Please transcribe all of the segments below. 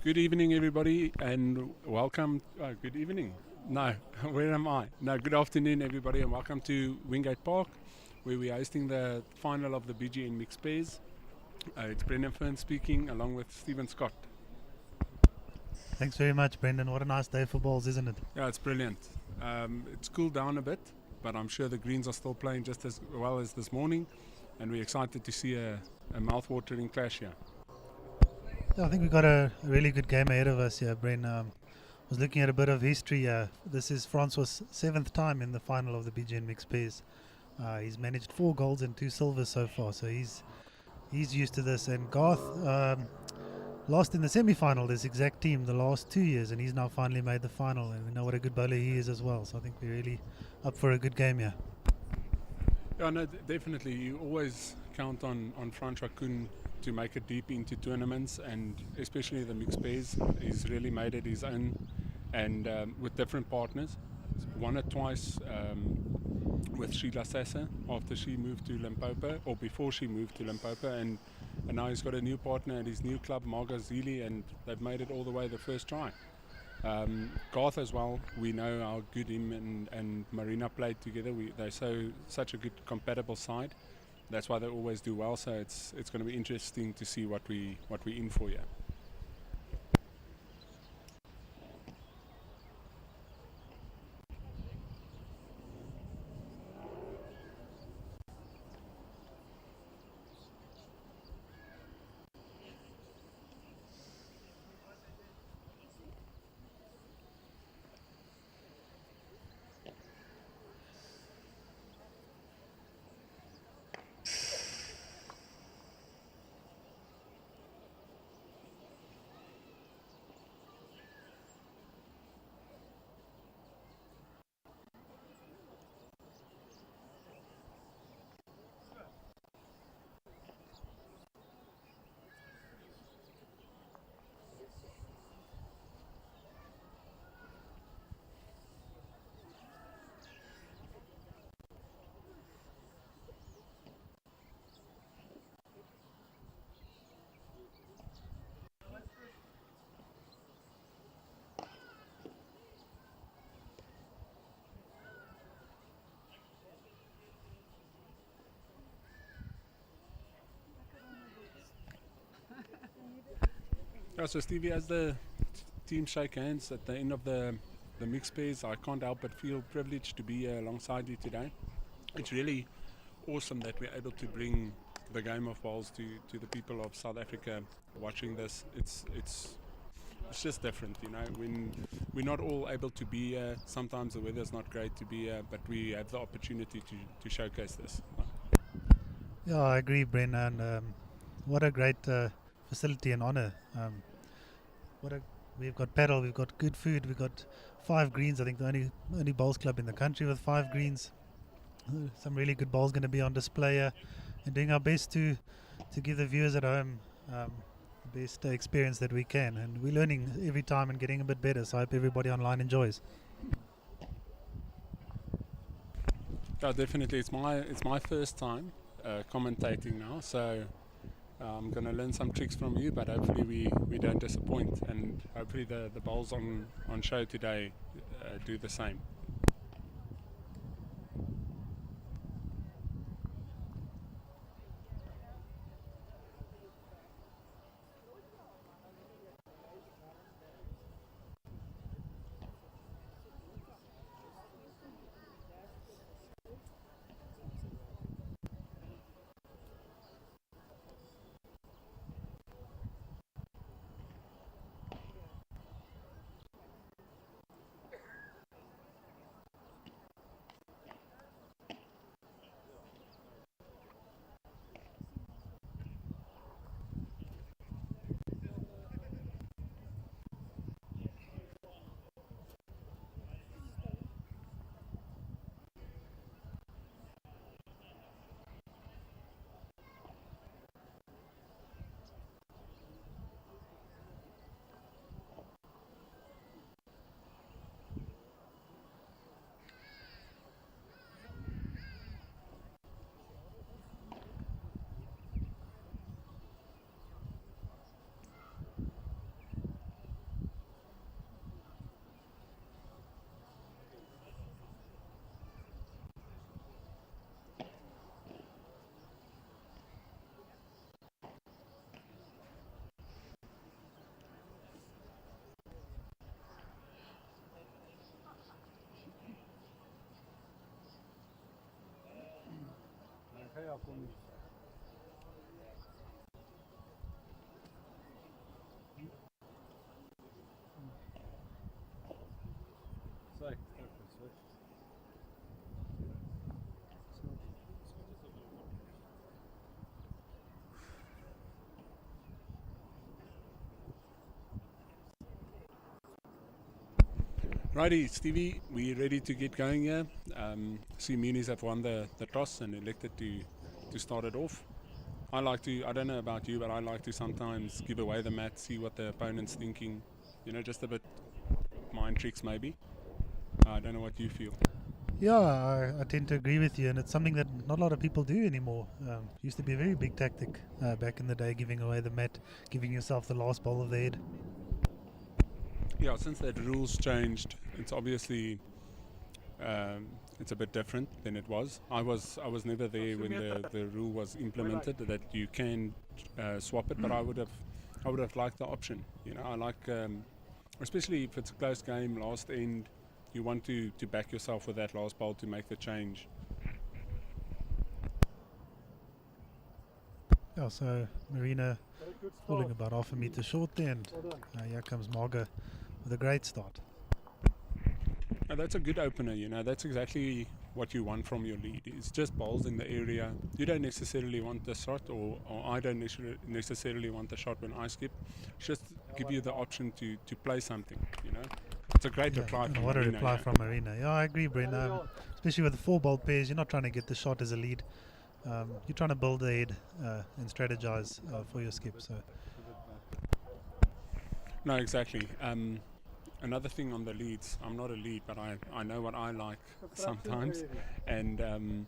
Good evening, everybody, and welcome. Good evening. No, where am I? No, good afternoon, everybody, and welcome to Wingate Park, where we're hosting the final of the BGN mixed pairs. It's Brendan Fern speaking, along with Stephen Scott. Thanks very much, Brendan. What a nice day for balls, isn't it? Yeah, it's brilliant. It's cooled down a bit, but I'm sure the greens are still playing just as well as this morning, and we're excited to see a mouth-watering clash here. Yeah, I think we've got a really good game ahead of us here, Bren. Was looking at a bit of history. This is Francois' 7th time in the final of the BGN mixed pairs. He's managed 4 golds and 2 silvers so far, so he's used to this. And Garth lost in the semi-final, this exact team, the last 2 years, and he's now finally made the final. And we know what a good bowler he is as well. So I think we're really up for a good game here. Yeah, no, definitely. You always count on Francois Kuhn to make it deep into tournaments, and especially the mixed pairs. He's really made it his own, and with different partners. Won it twice with Sheila Sassa after she moved to Limpopo, or before she moved to Limpopo, and now he's got a new partner at his new club, Marga Zili, and they've made it all the way the first try. Garth as well, we know how good him and Marina played together. They're such a good compatible side. That's why they always do well. So it's going to be interesting to see what we're in for here. Yeah, so Stevie, as the team shake hands at the end of the mixed pairs, I can't help but feel privileged to be alongside you today. It's really awesome that we're able to bring the game of bowls to the people of South Africa watching this. It's just different, you know. When we're not all able to be here, sometimes the weather's not great to be here, but we have the opportunity to showcase this. Yeah, I agree, Bren. And what a great facility and honor. We've got paddle, we've got good food, we've got 5 greens. I think the only bowls club in the country with 5 greens. Some really good bowls going to be on display here, and doing our best to give the viewers at home the best experience that we can. And we're learning every time and getting a bit better. So I hope everybody online enjoys. Yeah, definitely. It's my first time commentating now, so I'm going to learn some tricks from you, but hopefully we don't disappoint, and hopefully the bowls on show today do the same. Righty, Stevie, we're ready to get going here. See, Munis have won the toss and elected to start it off. I don't know about you, but I like to sometimes give away the mat, see what the opponent's thinking. You know, just a bit mind tricks maybe. I don't know what you feel. Yeah, I tend to agree with you, and it's something that not a lot of people do anymore. Used to be a very big tactic back in the day, giving away the mat, giving yourself the last bowl of the head. Yeah, since that rules changed, it's obviously it's a bit different than it was. I was never there when the rule was implemented that you can swap it, but I would have liked the option. You know, I like especially if it's a close game, last end, you want to back yourself with that last bowl to make the change. Yeah, so Marina falling about half a metre short there, and here comes Marga with a great start. Now that's a good opener, you know, that's exactly what you want from your lead. It's just bowls in the area. You don't necessarily want the shot, or I don't necessarily want the shot when I skip. Just give you the option to play something, you know. It's a great reply from What Marina. a reply from Marina. Yeah, I agree, Bren. Especially with the 4 bowl pairs, you're not trying to get the shot as a lead. You're trying to build the head and strategize for your skip. So. No, exactly. Another thing on the leads, I'm not a lead, but I know what I like sometimes, and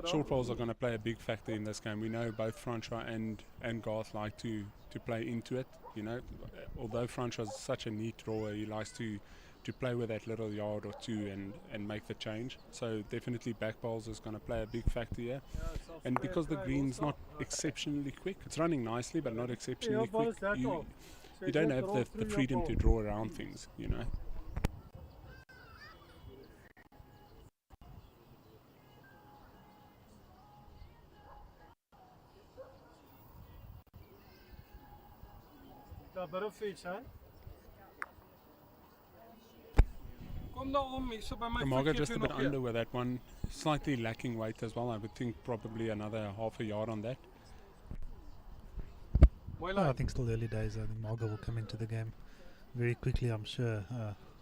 short bowls are going to play a big factor in this game. We know both Francois and Garth like to play into it. You know, although Francois is such a neat drawer, he likes to play with that little yard or two and make the change. So definitely back bowls is going to play a big factor here. And because the green's not exceptionally quick, it's running nicely but not exceptionally quick, you don't have the freedom to draw around things, you know. Marga just a bit under with that one, slightly lacking weight as well. I would think probably another half a yard on that. Well, I think still early days. I think Marga will come into the game very quickly, I'm sure.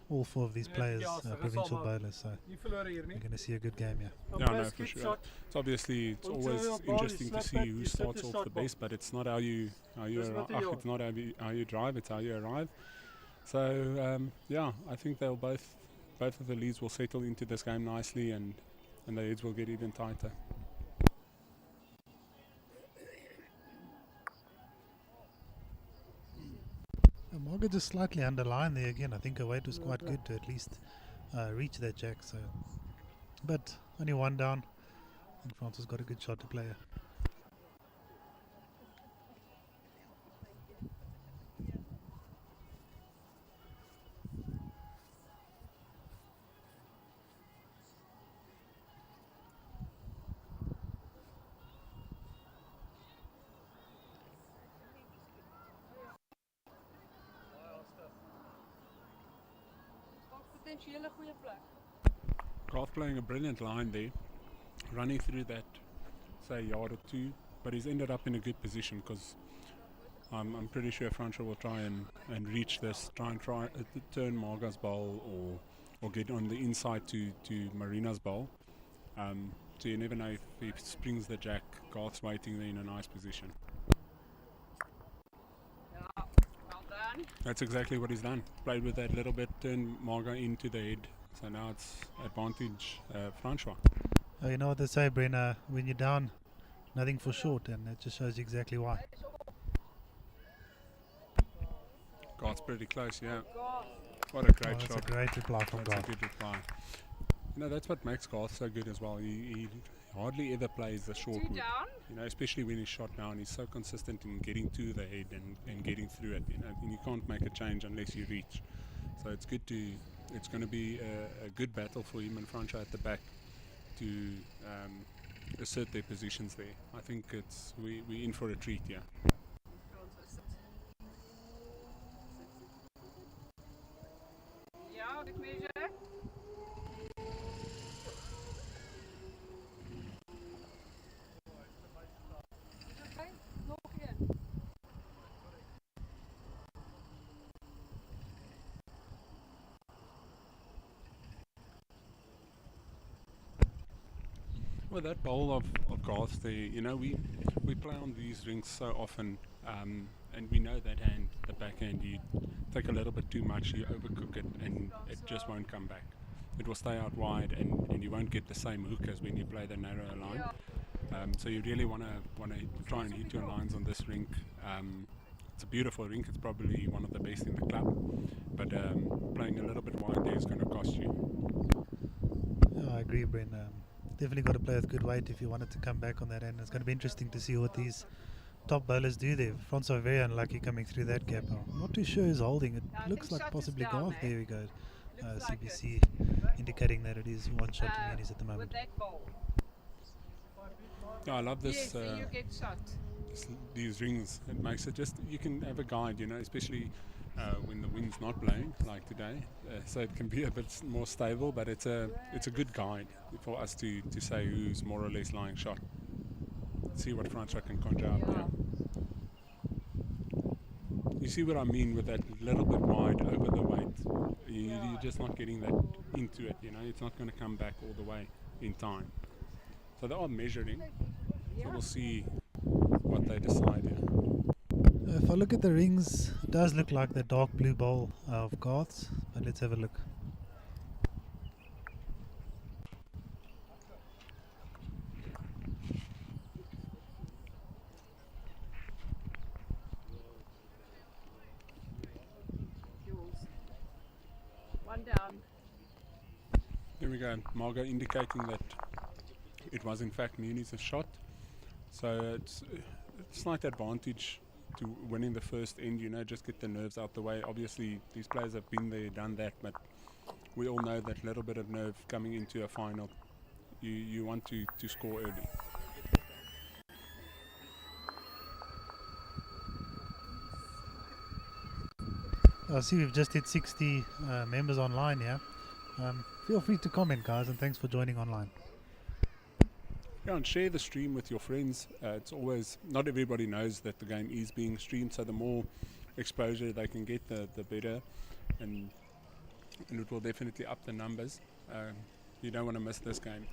All 4 of these players are provincial bowlers, so we're going to see a good game here. Yeah, no, for sure. It's obviously always interesting to see who starts off the best, but it's not how you drive, it's how you arrive. So yeah, I think they'll both of the leads will settle into this game nicely, and the heads will get even tighter. Marga just slightly underlined there again. I think her weight was quite good to at least reach that jack. So, but only 1 down, and Francis got a good shot to play here. Garth playing a brilliant line there, running through that, say, yard or 2, but he's ended up in a good position because I'm pretty sure Francois will try and reach this, try turn Marga's bowl or get on the inside to Marina's bowl. So you never know if he springs the jack. Garth's waiting there in a nice position. That's exactly what he's done. Played with that little bit, turned Marga into the head. So now it's advantage Francois. You know what they say, Bren, when you're down, nothing for short, and that just shows you exactly why. Garth's pretty close, yeah. What a great shot. That's a great reply from Garth. That's a good reply. You know, that's what makes Garth so good as well. He hardly ever plays the short wood. You know, especially when he's shot down, he's so consistent in getting to the head and getting through it. You know, and you can't make a change unless you reach. So it's going to be a good battle for him and Francois at the back to assert their positions there. I think we're in for a treat here. Ja, dit measure. Okay, nog een. Well, that bowl of Garth there, you know, we play on these rings so often, and we know that hand, the backhand, you take a little bit too much, you overcook it, and it just won't come back. It will stay out wide, and you won't get the same hook as when you play the narrower line. So you really want to try and hit your lines on this rink. It's a beautiful rink. It's probably one of the best in the club, but playing a little bit wide there is going to cost you. Yeah, I agree, Brent. Definitely got to play with good weight if you wanted to come back on that end. It's going to be interesting to see what these top bowlers do there. Francois very unlucky coming through that gap. I'm not too sure who's holding it. I Looks think like shot possibly is down, Garth. eh? There we go. Looks like CBC indicating that it is one shot to munis at the moment. With that ball. Yeah, I love this. Yes, you get shot. These rings, it makes it just, you can have a guide, you know, especially when the wind's not blowing like today, so it can be a bit more stable, but it's a good guide for us to say who's more or less lying shot. See what Francois can conjure up there. You see what I mean with that little bit wide over the weight. You're just not getting that into it, you know, it's not going to come back all the way in time. So they are measuring, so we'll see what they decide here. If I look at the rings, it does look like the dark blue bowl of Garth's, but let's have a look. Yours. One down. There we go, Margot indicating that it was in fact Muni's shot. So it's a slight advantage to winning the first end, you know, just get the nerves out the way. Obviously these players have been there, done that, but we all know that little bit of nerve coming into a final, you want to score early. I see we've just hit 60 members online here. Feel free to comment, guys, and thanks for joining online. Yeah, and share the stream with your friends. It's always, not everybody knows that the game is being streamed, so the more exposure they can get, the better, and it will definitely up the numbers. You don't want to miss this game.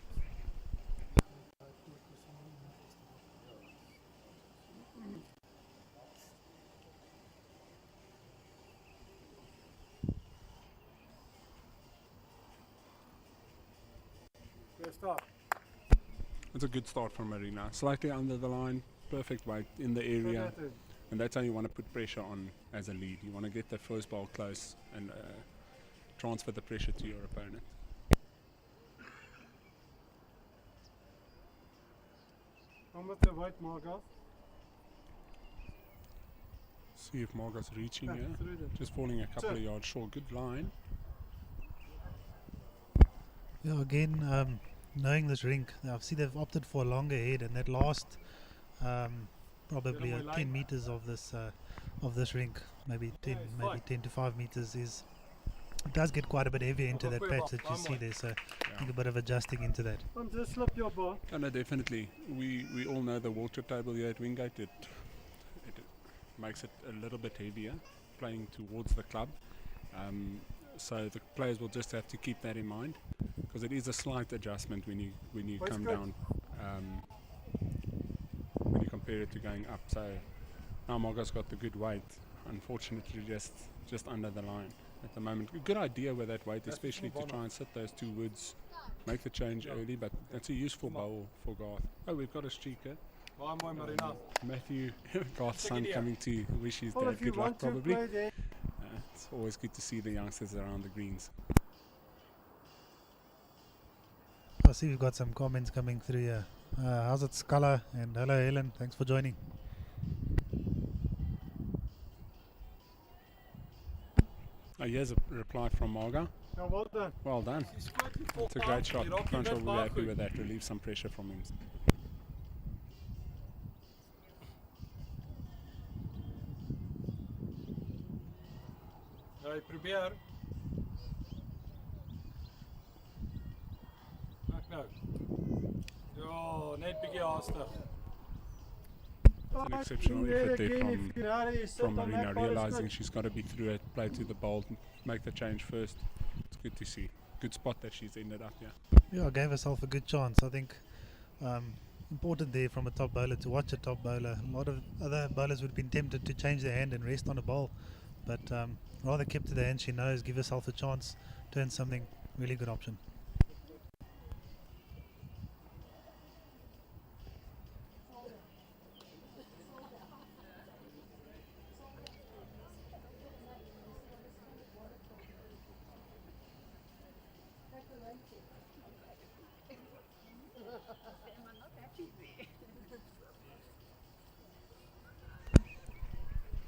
It's a good start from Marina. Slightly under the line, perfect weight in the area, and that's how you want to put pressure on as a lead. You want to get that first ball close and transfer the pressure to your opponent. How much the weight, Margot? See if Margot's reaching Yeah, here. through the- Just falling a couple of yards short. Good line. Yeah, again, knowing this rink, I see they've opted for a longer head, and that last probably 10 meters of this rink, maybe 10, maybe 10 to 5 meters is. It does get quite a bit heavier into that patch that you see there, so I think a bit of adjusting into that. Just slip your ball. Oh, no, definitely. We all know the water table here at Wingate. It makes it a little bit heavier playing towards the club. So the players will just have to keep that in mind, because it is a slight adjustment when you come down, when you compare it to going up. So now Margot's got the good weight. Unfortunately, just under the line at the moment. A good idea with that weight, especially to try and sit those two woods, make the change early. But that's a useful bowl for Garth. Oh, we've got a streaker. Matthew, Garth's son, coming to wish his dad good luck probably. It's always good to see the youngsters around the greens. I see we've got some comments coming through here. How's it, Scala? And hello, Helen. Thanks for joining. Here's a reply from Marga. Ja, well done. Well done. It's a great shot. Francois will be happy with that. Relieve some pressure from him. Ja, probeer. Maak nou. Ja, net bietjie haastig. It's an exceptional effort there from Marina, realizing she's got to be through it, play to the ball, make the change first. It's good to see. Good spot that she's ended up here. Yeah, gave herself a good chance. I think important there from a top bowler to watch a top bowler. A lot of other bowlers would have been tempted to change their hand and rest on a ball, but rather kept to the hand she knows, give herself a chance, turn something. Really good option.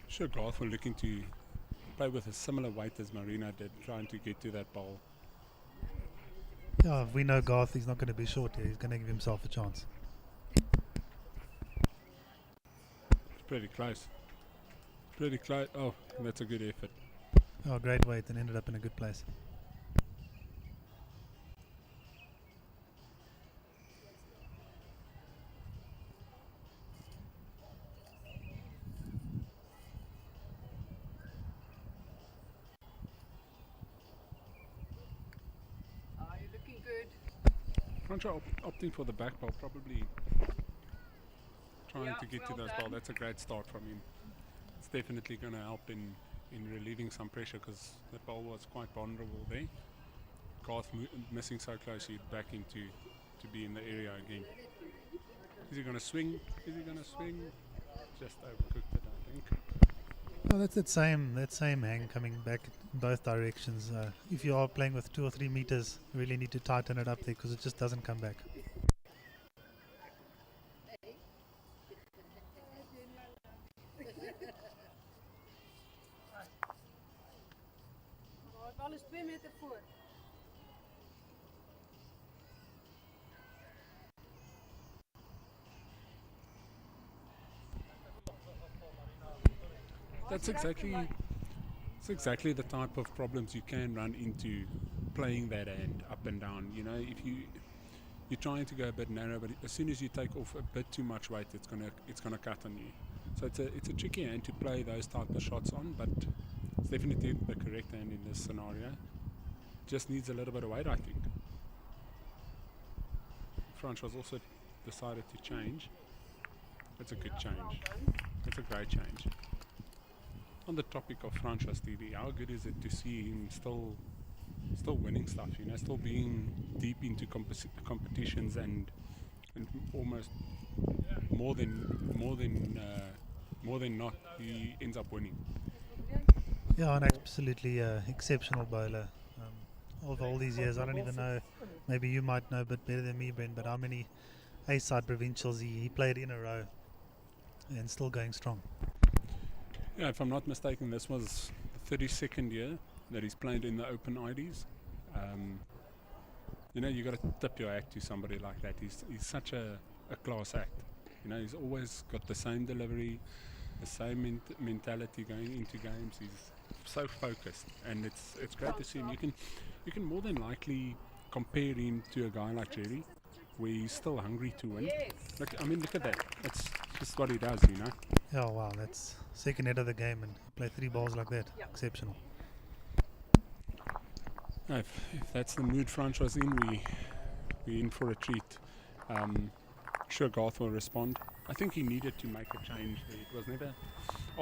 Sure, Garth were looking to play with a similar weight as Marina did, trying to get to that ball. Yeah, we know Garth, he's not going to be short here. He's going to give himself a chance. It's pretty close. Pretty close. Oh, that's a good effort. Oh, great weight and ended up in a good place. Oh, you're looking good. Francois opting for the back ball, probably trying Yeah, to get to well those ball. done. That's a great start from him. It's definitely going to help in relieving some pressure because that ball was quite vulnerable there. Garth missing so closely back into to be in the area again. Is he going to swing? Is he going to swing? Just overcooked it, I think. Oh, that's that same hang coming back in both directions. If you are playing with 2 or 3 meters, you really need to tighten it up there because it just doesn't come back. Oh, bal is 2 meter voor. That's exactly the type of problems you can run into playing that hand up and down. You know, if you're trying to go a bit narrow, but as soon as you take off a bit too much weight, it's gonna cut on you. So it's a tricky hand to play those type of shots on, but it's definitely the correct hand in this scenario. Just needs a little bit of weight, I think. Francois also decided to change. That's a good change. That's a great change. On the topic of Francois TV, how good is it to see him still winning stuff? You know, still being deep into competitions and almost more than not, he ends up winning. Yeah, an absolutely exceptional bowler. Of all these years, I don't even know, maybe you might know a bit better than me, Brent, but how many A-side provincials he played in a row and still going strong. Yeah, if I'm not mistaken, this was the 32nd year that he's played in the Open IDs. You know, you got to tip your hat to somebody like that. He's such a class act. You know, he's always got the same delivery, the same mentality going into games. He's so focused, and it's great to see him. You can more than likely compare him to a guy like Jerry, where he's still hungry to win. Look at that. That's just what he does, you know. Yeah, wow, that's second head of the game and play 3 balls like that. Exceptional. If that's the mood Francois in, we're in for a treat. Sure, Garth will respond. I think he needed to make a change there. It was never,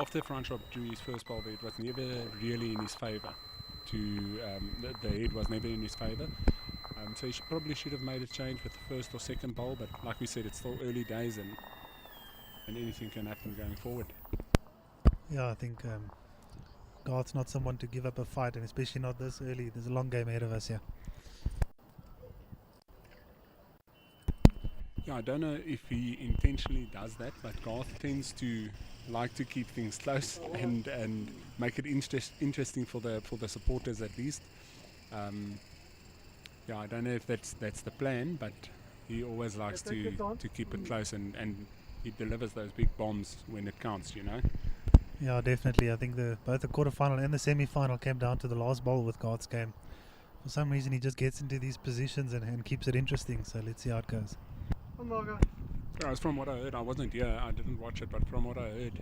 after Francois drew his first ball there, it was never really in his favour. The head was never in his favour. So he probably should have made a change with the first or second ball, but like we said, it's still early days and anything can happen going forward. Yeah, I think Garth's not someone to give up a fight, and especially not this early. There's a long game ahead of us here. Yeah, I don't know if he intentionally does that, but Garth tends to like to keep things close and make it interesting for the supporters at least. Yeah, I don't know if that's the plan, but he always likes to keep it close and he delivers those big bombs when it counts, you know. Yeah, definitely. I think both the quarterfinal and the semi-final came down to the last bowl with Garth's game. For some reason, he just gets into these positions and keeps it interesting. So let's see how it goes. Yeah, from what I heard, I wasn't here, I didn't watch it, but from what I heard,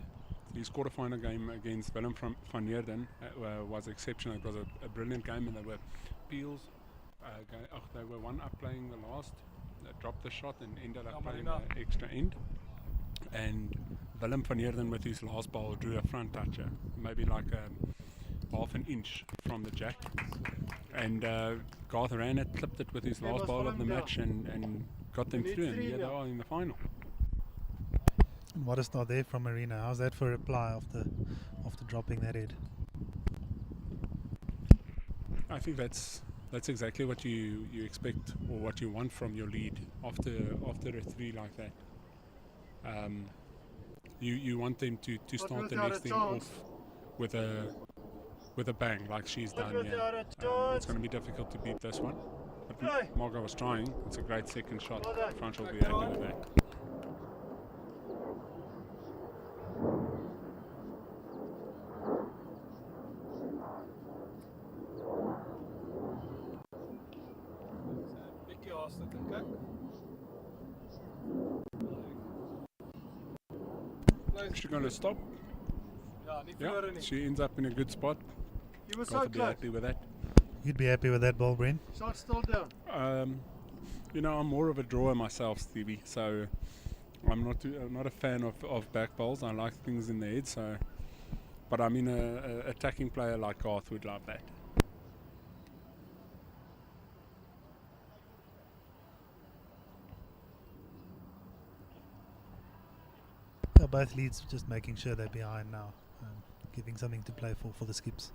his quarterfinal game against Willem van Heerden was exceptional. It was a brilliant game, and they were Peels. They were one up playing the last, dropped the shot and ended up playing the extra end. And Willem van Heerden with his last ball drew a front toucher, maybe like half an inch from the jack. And Garth ran it, clipped it with his last ball of the match and got them through, and here they are in the final. And what a start there from Marina. How's that for a reply after dropping that head? I think that's exactly what you expect or what you want from your lead after a 3 like that. You want them to start the next thing off with a bang like she's done here. It's going to be difficult to beat this one, but Margot was trying. It's a great second shot. France will be happy with that. She's going to stop. Yeah, she ends up in a good spot. You were Got so to be close. happy with that. You'd be happy with that ball, Bren? Shot still down. You know, I'm more of a drawer myself, Stevie. So I'm not a fan of back bowls. I like things in the head. So, but I mean, a attacking player like Garth would love that. Both leads just making sure they're behind now, giving something to play for the skips.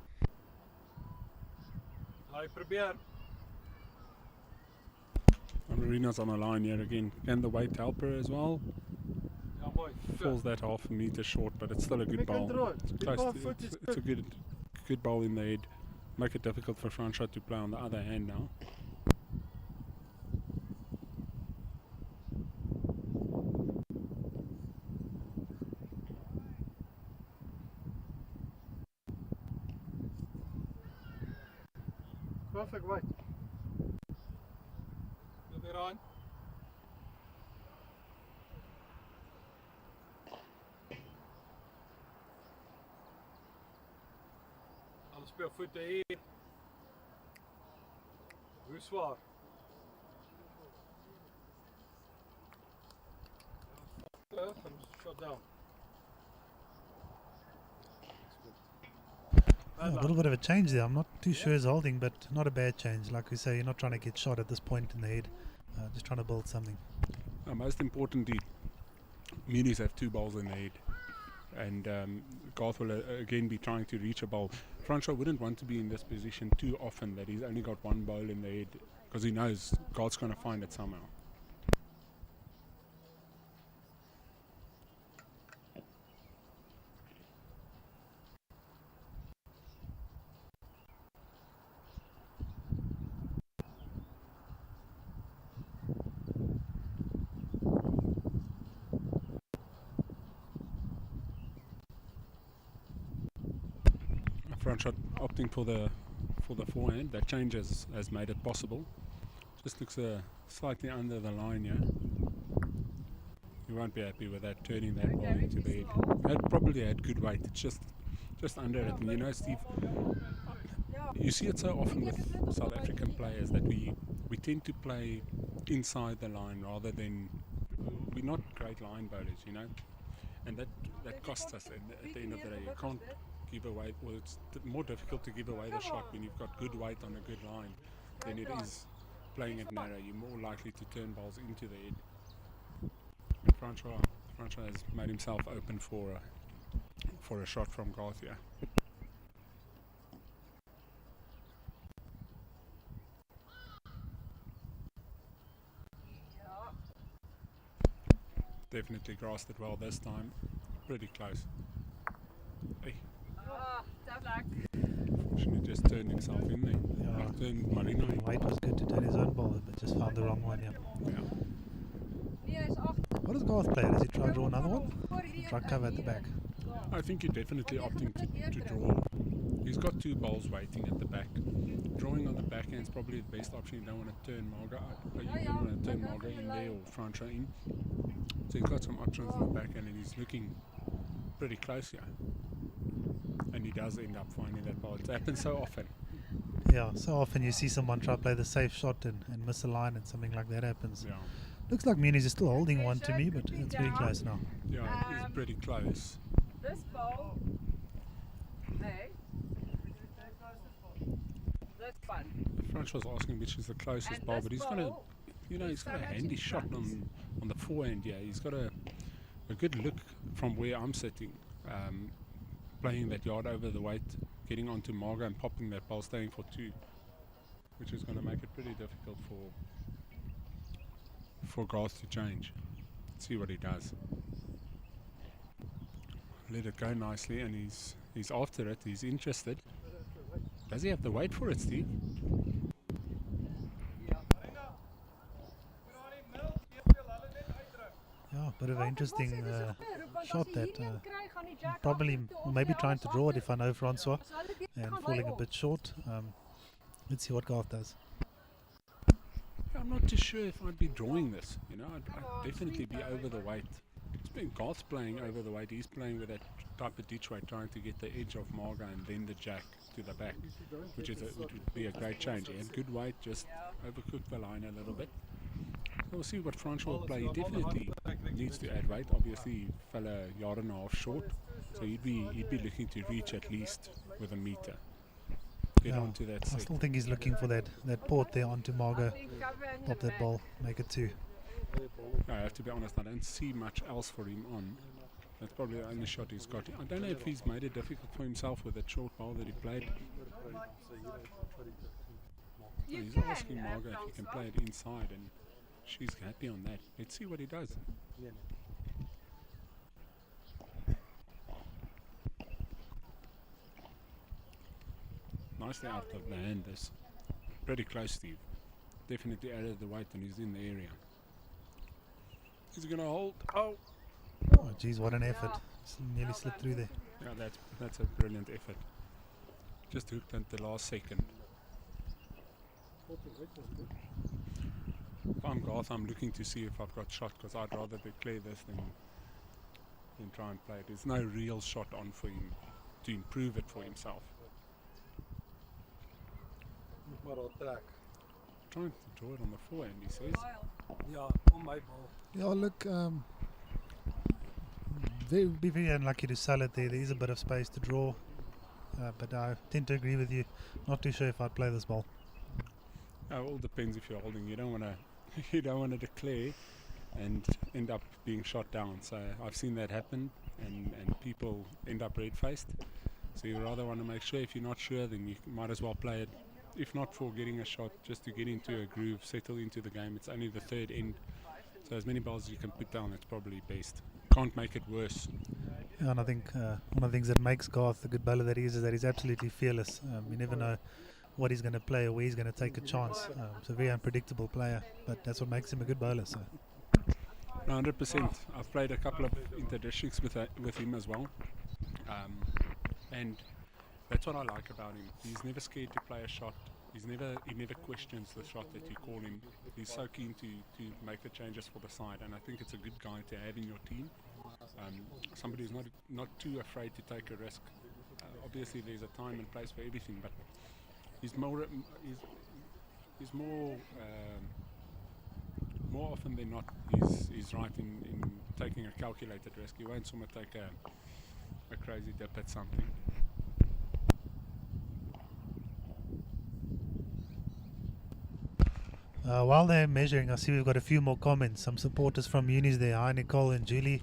Hy probeer. Marina's on the line here again. Can the weight help her as well? Ja, mooi. Falls that half a meter short, but it's still a good bowl. It's close to, it's a good bowl in the head. Make it difficult for Franscha to play on the other hand now. Perfect weight. Weer aan. Alles speel voete hier. Hoe zwaar? Shot down. Yeah, a little bit of a change there. I'm not too sure he's holding, but not a bad change. Like we say, you're not trying to get shot at this point in the head. Just trying to build something. Most importantly, Muni's have 2 balls in the head. And Garth will again be trying to reach a ball. Franscha wouldn't want to be in this position too often, that he's only got 1 ball in the head, because he knows Garth's going to find it somehow. Franscha opting for the forehand. That change has made it possible. Just looks slightly under the line here. You won't be happy with that, turning that ball into the head. It probably had good weight. It's just under it. And you know, Steve, you see it so often with South African players that we tend to play inside the line rather than, we're not great line bowlers, you know, and that costs us at the end of the day. You can't give away, well, it's more difficult to give away the shot when you've got good weight on a good line than it is playing it narrow. You're more likely to turn balls into the head. And Franscha has made himself open for a shot from Garth here. Definitely grasped it well this time. pretty close. Hey, Oh, tough luck. fortunately just turned himself in there. Yeah. Turned Marino in. White was good to turn his own ball, but just found the wrong one. Yeah. Yeah. Nee, hy's agter. What does Garth play? Does he try and draw another one? Voor hierdie Try cover at the back. I think you're definitely opting to draw. He's got 2 balls waiting at the back. Drawing on the backhand is probably the best option. You don't want to turn Marga out. You don't want to turn Marga in there or Frantra in. So he's got some options on the backhand and he's looking pretty close here. And he does end up finding that ball. It happens so often. Yeah, so often you see someone try to play the safe shot and miss a line and something like that happens. Yeah, Looks like Muniz is still holding one to me, but it's very close now. yeah, he's pretty close. This ball. Nee. This one. Franch was asking which is the closest And ball, this but he's got a, ball you know, he's got a so much handy in shot front. on the forehand. Yeah, he's got a good look from where I'm sitting, playing that yard over the weight, getting onto Marga and popping that ball, staying for 2, which is going to make it pretty difficult for Garth to change. See what he does. Let it go nicely, and he's after it. He's interested. Does he have the weight for it, Steve? Yeah, bit of an interesting shot that probably maybe trying to draw it if I know Francois and falling a bit short. Let's see what Garth does. I'm not too sure if I'd be drawing this. You know, I'd definitely be over the weight. It's been Garth's playing over the weight. He's playing with that type of ditch weight, trying to get the edge of Marga and then the jack to the back, which would be a great change. He had good weight, just overcooked the line a little bit. We'll see what Francois will play. He definitely needs to add weight. Obviously, he fell a yard and a half short, so he'd be looking to reach at least with a meter. Get Yeah, onto that I set. still think he's looking for that port there onto Marga. Cover in Pop the that back. ball, make it 2. I have to be honest, I don't see much else for him on. That's probably the only shot he's got. I don't know if he's made it difficult for himself with that short ball that he played. You He's can, asking Marga if he can Francois. play it inside, and she's happy on that. Let's see what he does. Nicely out of the hand this. Pretty close, Steve. Definitely added the weight and he's in the area. He's going to hold. Oh! Oh, geez, what an effort. Nearly slipped through there. Yeah, that's a brilliant effort. Just hooked at the last second. If I'm Garth, I'm looking to see if I've got shot, because I'd rather declare this than try and play it. There's no real shot on for him to improve it for himself. Trying to draw it on the forehand, he says. Ja, on my ball. Yeah, look, be very unlucky to sell it there. There is a bit of space to draw, but I tend to agree with you. Not too sure if I'd play this ball. It all depends if you're holding. You don't want to you don't want to declare and end up being shot down. So I've seen that happen, and people end up red-faced. So you rather want to make sure. If you're not sure, then you might as well play it. If not for getting a shot, just to get into a groove, settle into the game. It's only the third end, so as many balls as you can put down, that's probably best. Can't make it worse. Yeah, and I think one of the things that makes Garth the good bowler that he is that he's absolutely fearless. You never know what he's going to play or where he's going to take a chance. He's a very unpredictable player, but that's what makes him a good bowler. So 100%. I've played a couple of interdistricts with him as well, and that's what I like about him. He's never scared to play a shot. He never questions the shot that you call him. He's so keen to make the changes for the side, and I think it's a good guy to have in your team. Somebody who's not too afraid to take a risk. Obviously, there's a time and place for everything, but he's more often than not he's right in taking a calculated risk. He won't sort of take a crazy dip at something. while they're measuring, I see we've got a few more comments. Some supporters from Unis there. Hi, Nicole and Julie.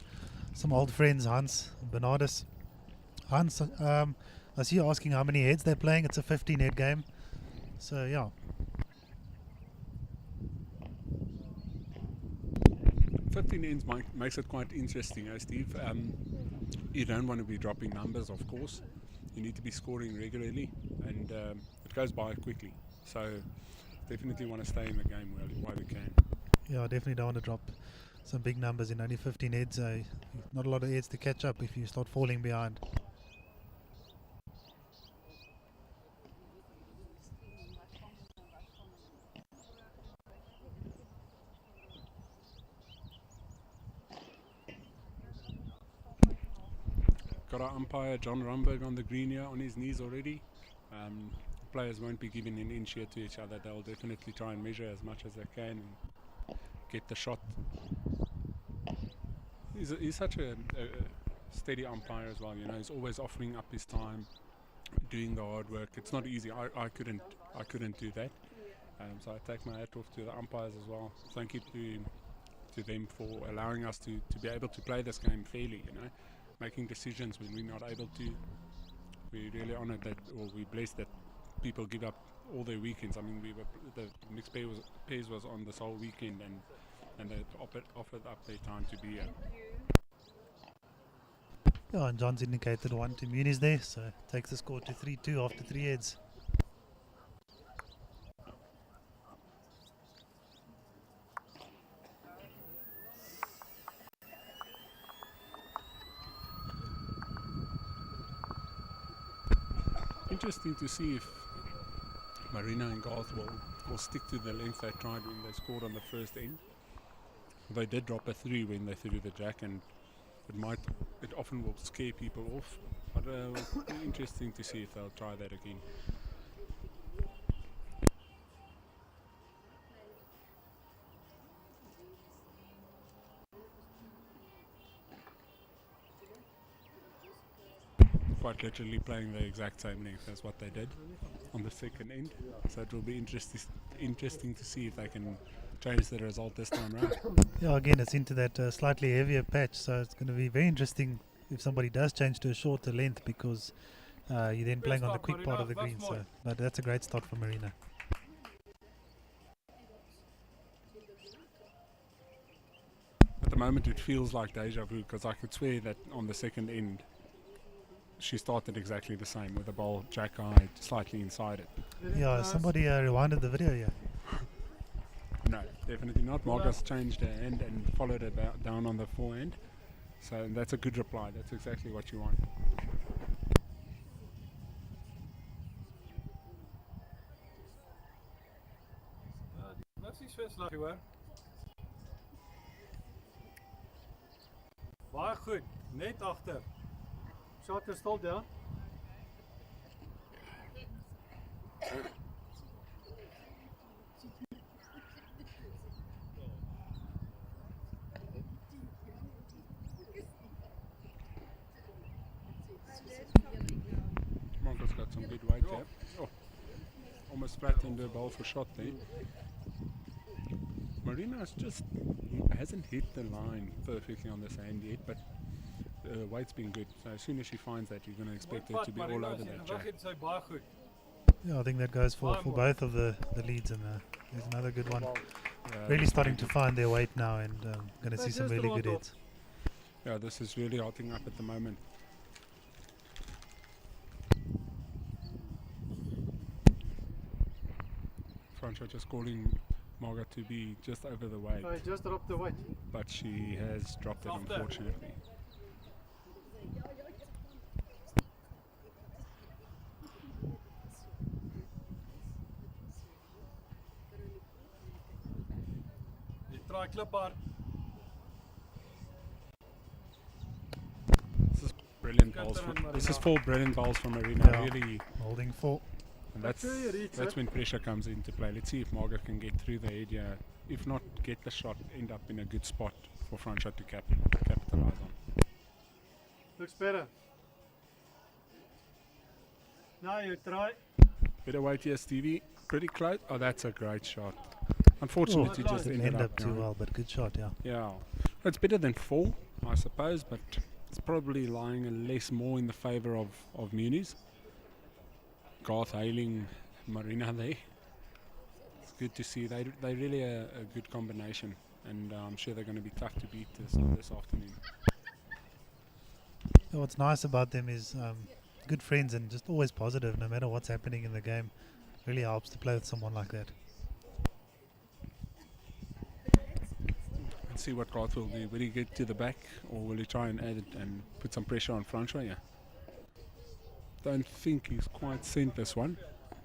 Some old friends, Hans, Bernardus. Hans, I see you asking how many heads they're playing. It's a 15-head game. So, yeah. 15 ends makes it quite interesting, Steve. you don't want to be dropping numbers, of course. You need to be scoring regularly, and it goes by quickly. So definitely want to stay in the game while we can. Yeah, I definitely don't want to drop some big numbers in only 15 heads. Not a lot of heads to catch up if you start falling behind. Got our umpire John Rumberg on the green here, on his knees already. Players won't be giving an inch here to each other. They'll definitely try and measure as much as they can and get the shot. He's such a steady umpire as well. You know, he's always offering up his time, doing the hard work. It's not easy. I couldn't do that. So I take my hat off to the umpires as well. Thank you to them for allowing us to be able to play this game fairly. You know, making decisions when we're not able to. We're really honoured that, or we're blessed that people give up all their weekends. I mean, the mixed pairs was on this whole weekend, and they offered up their time to be here. Yeah, and John's indicated 1 to Muniz there, so takes the score to 3-2 after 3 heads. Interesting to see if Marina and Garth will stick to the length they tried when they scored on the first end. They did drop a 3 when they threw the jack, and it often will scare people off. But it'll be interesting to see if they'll try that again. Quite literally playing the exact same length as what they did on the second end. So it will be interesting to see if they can change the result this time round. Yeah, again, it's into that slightly heavier patch, so it's going to be very interesting if somebody does change to a shorter length, because you're then playing on the quick part of the green. So, but that's a great start for Marina. At the moment it feels like deja vu, because I could swear that on the second end she started exactly the same, with the ball jack eye slightly inside it. Yeah, somebody rewinded the video, yeah. No, definitely not. Marcus changed her hand and followed it down on the forehand. So that's a good reply. That's exactly what you want. Dat is iets slag hoor. Baie goed, net agter. Shot gestol, ja. Marcus got some good weight there. Oh, almost flattened the ball for shot there. Marina's just hasn't hit the line perfectly on this hand yet, but the weight's been good. So as soon as she finds that, you're going to expect her to be all over that jack. Yeah, I think that goes for both of the leads, and there's another good one. Really starting to find their weight now, and going to see some really good hits. Yeah, this is really hotting up at the moment. Francia just calling Marga to be just over the weight. I just dropped the weight. But she has dropped it, unfortunately. Try clip art. This is brilliant balls. This is 4 brilliant balls from Marina. Yeah. Really Holding 4. And that's when pressure comes into play. Let's see if Marga can get through the head here. If not, get the shot, end up in a good spot for Francia to capitalize on. Looks better. Now you try. Better weight here, Stevie. Pretty close. Oh, that's a great shot. Unfortunately, just Didn't ended end up too going. well, but good shot, yeah. Yeah, it's better than 4, I suppose, but it's probably lying a less more in the favour of Muniz. Garth hailing Marina there. It's good to see. They really a good combination, and I'm sure they're going to be tough to beat this afternoon. What's nice about them is good friends and just always positive no matter what's happening in the game. Really helps to play with someone like that. Let's see what Garth will do. Will he get to the back or will he try and add it and put some pressure on Francois? Yeah. Don't think he's quite sent this one.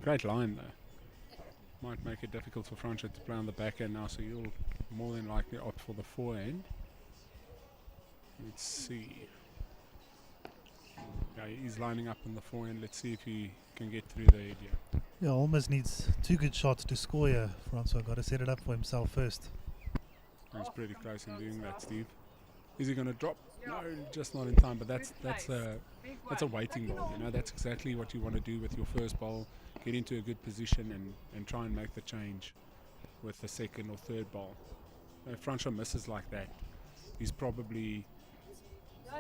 Great line though. Might make it difficult for Francois to play on the back end now, so he'll more than likely opt for the forehand. Let's see. Yeah, he's lining up on the forehand. Let's see if he can get through the head here. Yeah, almost needs 2 good shots to score here. Francois got to set it up for himself first. He's pretty close in doing that, Steve. Is he going to drop? No, just not in time. But that's a waiting ball. You know, that's exactly what you want to do with your first ball. Get into a good position and try and make the change with the second or third ball. If Francois misses like that, he's probably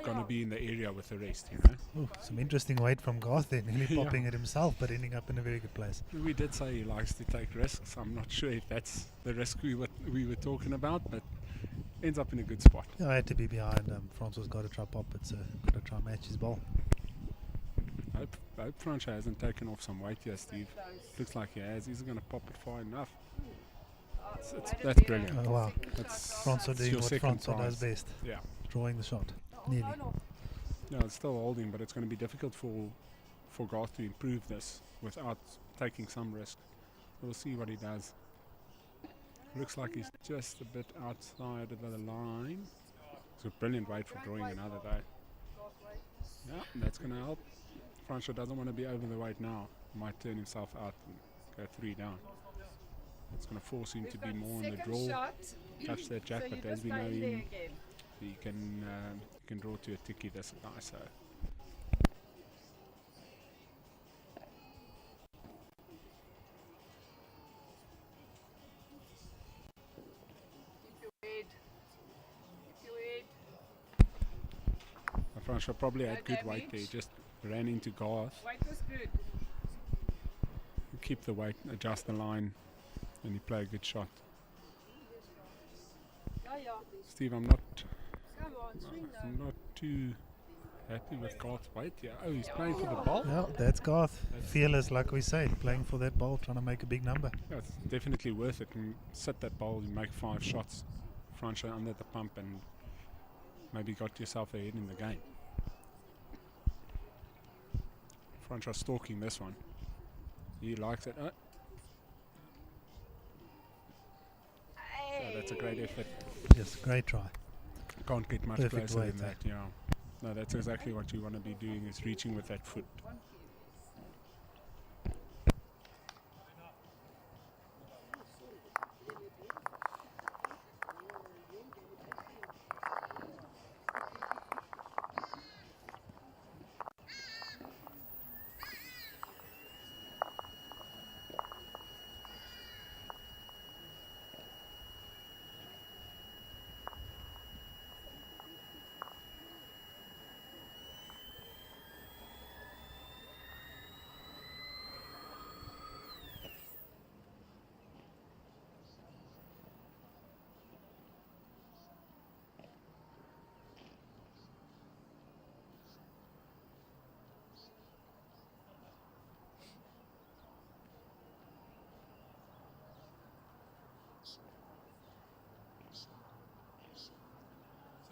going to be in the area with the rest, you know. Ooh, some interesting weight from Garth there, nearly Yeah. popping it himself, but ending up in a very good place. We did say he likes to take risks. I'm not sure if that's the risk we were talking about, but ends up in a good spot. Yeah, I had to be behind. Francois got to try pop it, so got to try and match his ball. I hope Francois hasn't taken off some weight here, Steve. Looks like he has. He's going to pop it far enough. That's brilliant. Oh wow, That's Francois doing your what second Francois does prize. best, Yeah. drawing the shot. Nearly. No, it's still holding, but it's going to be difficult for Garth to improve this without taking some risk. We'll see what he does. Looks like he's just a bit outside of the line. It's a brilliant weight for drawing another though. Yeah, that's going to help. Francois doesn't want to be over the weight now. Might turn himself out and go 3 down. It's going to force him to be more on the draw, catch that jack, but as we know him, he can draw to a ticky, this guy, so. Francois probably had good weight there, just ran into Garth. Weight was good. Keep the weight, adjust the line, and he play a good shot. Steve, I'm not too happy with Garth's weight. Yeah. Oh, he's playing for the ball. Yeah, that's Garth. Fearless, like we say, playing for that ball, trying to make a big number. Yeah, it's definitely worth it. And set that ball, you make 5 shots. Francois under the pump, and maybe got yourself ahead in the game. Francois stalking this one. He likes it. Oh. Yeah, that's a great effort. Yes, great try. Can't get much Perfect closer weight, than that. Yeah. No, that's exactly what you want to be doing, is reaching with that foot.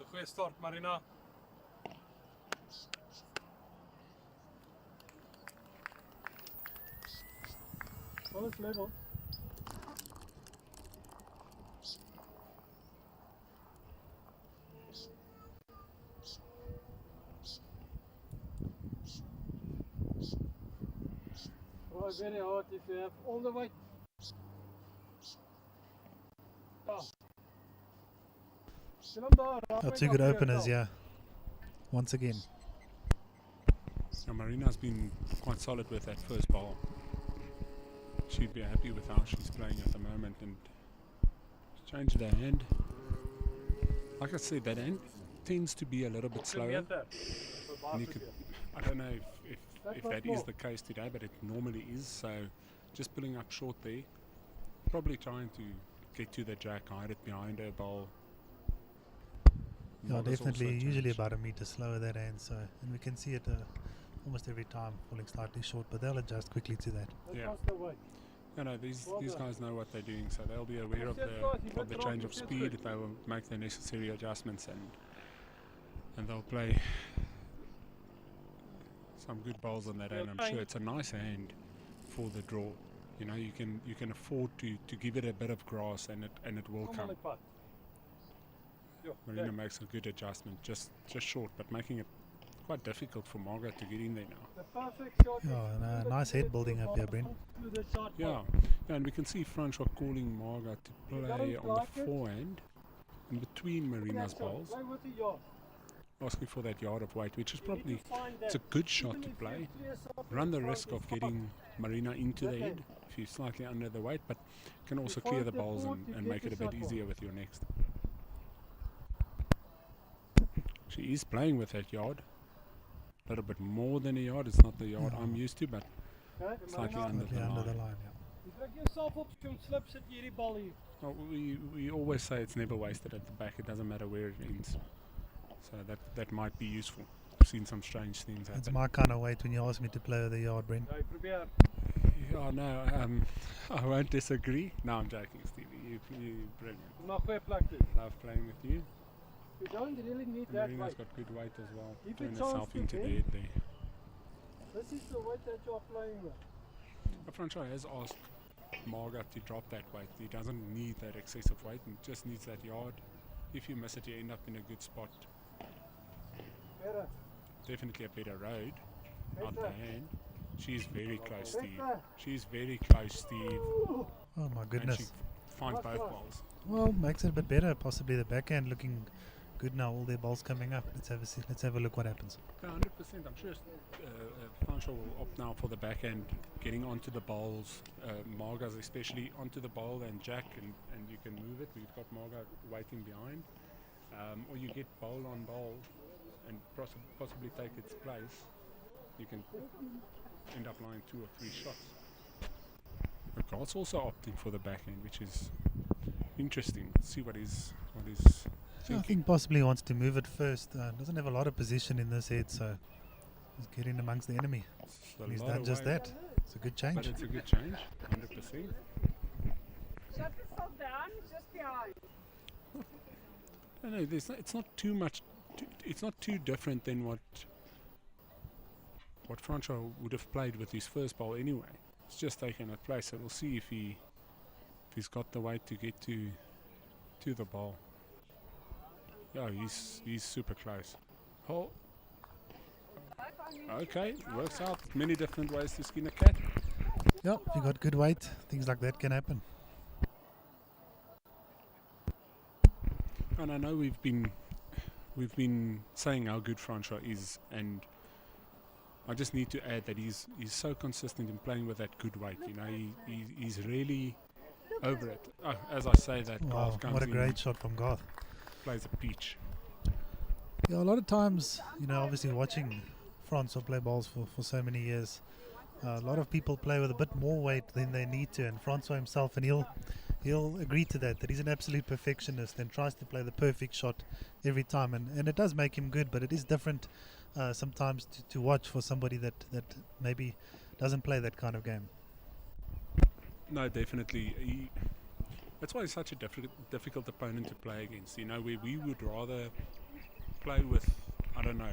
It's a goeie start, Marina. Alles level. Try very hard if you have all the weight. Oh, 2 good openers, yeah. Once again. So Marina's been quite solid with that first ball. She'd be happy with how she's playing at the moment, and change the hand. Like I said, that hand tends to be a little bit slower. And you could, I don't know if that is the case today, but it normally is. So just pulling up short there, probably trying to get to the jack, hide it behind her ball. Yeah, Marga's also definitely. Usually changed. about a meter slower that hand, so and we can see it almost every time falling slightly short, but they'll adjust quickly to that. Yeah. These guys know what they're doing, so they'll be aware of the change of speed. They will make the necessary adjustments, and they'll play some good bowls on that hand. I'm sure it's a nice hand for the draw. You know, you can afford to give it a bit of grass, and it will come. Marina makes a good adjustment, just short, but making it quite difficult for Marga to get in there now. Yeah, and nice head building up here, Brent. Yeah, and we can see Francois calling Marga to play on the forehand in between Marina's balls, asking for that yard of weight, which is probably it's a good shot to play. Run the risk of getting Marina into the head if you're slightly under the weight, but can also clear the balls and make it a bit easier with your next. She is playing with that yard. A little bit more than a yard. It's not the yard I'm used to, but slightly under the Slightly under the line. line, yeah. We always say it's never wasted at the back. It doesn't matter where it ends. So that might be useful. I've seen some strange things It's happen. my kind of weight when you ask me to play with the yard, Brent. Yeah, no, I won't disagree. No, I'm joking, Stevie. You brilliant. Love playing with you. You don't really need And that Marina's weight. got good weight as well. If Turn it's herself on into the speed, head there. This is the weight that you're playing with. Francois has asked Marga to drop that weight. He doesn't need that excessive weight, and just needs that yard. If you miss it, you end up in a good spot. Better. Definitely a better road out the Better. hand. She's very close, Steve. Better. She's very close, Steve. Oh my And she goodness. finds both balls. Well, makes it a bit better. Possibly the backhand looking good now. All their balls coming up. Let's have a look what happens. 100%. I'm sure Francois will opt now for the backhand, getting onto the bowls. Marga's especially onto the bowl and Jack, and you can move it. We've got Marga waiting behind. Or you get bowl on bowl and possibly take its place. You can end up lying 2 or 3 shots. The God's also opting for the backhand, which is interesting. Let's see what is I thinking. think possibly wants to move it first. Doesn't have a lot of position in this head, so he's getting amongst the enemy. It's a And he's lot done of just weight, that. It's a good but change. it's a good change, 100%. Shut yourself down, just behind. No, it's not too much. It's not too different than what Francois would have played with his first bowl anyway. It's just taken a place, so we'll see if he's got the weight to get to the ball. Yeah, he's super close. Oh, okay, works out. Many different ways to skin a cat. Yeah, if you got good weight, things like that can happen. And I know we've been saying how good Francois is, and I just need to add that he's so consistent in playing with that good weight. You know, he's really over it. As I say that, Wow, Garth comes what a in, great shot from Garth. plays a peach. Yeah, a lot of times, obviously watching Francois play balls for so many years, a lot of people play with a bit more weight than they need to, and Francois himself, and he'll agree to that he's an absolute perfectionist and tries to play the perfect shot every time, and it does make him good, but it is different sometimes to watch for somebody that maybe doesn't play that kind of game. No, definitely. That's why he's such a difficult opponent to play against. You know, where we would rather play with, I don't know,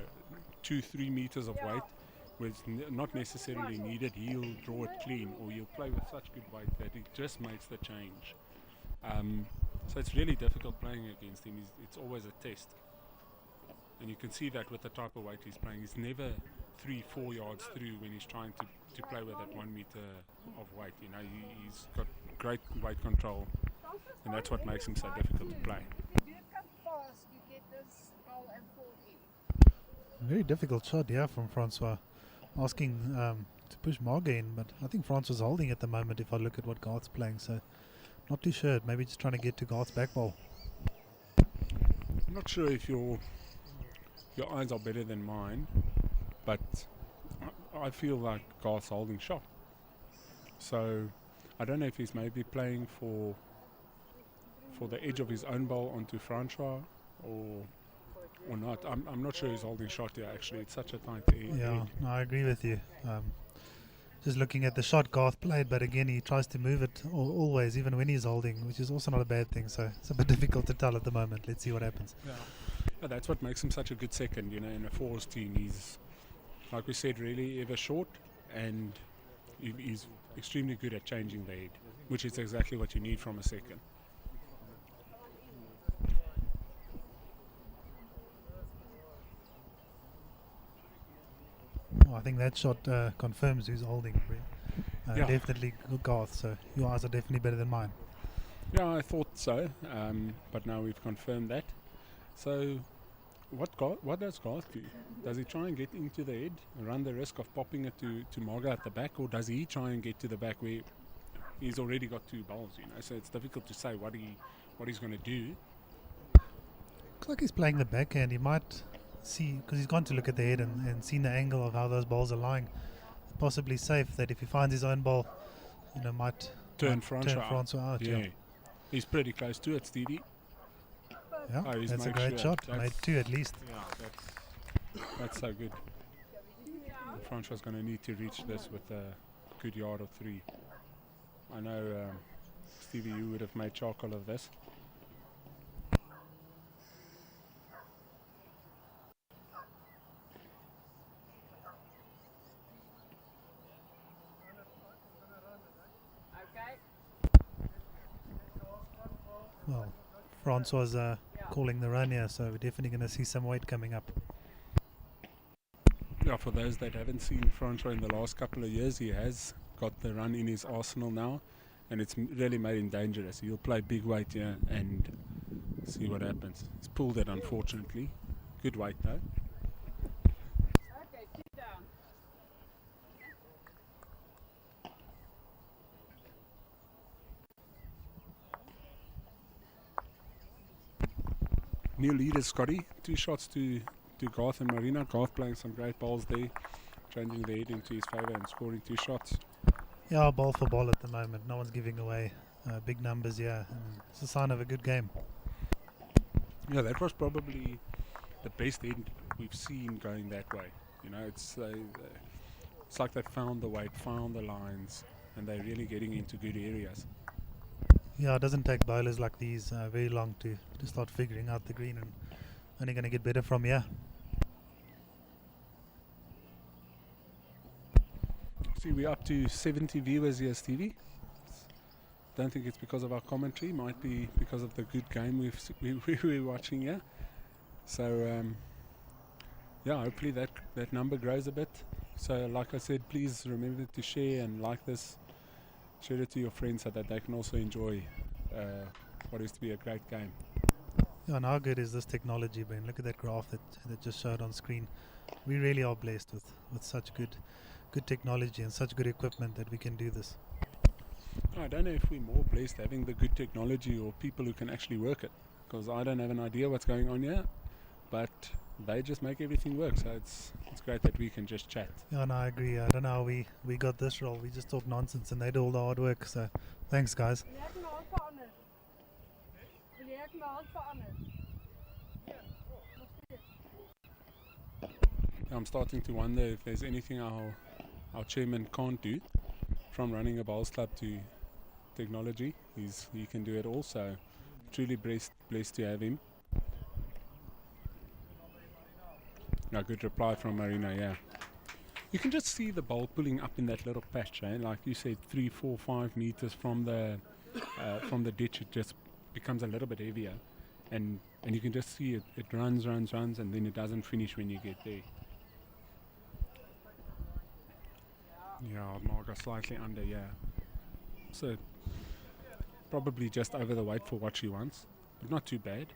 2-3 meters of weight, where it's not necessarily needed. He'll draw it clean, or he'll play with such good weight that it just makes the change. So it's really difficult playing against him. It's always a test. And you can see that with the type of weight he's playing. He's never 3-4 yards through when he's trying to play with that 1 meter of weight. You know, he's got great weight control, and that's what makes him so difficult to play. If you do come fast, you get this ball and fall in. Very difficult shot, yeah, from Francois. Asking to push Marga in, but I think Francois is holding at the moment if I look at what Garth's playing, so not too sure. Maybe just trying to get to Garth's back ball. I'm not sure if your eyes are better than mine, but I feel like Garth's holding shot. So I don't know if he's maybe playing for the edge of his own ball onto Francois, or or not. I'm not sure he's holding shot here, actually. It's such a tight Yeah, no, I agree with you. Just looking at the shot Garth played, but again, he tries to move it always, even when he's holding, which is also not a bad thing. So it's a bit difficult to tell at the moment. Let's see what happens. Yeah, that's what makes him such a good second, you know, in a fours team. He's, like we said, really ever short, and he's extremely good at changing the head, which is exactly what you need from a second. I think that shot confirms who's holding. Yeah. Definitely Garth, so your eyes are definitely better than mine. Yeah, I thought so, but now we've confirmed that. So, what does Garth do? Does he try and get into the head, run the risk of popping it to Marga at the back, or does he try and get to the back where he's already got two bowls, you know? So it's difficult to say what he's going to do. Looks like he's playing the backhand. He might see, because he's gone to look at the head and seen the angle of how those balls are lying. Possibly safe that if he finds his own ball, you know, might Turn Francois out. Yeah. He's pretty close to it, Stevie. Yeah, Oh, he's that's a made great sure. shot. That's- Made two at least. Yeah, that's so good. Francois going to need to reach this with a good yard or three. I know, Stevie, you would have made charcoal of this. Okay. Well, Francois was calling the run here, so we're definitely going to see some weight coming up. Yeah, for those that haven't seen Francois in the last couple of years, he has got the run in his arsenal now, and it's really made him dangerous. He'll play big weight here and see what happens. He's pulled it, unfortunately. Good weight, though. Okay, sit down. New leaders, Scotty. 2 shots to Garth and Marina. Garth playing some great balls there, changing the head into his favour and scoring 2 shots. Yeah, ball for ball at the moment. No one's giving away big numbers here. And it's a sign of a good game. Yeah, that was probably the best end we've seen going that way. You know, it's like they found the weight, found the lines, and they're really getting into good areas. Yeah, it doesn't take bowlers like these very long to start figuring out the green, and only going to get better from here. See, we're up to 70 viewers here, Stevie. Don't think it's because of our commentary. Might be because of the good game we're watching here. So, yeah, hopefully that number grows a bit. So, like I said, please remember to share and like this. Share it to your friends so that they can also enjoy what is to be a great game. Yeah, and how good is this technology, Ben? Look at that graph that just showed on screen. We really are blessed with such good technology and such good equipment that we can do this. I don't know if we're more blessed having the good technology or people who can actually work it, because I don't have an idea what's going on here, but they just make everything work. So it's great that we can just chat. Yeah, no, I agree. I don't know how we got this role. We just talk nonsense and they do all the hard work. So thanks, guys. Wil jy ek my hand verander? Wil jy ek my hand verander? I'm starting to wonder if there's anything our chairman can't do, from running a bowls club to technology. He can do it all. So truly blessed to have him. A good reply from Marina, yeah. You can just see the bowl pulling up in that little patch, eh? Like you said, 3, 4, 5 meters from the ditch. It just becomes a little bit heavier, and you can just see it runs, and then it doesn't finish when you get there. Yeah, Marga slightly under, yeah. So probably just over the weight for what she wants, but not too bad.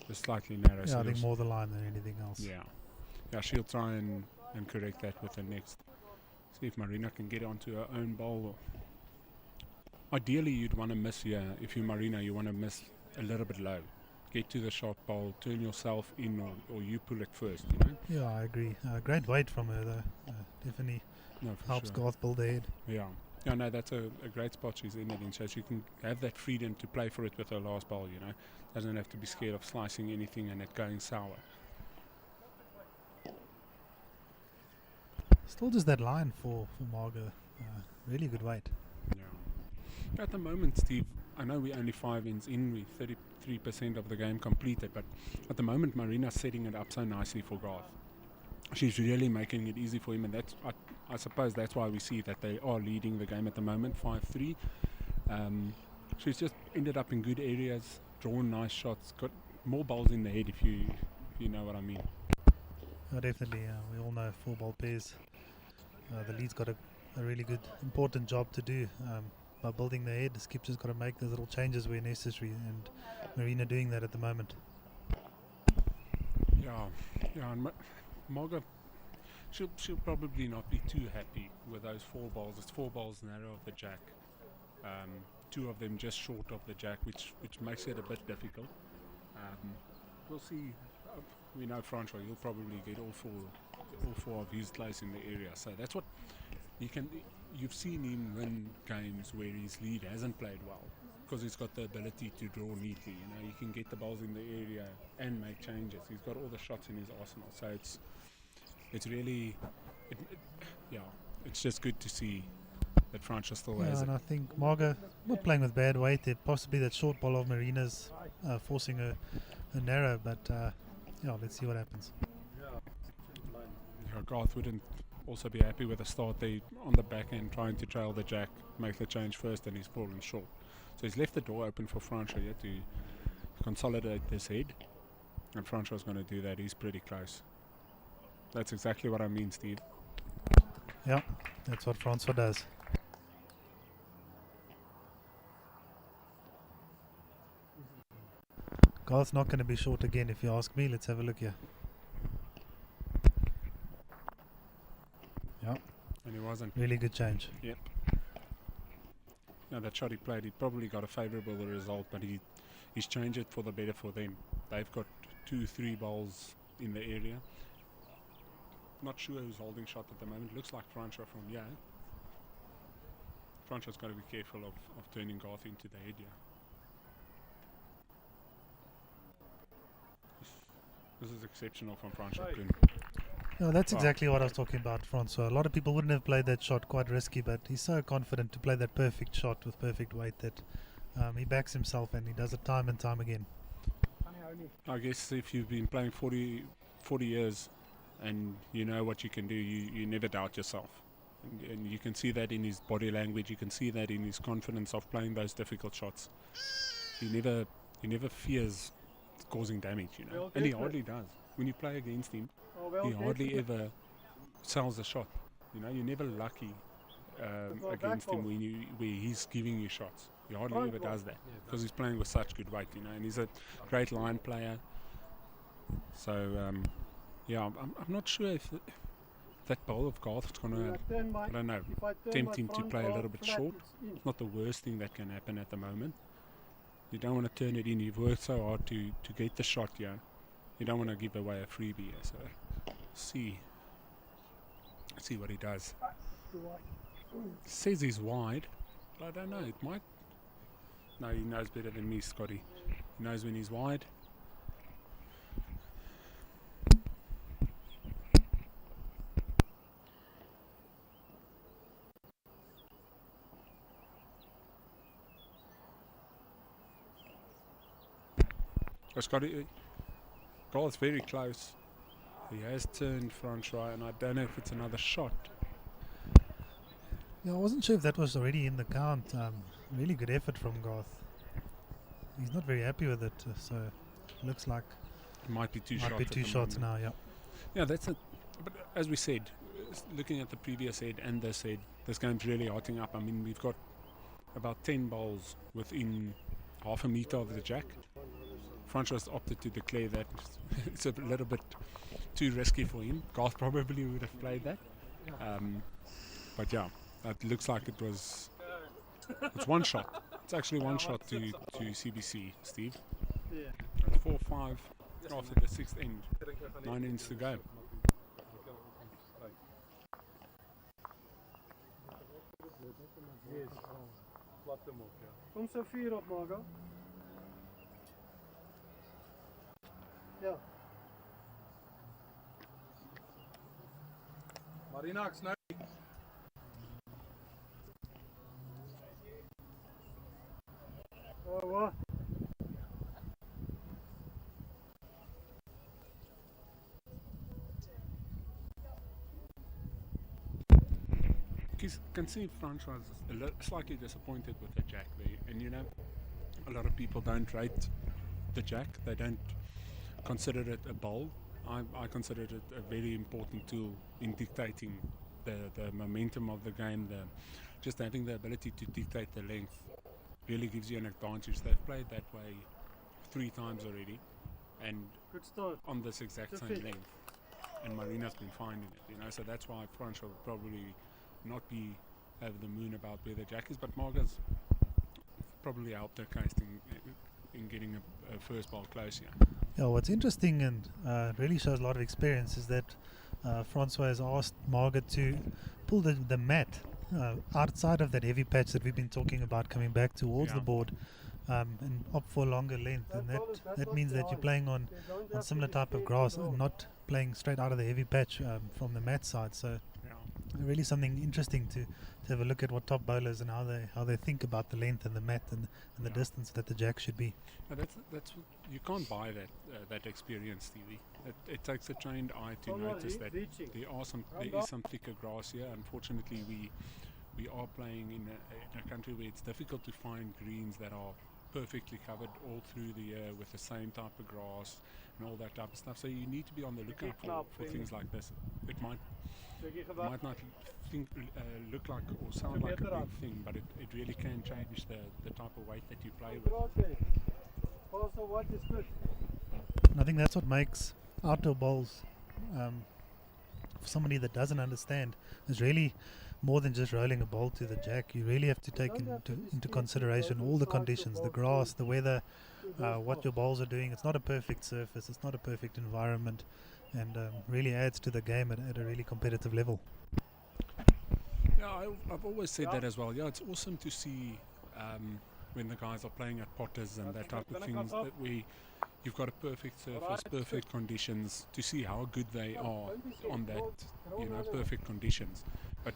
Just slightly narrow. Yeah, I think more the line than anything else. Yeah, she'll try and correct that with the next. See if Marina can get onto her own bowl. Ideally, you'd want to miss here. If you're Marina, you want to miss a little bit low. Get to the short bowl, turn yourself in, or you pull it first, you know? Yeah, I agree. Great weight from her, though. Definitely helps sure. Garth build ahead. Yeah. Yeah, no, that's a great spot she's in it in, so she can have that freedom to play for it with her last ball, you know. Doesn't have to be scared of slicing anything and it going sour. Still just that line for Margot. Really good weight. Yeah. At the moment, Steve, I know we're only 5 ends in, we're 33% of the game completed, but at the moment Marina's setting it up so nicely for Garth. She's really making it easy for him, and that's I suppose that's why we see that they are leading the game at the moment, 5-3. She's just ended up in good areas, drawn nice shots, got more balls in the head if you know what I mean. Definitely, we all know 4-ball pairs. The lead's got a really good, important job to do. By building the head, Skip's just got to make those little changes where necessary, and Marina doing that at the moment. Yeah, and Marga, she'll probably not be too happy with those 4 balls. It's 4 balls narrow of the jack, 2 of them just short of the jack, which makes it a bit difficult. We'll see. We know Francois, he'll probably get all four of his plays in the area. So that's what you've seen him win games where his lead hasn't played well, because he's got the ability to draw neatly. You know, he can get the balls in the area and make changes. He's got all the shots in his arsenal. So it's really, it's just good to see that Francois still has And it. I think Marga not playing with bad weight there. Possibly that short ball of Marina's forcing a narrow, but let's see what happens. Yeah, Garth wouldn't also be happy with the start there on the back end, trying to trail the jack, make the change first, and he's fallen short. So he's left the door open for Francois here to consolidate this head, and Francois is going to do that. He's pretty close. That's exactly what I mean, Steve. Yeah, that's what Francois does. Garth's not going to be short again, if you ask me. Let's have a look here. Yeah, And he wasn't. really good change. Yep. Now that shot he played, he probably got a favourable result, but he's changed it for the better for them. They've got 2-3 balls in the area. Not sure who's holding shot at the moment. Looks like Francois from here. Francois got to be careful of turning Garth into the head here. This is exceptional from Francois. No, that's Wow. exactly what I was talking about, Francois. A lot of people wouldn't have played that shot, quite risky, but he's so confident to play that perfect shot with perfect weight that he backs himself, and he does it time and time again. I guess if you've been playing 40 years and you know what you can do, you never doubt yourself. And you can see that in his body language, you can see that in his confidence of playing those difficult shots. He never fears causing damage, you know. And he hardly does. When you play against him, he hardly ever sells a shot. You know, you're never lucky against him where he's giving you shots. He hardly ever does that because he's playing with such good weight, you know, and he's a great line player. So, I'm not sure if that bowl of Garth is going to, I don't know, tempt him to play a little bit short. It's not the worst thing that can happen at the moment. You don't want to turn it in. You've worked so hard to get the shot here. You don't want to give away a freebie here. So, see what he does. Says he's wide, but I don't know. It might. No, he knows better than me, Scotty. He knows when he's wide. Scotty, Garth's very close. He has turned Francois, and I don't know if it's another shot. Yeah, I wasn't sure if that was already in the count. Really good effort from Garth. He's not very happy with it, so looks like It might be two might shots. be 2 shots now. Yeah. Yeah, that's it. But as we said, looking at the previous head and this head, this game's really hotting up. I mean, we've got about 10 balls within half a meter of the jack. Francois opted to declare that it's a little bit too risky for him. Garth probably would have played that. But yeah, it looks like it's one shot. It's actually one shot to CBC, Steve. It's 4-5 after the 6th end. 9 ends to go. Yes. Plat hem op, ja. Kom so 4 op, Margo. Ja. Marina, ek sny. Oh, wat? You can see Francois slightly disappointed with the jack there, and you know, a lot of people don't rate the jack. They don't consider it a bowl. I consider it a very important tool in dictating the momentum of the game. Just having the ability to dictate the length really gives you an advantage. They've played that way 3 times already, and Good start. on this exact same Perfect. length, and Marina's been finding it, you know, so that's why Francois will probably not be over the moon about where the jack is, but Marga's probably helped her case in getting a first ball close here. Yeah, what's interesting and really shows a lot of experience is that Francois has asked Margaret to pull the mat outside of that heavy patch that we've been talking about, coming back towards the Yeah. board, and opt for a longer length, and that means that you're playing on similar type of grass and not playing straight out of the heavy patch from the mat side. So Yeah. really something interesting to have a look at what top bowlers and how they think about the length and the mat and the Yeah. distance that the jack should be. Now that's you can't buy that experience, Stevie. It takes a trained eye to Oh, no, notice that reaching. there is some thicker grass here. Unfortunately, we are playing in a country where it's difficult to find greens that are perfectly covered all through the year with the same type of grass and all that type of stuff. So you need to be on the lookout for things like this. It might not look like or sound like a big thing, but it really can change the type of weight that you play with. Also, what is good? And I think that's what makes outdoor bowls, for somebody that doesn't understand, is really more than just rolling a bowl to the jack. You really have to take into consideration all the conditions, the grass, the weather, what your bowls are doing. It's not a perfect surface, it's not a perfect environment, and really adds to the game at a really competitive level. Yeah, I've always said that as well. Yeah, it's awesome to see when the guys are playing at Potters and that type of things, that you've got a perfect surface, perfect conditions, to see how good they are on that, you know, perfect conditions. But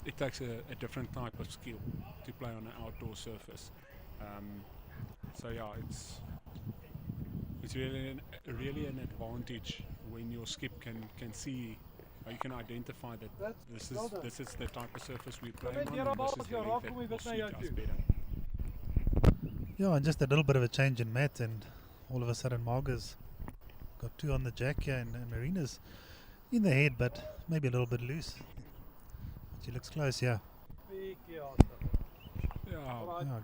it takes a different type of skill to play on an outdoor surface. So yeah, it's really an advantage when your skip can see. You can identify that this is the type of surface we're playing on, and this is the length that will suit us better. Yeah, and just a little bit of a change in mat, and all of a sudden Marga's got 2 on the jack here, and Marina's in the head, but maybe a little bit loose. But she looks close, yeah. Yeah,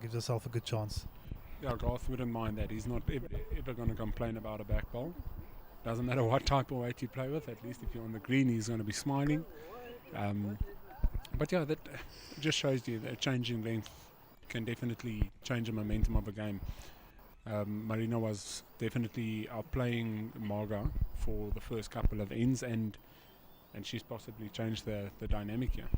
gives herself a good chance. Yeah, Garth wouldn't mind that. He's not ever going to complain about a back bowl. Doesn't matter what type of weight you play with. At least if you're on the green, he's going to be smiling. But yeah, that just shows you that changing length can definitely change the momentum of a game. Marina was definitely outplaying Marga for the first couple of ends, and she's possibly changed the dynamic here.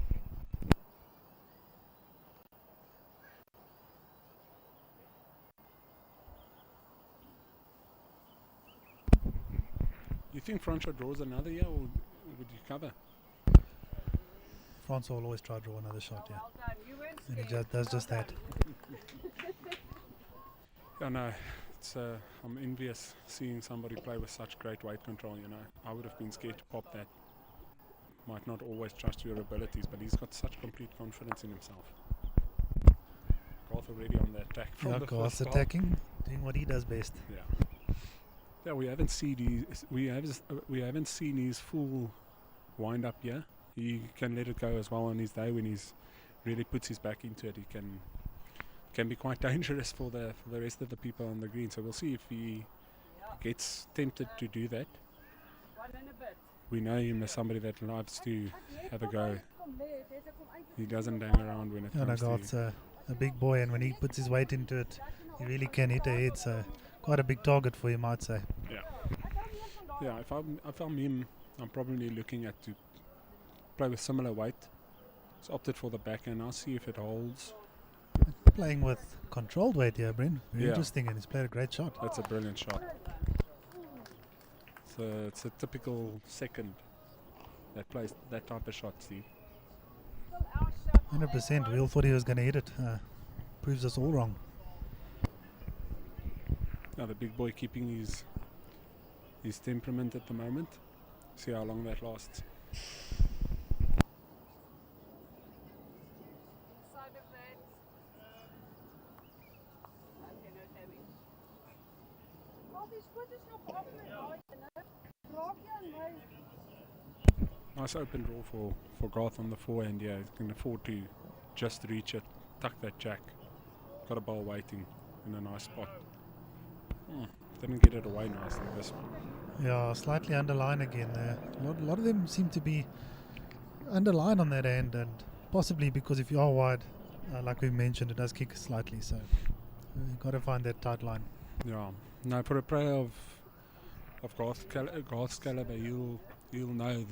You think Francois draws another year, or would you cover? Francois will always try to draw another shot, yeah. Well done. You weren't And he scared. does just that. Yeah, no, it's I'm envious seeing somebody play with such great weight control. You know, I would have been scared to pop that. Might not always trust your abilities, but he's got such complete confidence in himself. Garth already on the attack from Yeah, the Garth's first start. attacking, doing what he does best. Yeah. Yeah, we haven't seen his full wind up here. He can let it go as well on his day when he's really puts his back into it. He can be quite dangerous for the rest of the people on the green. So we'll see if he gets tempted to do that. 1 and a bit. We know him as somebody that loves to have a go. Kom lê, dis ek kom uit. He doesn't hang around when it Yeah, no, comes Garth's to. a big boy, and when he puts his weight into it, he really can hit ahead. So quite a big target for him, I'd say. Yeah, if I'm him, I'm probably looking at to play with similar weight He's opted for the backhand. I'll see if it holds. Playing with controlled weight here, Bryn. Very Yeah. interesting, and he's played a great shot. That's a brilliant shot. So it's a typical second that plays that type of shot, Steve. 100%. We all thought he was going to hit it. Proves us all wrong. Now the big boy keeping his temperament at the moment. See how long that lasts. Inside of that. Okay, no damage. Al die skoot is nog af met daai, né? Raak jy aan my? Nice open draw for Garth on the forehand. Yeah, he can afford to just reach it, tuck that jack. Got a ball waiting in a nice spot. Didn't get it away nicely this one. Yeah, slightly underline again there. A lot of them seem to be underline on that end, and possibly because if you are wide, like we mentioned, it does kick slightly. So you've got to find that tight line. Yeah. No, for a player of Garth's caliber, you'll know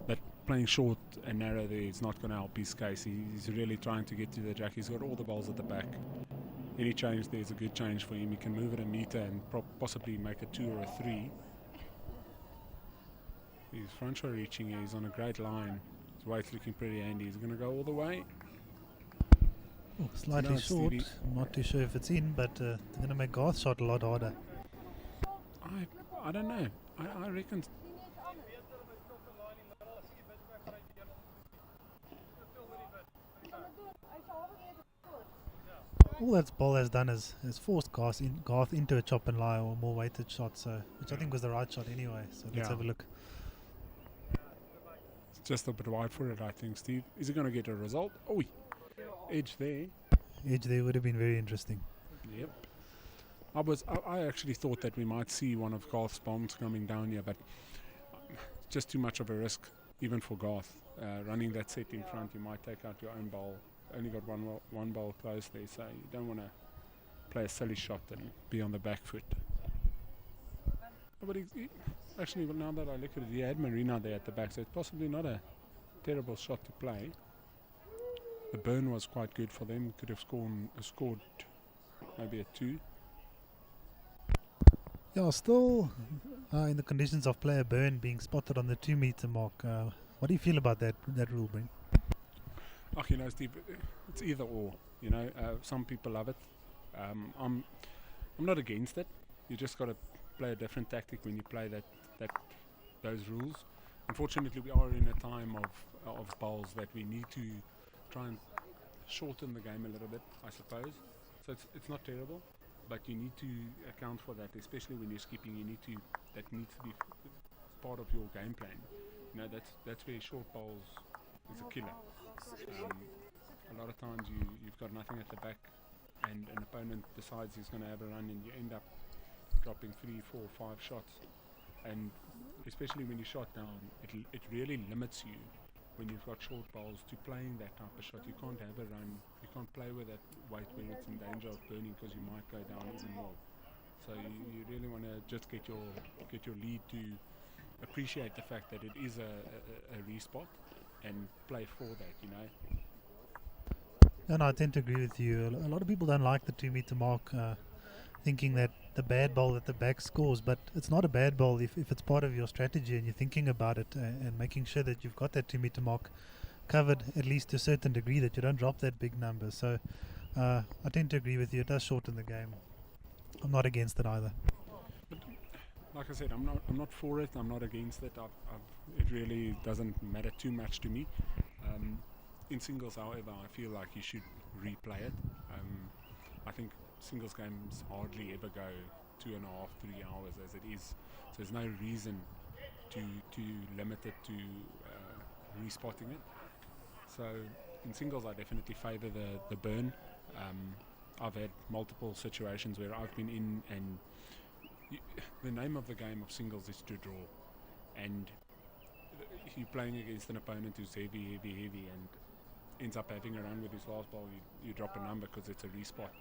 that playing short and narrow there is not going to help his case. He's really trying to get to the jack. He's got all the balls at the back. Any change there is a good change for him. He can move it a meter and possibly make a 2 or a 3. His front shot reaching here. He's on a great line. His weight's looking pretty handy. He's going to go all the way. Oh, slightly No, short. Stevie. Not too sure if it's in, but they're going to make Garth's shot a lot harder. I don't know. I reckon. All that ball has done is forced Garth into a chop and lie or more weighted shot, so which I think was the right shot anyway. So let's Yeah. have a look. It's just a bit wide for it, I think, Steve. Is he going to get a result? Oh, edge there. Edge there would have been very interesting. Yep. I actually thought that we might see one of Garth's bombs coming down here, but just too much of a risk, even for Garth. Running that set in front, you might take out your own ball. Only got one ball close there, so you don't want to play a silly shot and be on the back foot. But actually, now that I look at it, he had Marina there at the back, so it's possibly not a terrible shot to play. The burn was quite good for them. Could have scored maybe a 2. Yeah, still in the conditions of player burn being spotted on the 2 meter mark. What do you feel about that rule, Bryn? Steve, it's either or. Some people love it. I'm not against it. You just got to play a different tactic when you play those rules. Unfortunately, we are in a time of bowls that we need to try and shorten the game a little bit, I suppose. So it's not terrible, but you need to account for that, especially when you're skipping. That needs to be part of your game plan. That's where short bowls is a killer. A lot of times you've got nothing at the back, and an opponent decides he's going to have a run, and you end up dropping 3, 4, 5 shots. And especially when you shot down, it really limits you when you've got short bowls to playing that type of shot. You can't have a run. You can't play with that weight where it's in danger of burning, because you might go down even more. So you really want to just get your lead to appreciate the fact that it is a respot and play for that. No, I tend to agree with you. A lot of people don't like the 2 meter mark, thinking that the bad ball at the back scores, but it's not a bad ball if it's part of your strategy and you're thinking about it and making sure that you've got that 2 meter mark covered at least to a certain degree, that you don't drop that big number. So I tend to agree with you. It does shorten the game. I'm not against it either. But like I said, I'm not for it. I'm not against it. It really doesn't matter too much to me. In singles, however, I feel like you should replay it. I think singles games hardly ever go 2.5, 3 hours as it is. So there's no reason to limit it to respotting it. So in singles, I definitely favour the burn. I've had multiple situations where I've been in, and the name of the game of singles is to draw, and you're playing against an opponent who's heavy, and ends up having a run with his last ball. You drop a number because it's a respot,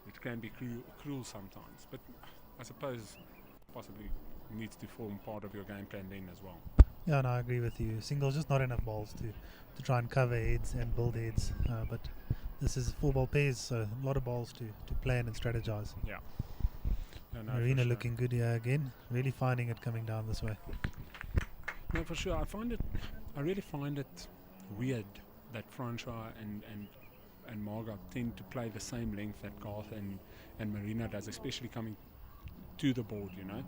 which can be cruel sometimes, but I suppose possibly needs to form part of your game plan then as well. Yeah, no, I agree with you. Singles just not enough balls to try and cover heads and build heads. But this is 4-ball pairs, so a lot of balls to plan and strategize. Yeah. Yeah, no, for Marina sure. looking good here again. Really finding it coming down this way. No, for sure. I really find it weird that Francois and Marga tend to play the same length that Garth and Marina does, especially coming to the board, you know.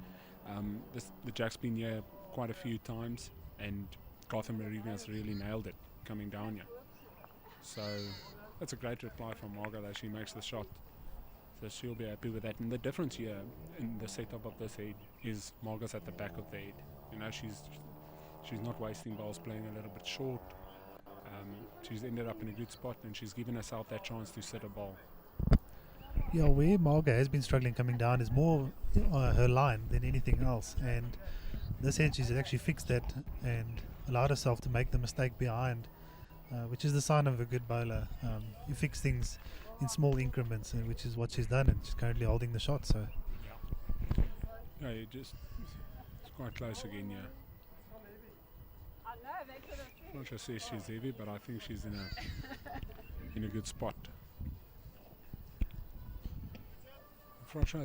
The Jack's been here quite a few times, and Garth and Marina's really nailed it coming down here. So that's a great reply from Marga that she makes the shot. So she'll be happy with that. And the difference here in the setup of this head is Marga's at the back of the head. You know, she's not wasting balls, playing a little bit short. She's ended up in a good spot, and she's given herself that chance to set a ball. Yeah, where Marga has been struggling coming down is more her line than anything else. And this head, she's actually fixed that and allowed herself to make the mistake behind, which is the sign of a good bowler. You fix things in small increments, which is what she's done, and she's currently holding the shot. So Yeah, it's quite close again, yeah. I know, they could have I'm not sure says she's heavy, but I think she's in a good spot. Francois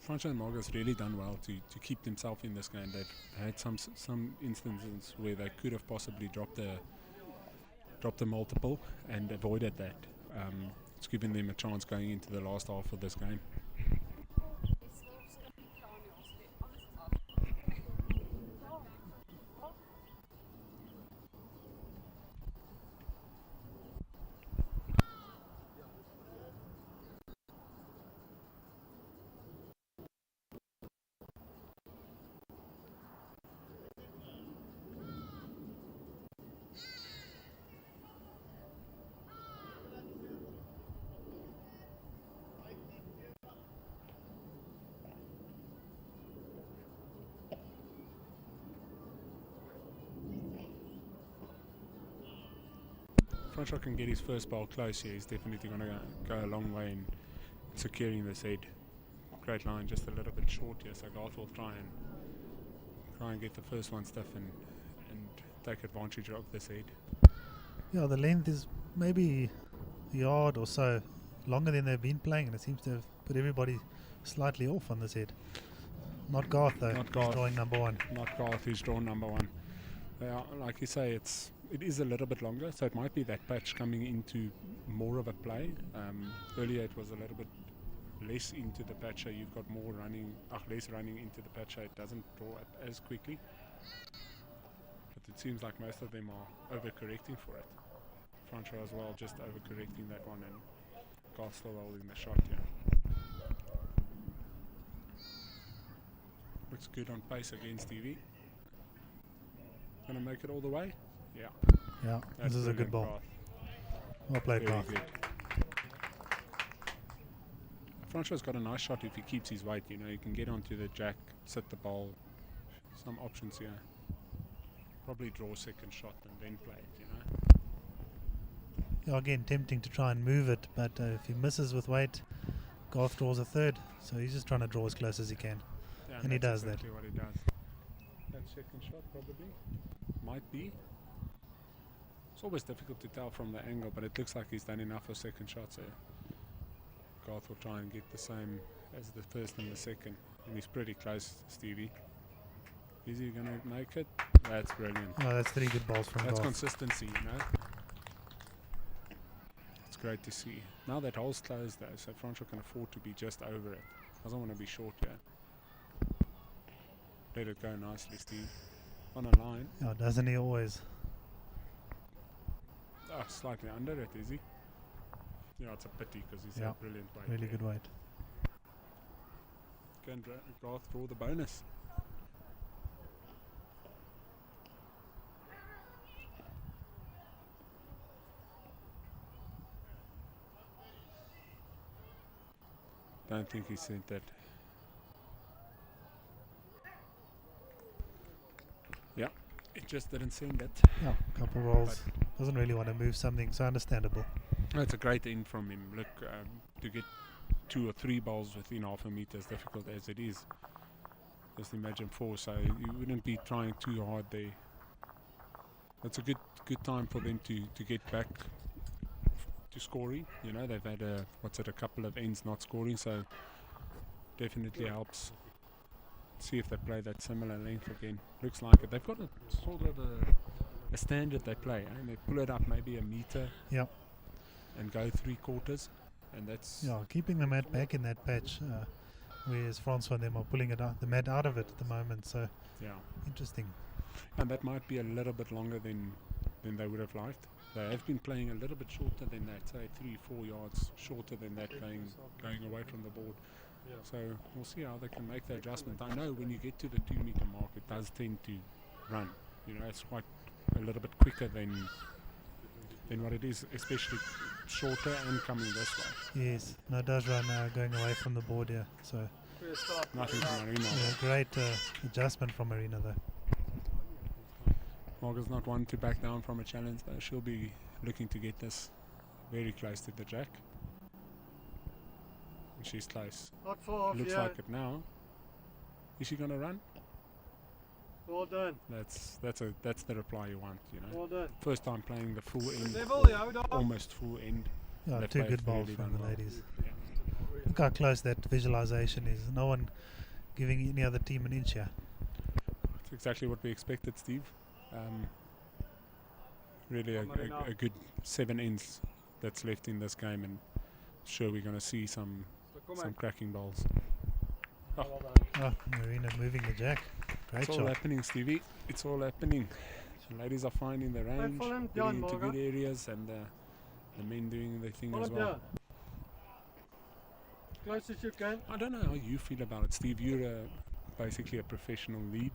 and Marga's really done well to keep themselves in this game. They've had some instances where they could have possibly dropped the multiple and avoided that. It's given them a chance going into the last half of this game. Francois can get his first ball close here. He's definitely going to go a long way in securing this head. Great line, just a little bit short here, so Garth will try and get the first one stiff and take advantage of this head. yeah, the length is maybe a yard or so longer than they've been playing, and it seems to have put everybody slightly off on this head. Not Garth though. Not Garth. He's drawing number one. Not Garth, who's drawn number one. Like you say, it is a little bit longer, so it might be that patch coming into more of a play. Earlier it was a little bit less into the patcher. You've got less running into the patcher. It doesn't draw up as quickly. But it seems like most of them are overcorrecting for it. Francois as well, just overcorrecting that one, and Garth still holding the shot here. Looks good on pace again, Stevie. Gonna make it all the way? Yeah. Yeah, That's this is a good brilliant, ball. Garth. Well played, Very Garth. good. Francois's got a nice shot if he keeps his weight. You know, he can get onto the jack, sit the ball. Some options here. Probably draw a second shot and then play it, you know. Yeah, again, tempting to try and move it, but if he misses with weight, Garth draws a third. So he's just trying to draw as close as he can. Yeah, And he that's does that. exactly what he does. That second shot probably might be. It's always difficult to tell from the angle, but it looks like he's done enough for second shots here. Garth will try and get the same as the first and the second, and he's pretty close, Stevie. Is he going to make it? That's brilliant. Oh, that's 3 good balls from That's Garth. consistency, you know. It's great to see. Now that hole's closed though, so Francois can afford to be just over it. Doesn't want to be short here. Let it go nicely, Steve. On a line. Yeah, doesn't he always? Oh, slightly under it, is he? Yeah, it's a pity because he's Yeah, a brilliant weight. Really there. good weight. Can Garth draw the bonus? Don't think he sent that. Yeah, it just didn't send it. Yeah, couple rolls. Doesn't really want to move something, so understandable. It's a great in from him. Look, to get 2 or 3 balls within half a meter, as difficult as it is. Just imagine 4, so you wouldn't be trying too hard there. it's a good time for them to get back to scoring. You know, they've had a couple of ends not scoring, so definitely helps. See if they play that similar length again. Looks like it. They've got a sort of a standard they play, and they pull it up maybe a meter. Yep. And go 3/4, and that's Yeah, keeping the mat back in that patch, whereas Francois and them are pulling the mat out of it at the moment. So yeah. interesting. And that might be a little bit longer than they would have liked. They have been playing a little bit shorter than that, say 3-4 yards shorter than that, going away from the board. Yeah. So we'll see how they can make the adjustment. I know when you get to the 2 meter mark, it does tend to run. You know, it's quite a little bit quicker than what it is, especially shorter and coming this way. Yes, no, it does run going away from the board here. So Nothing from Marina. yeah, great adjustment from Marina though. Marga's not one to back down from a challenge though. She'll be looking to get this very close to the jack. And she's close. Not far off, Looks yeah. like it now. Is she gonna run? Well done. That's the reply you want, you know. Well done. First time playing the full end, Level, or yeah, hold on. almost full end. Yeah, They've two both good bowls really from done the well. ladies. Yeah. Look how close that visualization is. No one giving any other team an inch here. That's exactly what we expected, Steve. Really a good 7 ends that's left in this game, and sure we're going to see some cracking bowls. Oh, Marina moving the jack. Great It's all shot. happening, Stevie. It's all happening. The ladies are finding the range, follow him getting down, into Marga. good areas, and the men doing their thing Pull as it well. down. Close as you can. I don't know how you feel about it, Steve. You're basically a professional lead.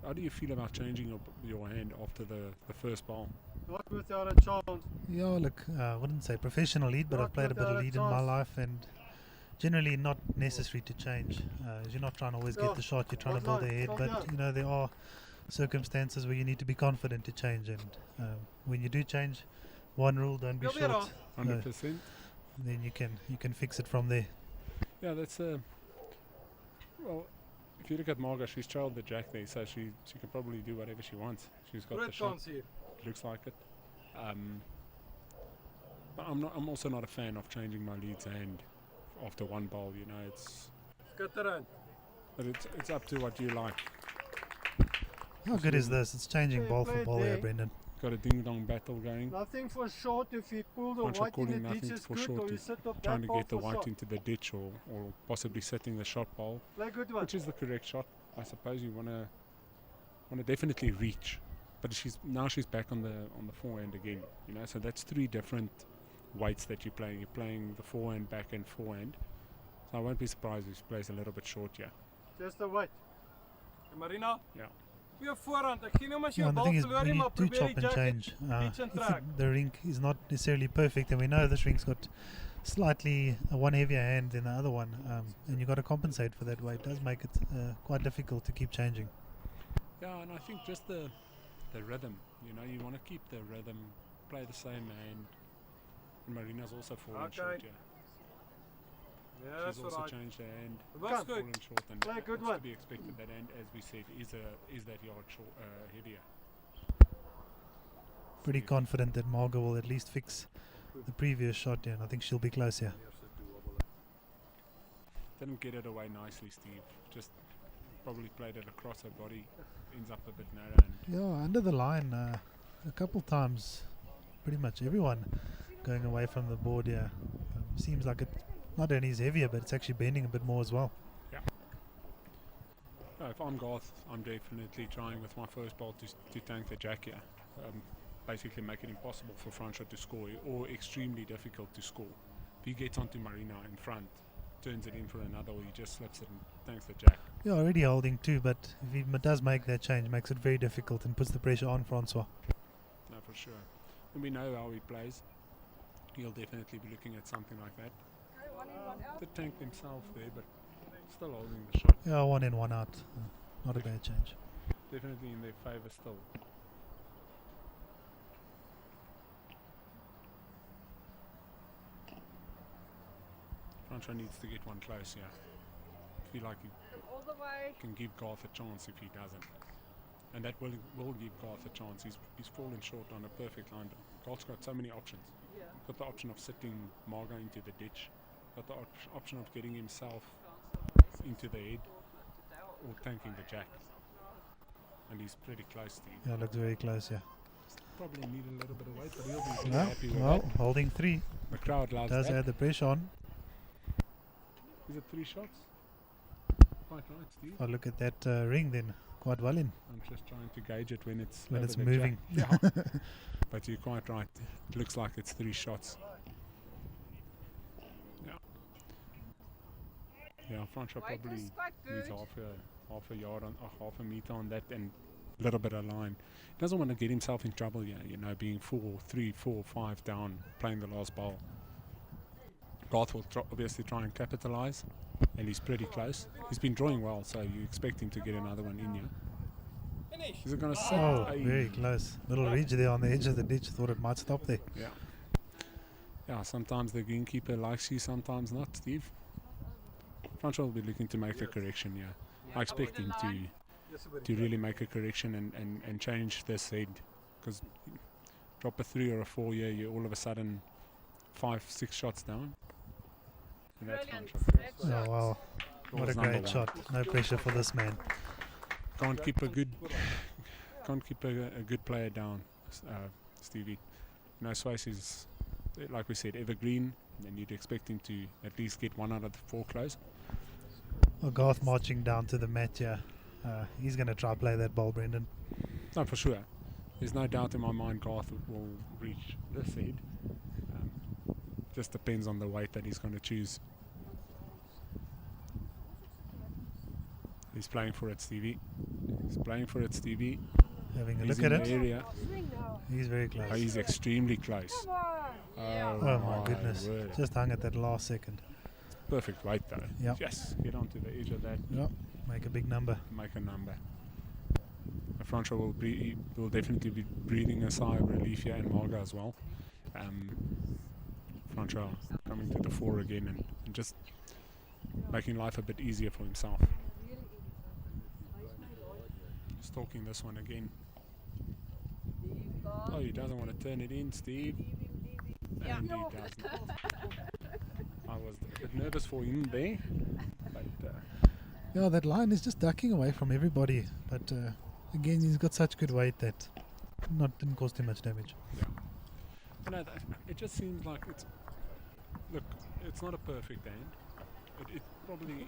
How do you feel about changing your hand after the first bowl? Not without a chance. Yeah, look, I wouldn't say professional lead, but Not I've played a bit of without a lead in my chance. life, and generally not necessary to change. You're not trying to always Yeah, get the shot, you're trying to well build done, ahead, well but done. you know, there are circumstances where you need to be confident to change, and when you do change, one rule, don't be You'll be short, 100%. then you can fix it from there. Yeah, that's well, if you look at Marga, she's trailed the jack there, so she can probably do whatever she wants. She's got the Great shot. chance here. Looks like it. But I'm also not a fan of changing my lead's hand after one bowl. You know, but it's up to what you like. How good is this? It's changing Okay, ball play for it ball here, there. Brendan. Got a ding dong battle going. Nothing for short. If you pull the Bunch of white in calling the ditch nothing is for good, short or you is sit up Trying that to ball get the for white short. into the ditch, or possibly setting the shot bowl, Play good one. which is the correct shot. I suppose you wanna definitely reach, but she's back on the forehand again. You know, so that's 3 different weights that you're playing. You're playing the forehand, backhand, forehand. So I won't be surprised if she plays a little bit short here. Just the weight. Marina? Yeah. Goeie voorhand. Ek gee nou maar as jy Yeah, 'n and the bal thing is, verloor when nie, you maar do probeer chop die and jack change, pitch and if track. the rink is not necessarily perfect, and we know this rink's got slightly one heavier hand than the other one, and you've got to compensate for that weight. It does make it quite difficult to keep changing. Yeah, and I think just the rhythm. You know, you want to keep the rhythm, play the same hand. And Marina's also fallen Okay. short here. Ja, She's that's also alright. changed her hand. Was Come. goed. Fallen short, and Play a good it's one. to be expected. That hand, as we said, is that yard short, heavier. Pretty Steve. confident that Marga will at least fix the previous shot here, and I think she'll be close here. Didn't get it away nicely, Steve. Just probably played it across her body. Ends up a bit narrow. And Yeah, under the line a couple times, pretty much everyone going away from the board here. Seems like it not only is heavier, but it's actually bending a bit more as well. if I'm Garth, I'm definitely trying with my first ball to tank the jack here. Basically make it impossible for Francois to score, or extremely difficult to score. If he gets onto Marina in front, turns it in for another, or he just slips it and tanks the jack. Yeah, already holding 2, but if he does make that change, makes it very difficult and puts the pressure on Francois. No, for sure. And we know how he plays. He'll definitely be looking at something like that. Okay, 1 in, 1 out. The tank himself there, but still holding the shot. Yeah, 1 in, 1 out. Not a bad change. Definitely in their favour still. Francois needs to get one close here. I feel like he Come all the way. can give Garth a chance if he doesn't. and that will give Garth a chance. He's fallen short on a perfect line. Garth's got so many options. Yeah. Got the option of sitting Marga into the ditch. Got the option of getting himself into the head or tanking the jack. And he's pretty close to him. Yeah, looks very close, yeah. Probably need a little bit of weight, but he'll be really Yeah, happy with well, that. holding 3. The crowd loves Does that. add the pressure on. Is it 3 shots? Quite right, Steve. If I look at that ring, then quite well in. I'm just trying to gauge it when it's When over it's the moving. jack. Yeah. But you're quite right. It looks like it's 3 shots. Yeah. Yeah, front shot Weight probably was quite needs good. half a yard on half a meter on that and a little bit of line. He doesn't want to get himself in trouble here, being 3, 4, 5 down, playing the last ball. Garth will obviously try and capitalize, and he's pretty close. He's been drawing well, so you expect him to get another one in here. Is it going to sit? Oh, Ay. very close. Little ridge there on the edge of the ditch. Thought it might stop there. Yeah. Yeah, sometimes the greenkeeper likes you, sometimes not, Steve. Francois will be looking to make a correction here. I expect him to really make a correction and change this head. Because drop a 3 or a 4 here, you're all of a sudden 5, 6 shots down. And that's Brilliant. Francois. Oh, wow. What a Goals number great 1. shot. No pressure for this man. Can't keep a good player down, Stevie. Swayze is, like we said, evergreen, and you'd expect him to at least get 1 out of the 4 close. Well, Garth marching down to the mat here. He's going to try play that ball, Brendan. No, for sure. There's no doubt in my mind Garth will reach this head. Just depends on the weight that he's going to choose. He's playing for it, Stevie. He's playing for it, Stevie. Having a He's look at in the it. area. Swing now. He's very close. Oh, he's extremely close. Come on. Yeah. Oh my goodness. word. Just hung at that last second. Perfect weight though. Yep. Yes, get onto the edge of that, Yep. Make a big number. make a number. Francois will definitely be breathing a sigh of relief here, and Marga as well. Francois coming to the fore again and just making life a bit easier for himself. Stalking this one again. Oh, he doesn't want to turn it in, Steve. Yeah. And he does not. I was a bit nervous for him there, but Yeah, that line is just ducking away from everybody. But again, he's got such good weight that didn't cause too much damage. it just seems like it's not a perfect hand. It's probably,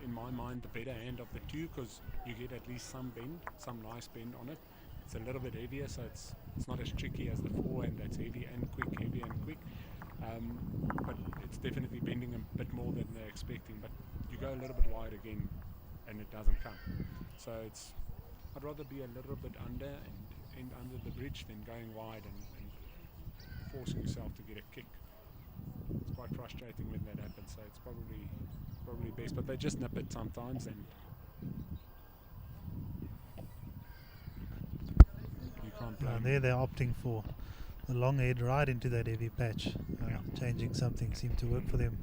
in my mind, the better hand of the two, because you get at least some bend, some nice bend on it. It's a little bit heavier, so it's not as tricky as the forehand that's heavy and quick, but it's definitely bending a bit more than they're expecting. But you go a little bit wide again, and it doesn't come. So I'd rather be a little bit under and under the bridge than going wide and forcing yourself to get a kick. It's quite frustrating when that happens, so it's probably best. But they just nip it sometimes, and you can't blame And there they're opting for the long head right into that heavy patch. Yeah. Changing something seemed to work for them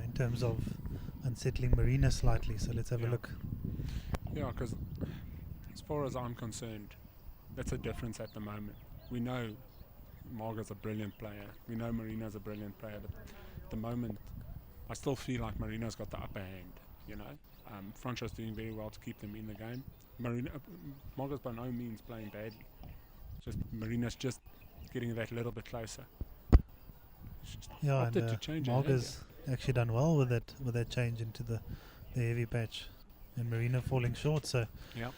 in terms of unsettling Marina slightly. So let's have a Yeah. look. Yeah, because as far as I'm concerned, that's a difference at the moment. We know Marga's a brilliant player. We know Marina's a brilliant player, but at the moment, I still feel like Marina's got the upper hand. Francois doing very well to keep them in the game. Marga's by no means playing badly. Just Marina's just getting that little bit closer. She's Yeah, opted and to change her hand Marga's actually done well with that change into the heavy patch, and Marina falling short. So Yeah.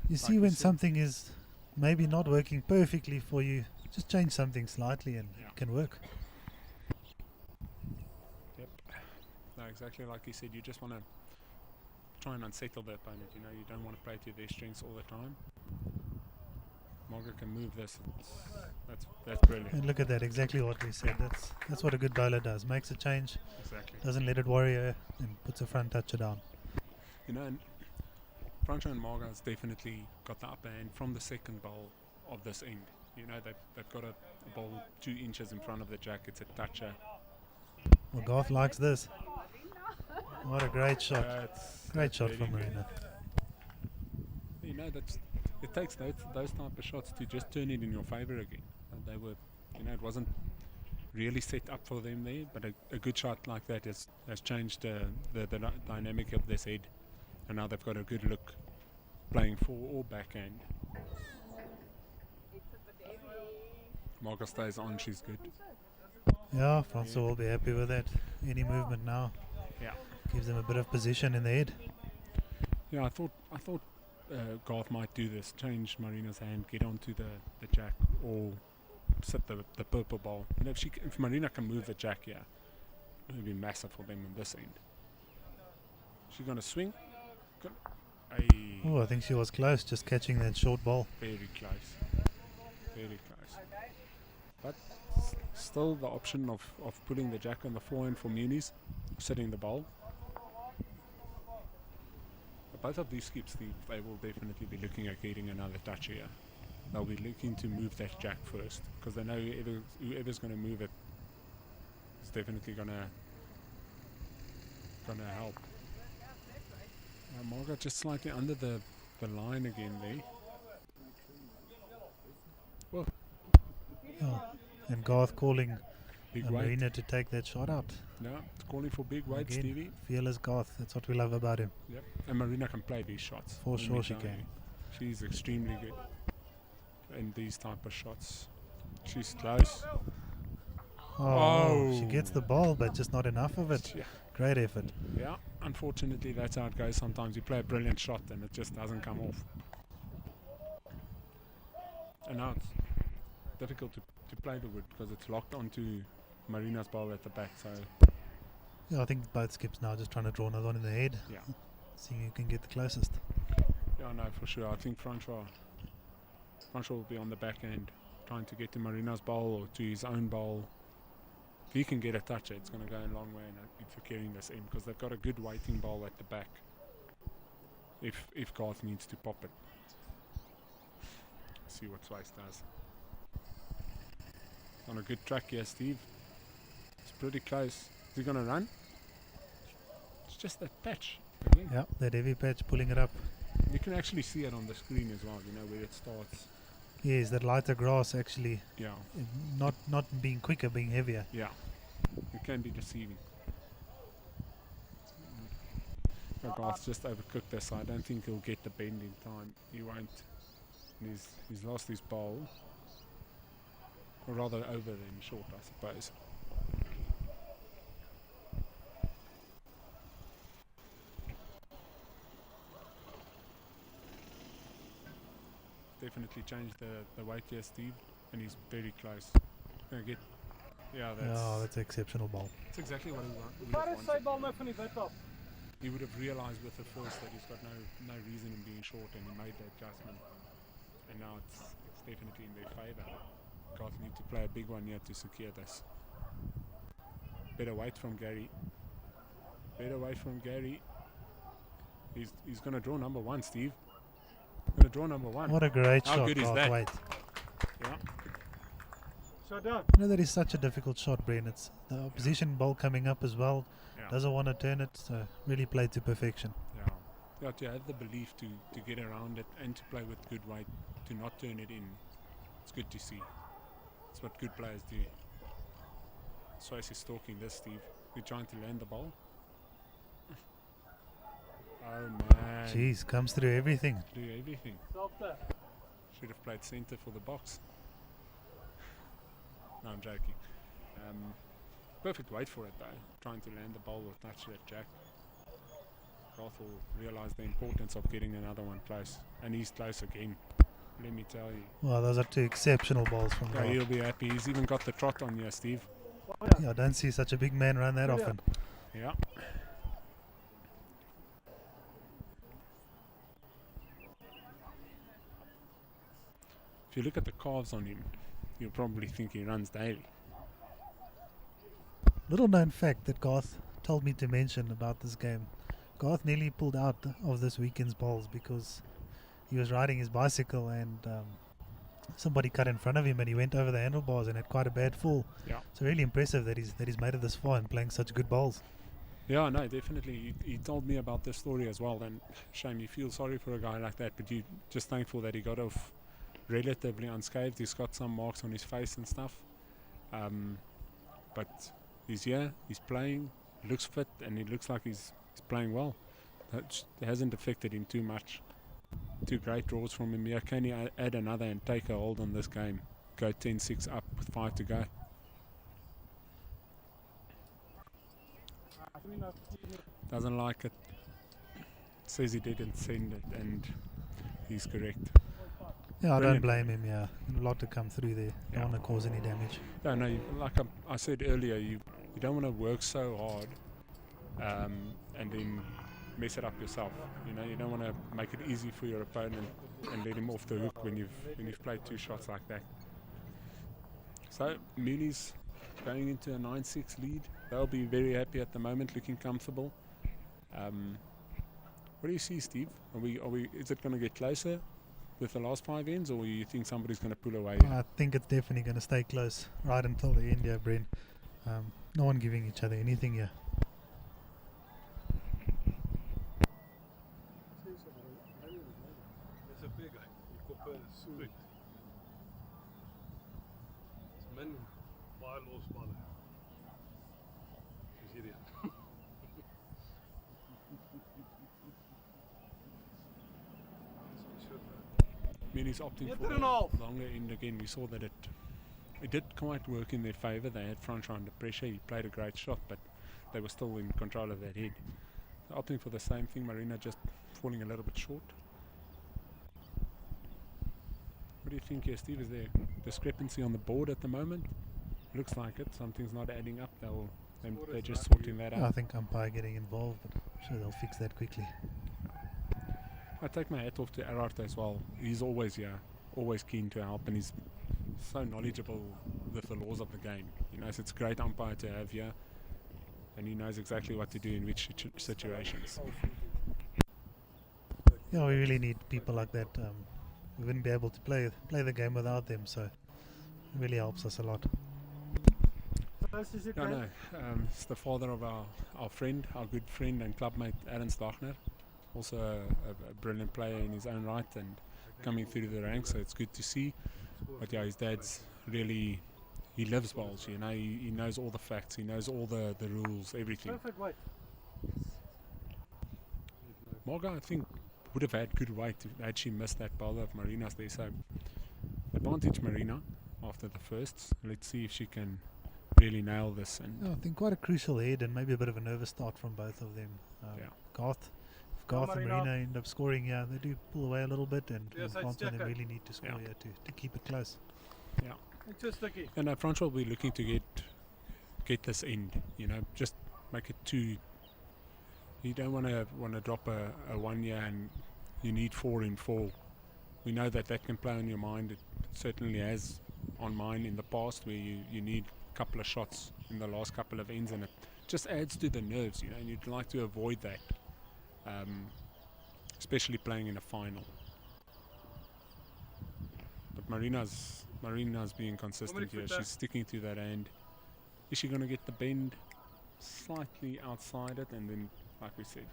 you Like see you when said. something is maybe not working perfectly for you, just change something slightly and Yeah. it can work. Yep. No, exactly like you said. You just want to try and unsettle the opponent. You don't want to play to their strengths all the time. Marga can move this. That's brilliant. And look at that, exactly what we said. That's what a good bowler does. Makes a change, Exactly. doesn't let it worry her, and puts a front toucher down. And Francois and Marga has definitely got the upper hand from the second bowl of this end. They've got a ball 2 inches in front of the jack. It's a toucher. Well, Garth likes this. What a great shot. That's Great shot really from good. Marina. it takes those type of shots to just turn it in your favour again. They were, it wasn't really set up for them there, but a good shot like that has changed the dynamic of this head, and now they've got a good look playing fore or backhand. Marga stays on, she's good. Yeah, Francois will be happy with that. Any movement now Yeah. gives them a bit of position in the head. Yeah, I thought Garth might do this, change Marina's hand, get onto the jack, or set the purple ball. If Marina can move the jack, yeah, it would be massive for them on this end. She's gonna swing. Oh, I think she was close, just catching that short ball. Very close. Very close. But still the option of putting the jack on the forehand for Muni's, setting the ball. But both of these skips, they will definitely be looking at getting another touch here. They'll be looking to move that jack first, because they know whoever's going to move it is definitely going to help. Marga just slightly under the line again there. Well, Oh, and Garth calling big weight. Marina to take that shot out. Yeah, it's calling for big weight, Again, Stevie. fearless Garth, that's what we love about him. Yep. And Marina can play these shots. For let me sure she tell can. you. She's extremely good in these type of shots. She's close. Oh, she Oh. gets the ball, but just not enough of it. Yeah. Great effort. Yeah, unfortunately that's how it goes sometimes. You play a brilliant shot and it just doesn't come off. And now it's difficult to play the wood because it's locked onto Marina's ball at the back. So Yeah, I think both skips now just trying to draw another one in the head. yeah, Seeing who can get the closest. yeah, no, for sure. I think Francois will be on the back end trying to get to Marina's ball or to his own ball. If he can get a touch, it's going to go a long way in securing this end, because they've got a good waiting ball at the back. If Garth needs to pop it. See what Swice does. On a good track here, Steve. It's pretty close. Is he going to run? It's just that patch. Again. Yeah, that heavy patch pulling it up. You can actually see it on the screen as well, where it starts. Yes, that lighter grass actually Yeah, not being quicker, being heavier. yeah. It can be deceiving. Garth's just overcooked this, so I don't think he'll get the bend in time. He won't. And he's lost his ball. Or rather over than short, I suppose. Definitely changed the weight here, Steve, and he's very close. Gonna get, yeah, That's an exceptional ball. that's exactly what he would Waar have is sy wanted. bal nou van die wit af? He would have realised with the first that he's got no reason in being short, and he made the adjustment. And now it's definitely in their favour. Garth need to play a big one here to secure this. Better wait from Gary. Better wait from Gary. He's going to draw number one, Steve. Going to draw number one. What a great How shot, good is Garth that? White. Yeah. So done. You know that is such a difficult shot, Brian. It's the opposition ball coming up as well. Yeah. Doesn't want to turn it, so really played to perfection. Yeah. You have to have the belief to get around it and to play with good weight, to not turn it in. It's good to see. It's what good players do. Swice is stalking this, Steve. We're trying to land the ball. Oh man. Jeez, comes through everything. Do everything. Selfde. Should have played centre for the box. No, I'm joking. Perfect weight for it though. Trying to land the ball or touch that jack. Garth will realise the importance of getting another one close. And he's close again. Let me tell you. Well, those are two exceptional balls from Yeah, Garth. he'll be happy. He's even got the trot on here, Steve. Yeah, I don't see such a big man run that often. Yeah. If you look at the calves on him, you'll probably think he runs daily. Little known fact that Garth told me to mention about this game. Garth nearly pulled out of this weekend's bowls because he was riding his bicycle and somebody cut in front of him and he went over the handlebars and had quite a bad fall. Yeah. So really impressive that he's made it this far and playing such good bowls. Yeah, no, definitely. He told me about this story as well, and shame, you feel sorry for a guy like that, but you just thankful that he got off relatively unscathed. He's got some marks on his face and stuff, but he's here, he's playing, looks fit, and he looks like he's playing well. That hasn't affected him too much. 2 great draws from him. Yeah, can he add another and take a hold on this game? Go 10-6 up with 5 to go. Doesn't like it. Says he didn't send it, and he's correct. Yeah, I don't Brilliant. blame him. Yeah, a lot to come through there. Yeah. Don't want to cause any damage. Yeah, no, like I said earlier, you don't want to work so hard and then mess it up yourself. You know, you don't want to make it easy for your opponent and let him off the hook when you've played 2 shots like that. So Mooney's going into a 9-6 lead. They'll be very happy at the moment, looking comfortable. What do you see, Steve? Are we? Is it going to get closer with the last 5 ends, or you think somebody's going to pull away? I think it's definitely going to stay close right until the end here, Bren. No one giving each other anything here. Dis 'n big guy. Die koppe is goed. Dis min baie losballe. Soos hierdie een. Mooney's opting Meter for en 'n half. a longer end again. We saw that it did quite work in their favour. They had Francois under pressure. He played a great shot, but they were still in control of that head. So opting for the same thing. Marina just falling a little bit short. What do you think here, Steve? Is there discrepancy on the board at the moment? Looks like it. Something's not adding up. They're just sorting that I out. think umpire getting involved, but I'm sure they'll fix that quickly. I take my hat off to Erhard as well. He's always here, always keen to help, and he's so knowledgeable with the laws of the game. He knows it's a great umpire to have here, and he knows exactly what to do in which situations. Yeah, we really need people like that. We wouldn't be able to play the game without them, so it really helps us a lot. No, no. It's the father of our friend, our good friend and clubmate, Ernst Wagner. Also a brilliant player in his own right and coming through the ranks, so it's good to see. But yeah, his dad's really, he lives Welsh, you know, he knows all the facts, he knows all the rules, everything. Perfect weight. Marga, I think, would have had good weight had she missed that bowler of Marina's there. So advantage Marina after the first. Let's see if she can really nail this. And Yeah, I think quite a crucial head and maybe a bit of a nervous start from both of them. Yeah. If Garth and Marina. Marina end up scoring, yeah, they do pull away a little bit, and Yes, France I'd and them check it. really need to score Yeah. here to keep it close. It's just sticky. And France will be looking to get this end. You know, just make it 2. You don't want to drop a 1 year and you need 4 in 4. We know that can play on your mind. It certainly has on mine in the past, where you need a couple of shots in the last couple of ends, and it just adds to the nerves. You know, and you'd like to avoid that, especially playing in a final. But Marina's being consistent here. She's sticking to that end. Is she going to get the bend slightly outside it, and then, like we said,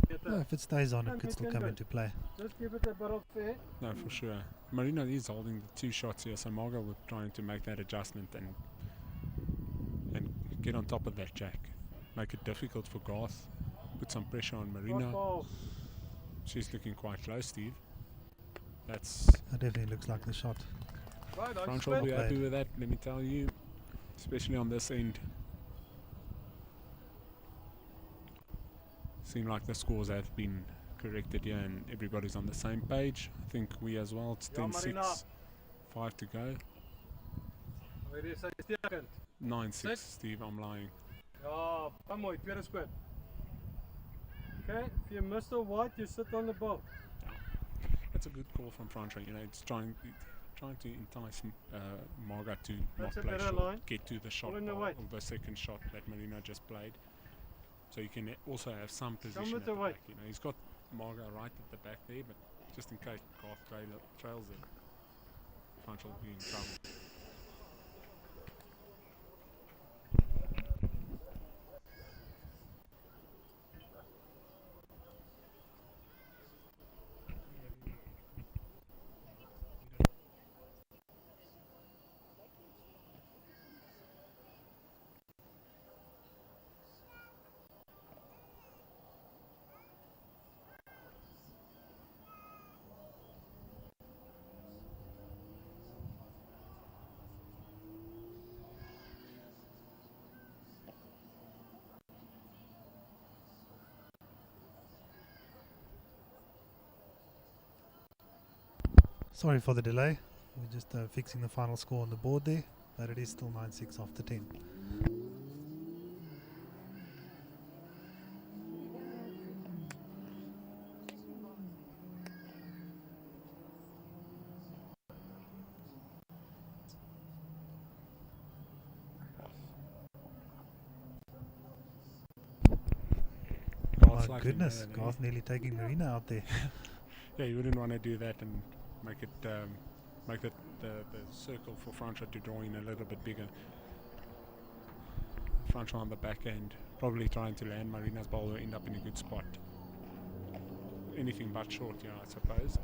Get Yeah, that. if it stays on, it And could we still can come go. into play. Just give it a bit of fair. no, for sure. Marina is holding the 2 shots here, so Marga was trying to make that adjustment and get on top of that jack. Make it difficult for Garth. Put some pressure on Marina. Ball. She's looking quite close, Steve. That's That definitely looks like the shot. Right, I France will be Well happy played. with that, let me tell you. Especially on this end. Seem like the scores have been corrected here and everybody's on the same page. I think we as well. It's Ja, 10-6, Marina. 5 to go. Weer is hy stekend. 9-6, Six. Steve, I'm lying. Ja, baie mooi, tweede skoot. Okay, if you missed a white, you sit on the ball. That's a good call from Franco. You know, it's trying to entice Marga to not That's a play better short, line. get to the shot All in the or weight. the second shot that Marina just played. So you can also have some position with at the the weight. back. You know, he's got Marga right at the back there, but just in case Garth trails it, Franco will be in trouble. Sorry for the delay. We're just fixing the final score on the board there, but it is still 9-6 after 10. Garth's My like goodness, in, Garth nearly taking Marina out there. yeah, you wouldn't want to do that and make it the circle for Francois to draw in a little bit bigger. Francois on the back end, probably trying to land Marina's ball will end up in a good spot. Anything but short, yeah, I suppose.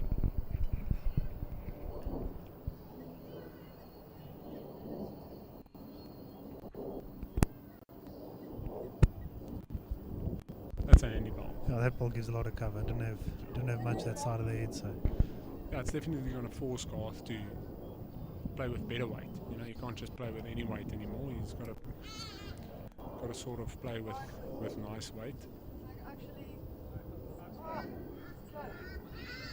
That's a handy ball. Yeah, that ball gives a lot of cover. Don't have much that side of the head, so Yeah, it's definitely going to force Garth to play with better weight. You know, you can't just play with any weight anymore. He's got to sort of play with nice weight. Actually,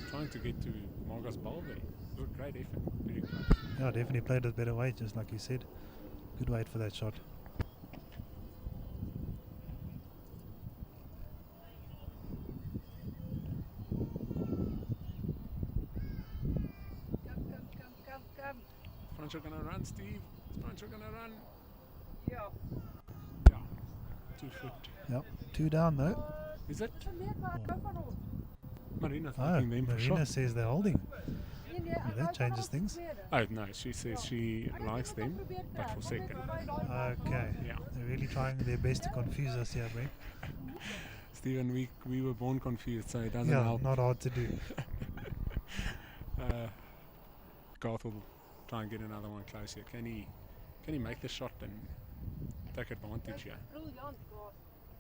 Trying to get to Marga's ball there. It was a great effort. Very close. yeah, definitely played with better weight, just like you said. Good weight for that shot. come. Francois going to run, Steve. Is Francois going to run? Yeah. Yeah. 2 foot. Yep, 2 down though. Is it? Dis 'n meetbaar hou van hom. Marina's Oh, looking them for Marina shots. says they're holding. Nee, that ek hou van changes hom things. vir tweede. Oh, no, she says she Ek het likes net them, probeer but trek, for kom net second. verby daai bal. Okay, Yeah. they're really trying their best to confuse us here, Brent. Stephen, we were born confused, so it doesn't Yeah, help. not hard to do. Garth will try and get another one close here. Can he make the shot and take advantage here? Brilliant, God.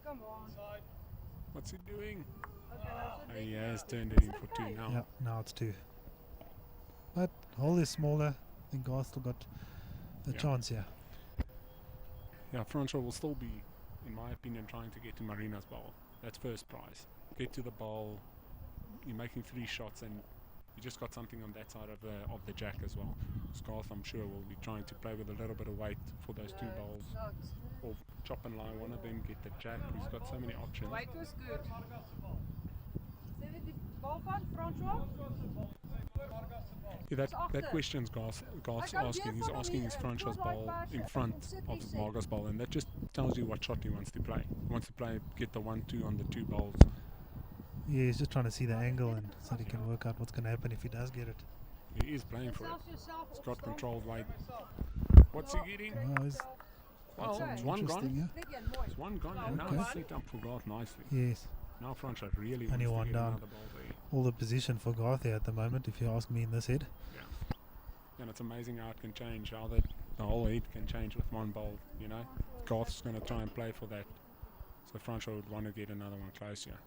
Come on. What's he doing? Okay, nou so He dit- has turned it in for 2 now. Yeah, now it's 2. But hole is smaller. I think Garth still got a Yeah. chance here. Yeah, Francois will still be, in my opinion, trying to get to Marina's ball. That's first prize. Get to the ball. You're making 3 shots, and you just got something on that side of the jack as well. Garth, I'm sure, will be trying to play with a little bit of weight for those 2 balls, Sucks. or chop and lie one of them, get the jack. He's got so many options. Weight was good. Sê dit die bal van François? Yeah, that question's Garth's asking. He's asking is Francois' ball in front of Marga's ball, and that just tells you what shot he wants to play. He wants to get the 1-2 on the 2 balls. Yeah, he's just trying to see the angle and so that he can work out what's going to happen if he does get it. He is playing for it. Selfs yourself He's got opstel. controlled weight. What's he getting? Oh, Well, Okay. it's one interesting, gone. yeah. Dit een, mooi. It's one gone, and now Okay. it's set up for Garth nicely. Yes, Now Francois really Only wants one to get down. another ball there. all the position for Garth here at the moment, if you ask me in this head. And it's amazing how it can change, how the whole head can change with one ball, you know. Garth's going to try and play for that. So Francois would want to get another one close here.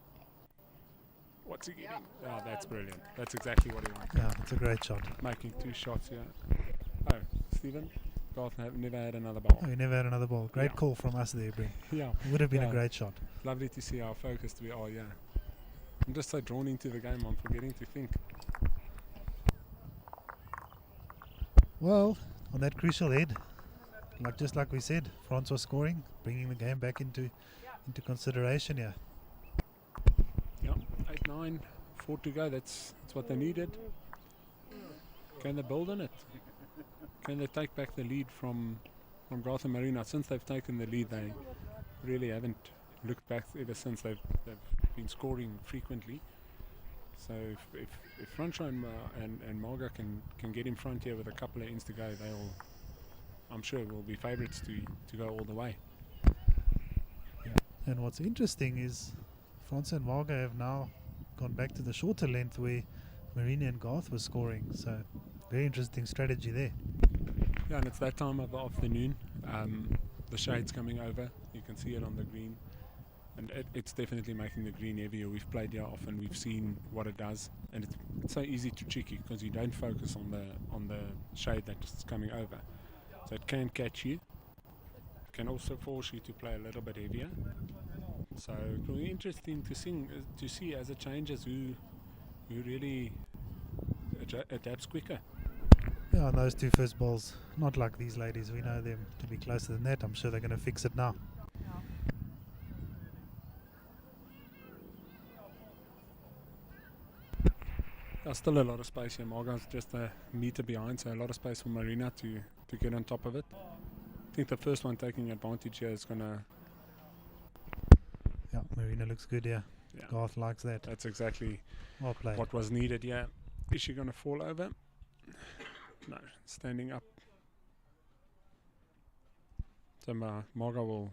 What's he getting? Oh, that's brilliant. That's exactly what he wants. Yeah, it's a great shot. Making 2 shots here. Oh, Stephen, Garth never had another ball. Oh, he never had another ball. Great Yeah. call from us there, Brent. Yeah, Would have been Yeah. a great shot. lovely to see how focused we are, yeah. I'm just so drawn into the game, I'm forgetting to think. Well, on that crucial head, just like we said, Francois scoring, bringing the game back into consideration here. Yeah, 8-9, 4 to go, that's what they needed. Can they build on it? Can they take back the lead from Garth and Marina? Since they've taken the lead, they really haven't looked back ever since. They've been scoring frequently. So if Francois and Marga can get in front here with a couple of ends to go, I'm sure will be favourites to go all the way. And what's interesting is Francois and Marga have now gone back to the shorter length where Marina and Garth were scoring. So very interesting strategy there. Yeah, and it's that time of the afternoon. The shade's coming over. You can see it on the green. And it's definitely making the green heavier. We've played here often. We've seen what it does, and it's so easy to trick you because you don't focus on the shade that's coming over. So it can catch you. It can also force you to play a little bit heavier. So it will be interesting to see as it changes who really adapts quicker. Yeah, and those two first balls, not like these ladies. We know them to be close to the net. I'm sure they're going to fix it now. There's still a lot of space here. Marga's just a meter behind, so a lot of space for Marina to get on top of it. I think the first one taking advantage here is going to... Yeah, Marina looks good here. Yeah, Garth likes that. that's exactly Well played. what was needed, yeah. Is she going to fall over? No, standing up. So Marga will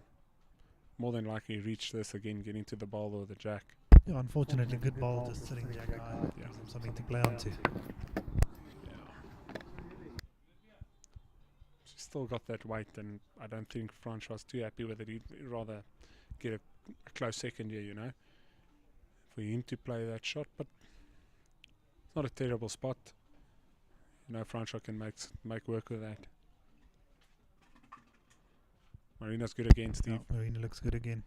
more than likely reach this again, getting to the ball or the jack. Yeah, unfortunately, good ball just sitting jack high. Yeah. Gives them something to play onto. Yeah. She's still got that weight, and I don't think Francois was too happy with it. He'd rather get a close second here, you know, for him to play that shot. But it's not a terrible spot. You know, Francois can make work with that. Marina's good again, Steve. Yeah, Marina looks good again.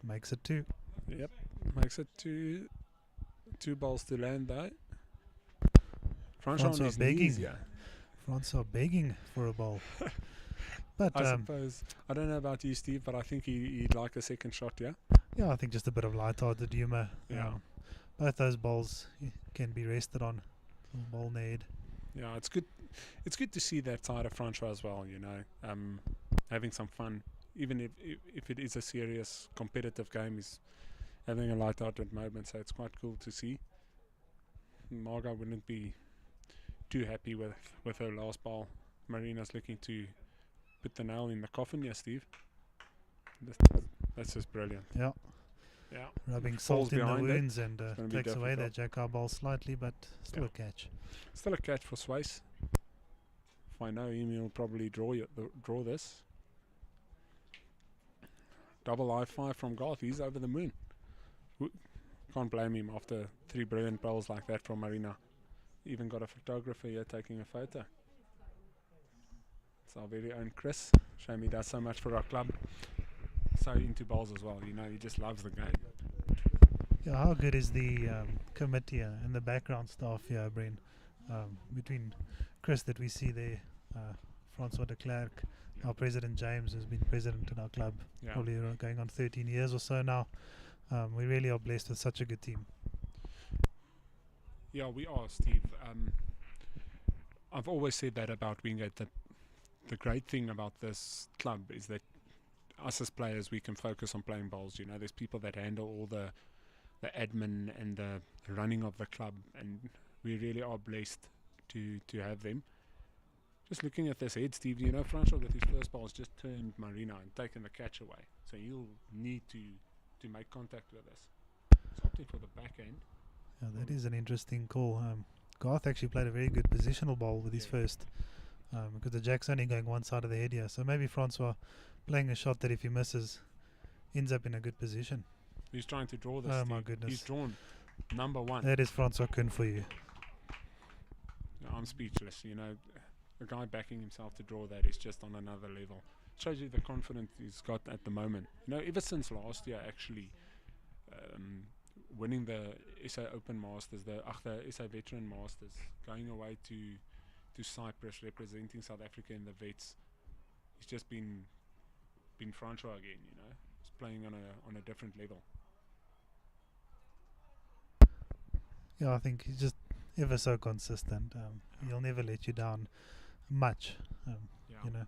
Makes it 2. Yep, makes it two balls to land though. Francois on Francois his begging. knees, yeah. Francois begging for a ball. But I suppose, I don't know about you, Steve, but I think he'd like a second shot, yeah? yeah, I think just a bit of light-hearted humour. Yeah. Both those balls can be rested on. Ball need. Yeah, it's good. It's good to see that side of Francois as well, you know, having some fun. Even if it is a serious competitive game, he's having a light-hearted moment, so it's quite cool to see. Marga wouldn't be too happy with her last ball. Marina's looking to put the nail in the coffin, yeah, Steve. That's just brilliant. Yeah. Yeah. Rubbing Falls salt in the behind it. wounds and It's gonna be takes away difficult. that Jacka ball slightly, but still Yeah. a catch. Still a catch for Swace. If I know him, he'll probably draw this. Double high five from Garth. He's over the moon. Can't blame him after 3 brilliant balls like that from Marina. Even got a photographer here taking a photo. It's our very own Chris. Shame he does so much for our club. So into balls as well. You know, he just loves the game. Yeah, how good is the committee and the background staff here, Bryn? Between Chris that we see there, Francois de Klerk, our president James, who's been president in our club Yeah. probably going on 13 years or so now. We really are blessed with such a good team. Yeah, we are, Steve. I've always said that about Wingate, that the great thing about this club is that us as players, we can focus on playing bowls. You know, there's people that handle all the admin and the running of the club, and we really are blessed to have them. Just looking at this head, Steve, you know, Francois with his first ball has just turned Marina and taken the catch away. So he'll need to make contact with us. It's opting for the backhand. Yeah, that is an interesting call. Garth actually played a very good positional ball with his first, because the jack's only going one side of the head here. So maybe Francois playing a shot that if he misses, ends up in a good position. He's trying to draw this. Oh Steve. my goodness. He's drawn number 1. That is Francois Kuhn for you. I'm speechless. You know, a guy backing himself to draw that is just on another level. Shows you the confidence he's got at the moment. You know, ever since last year, actually, winning the SA Open Masters, the SA Veteran Masters, going away to Cyprus, representing South Africa in the vets. He's just been Francois again. You know, he's playing on a different level. Yeah, I think he's just ever so consistent. He'll never let you down much. Yeah. You know.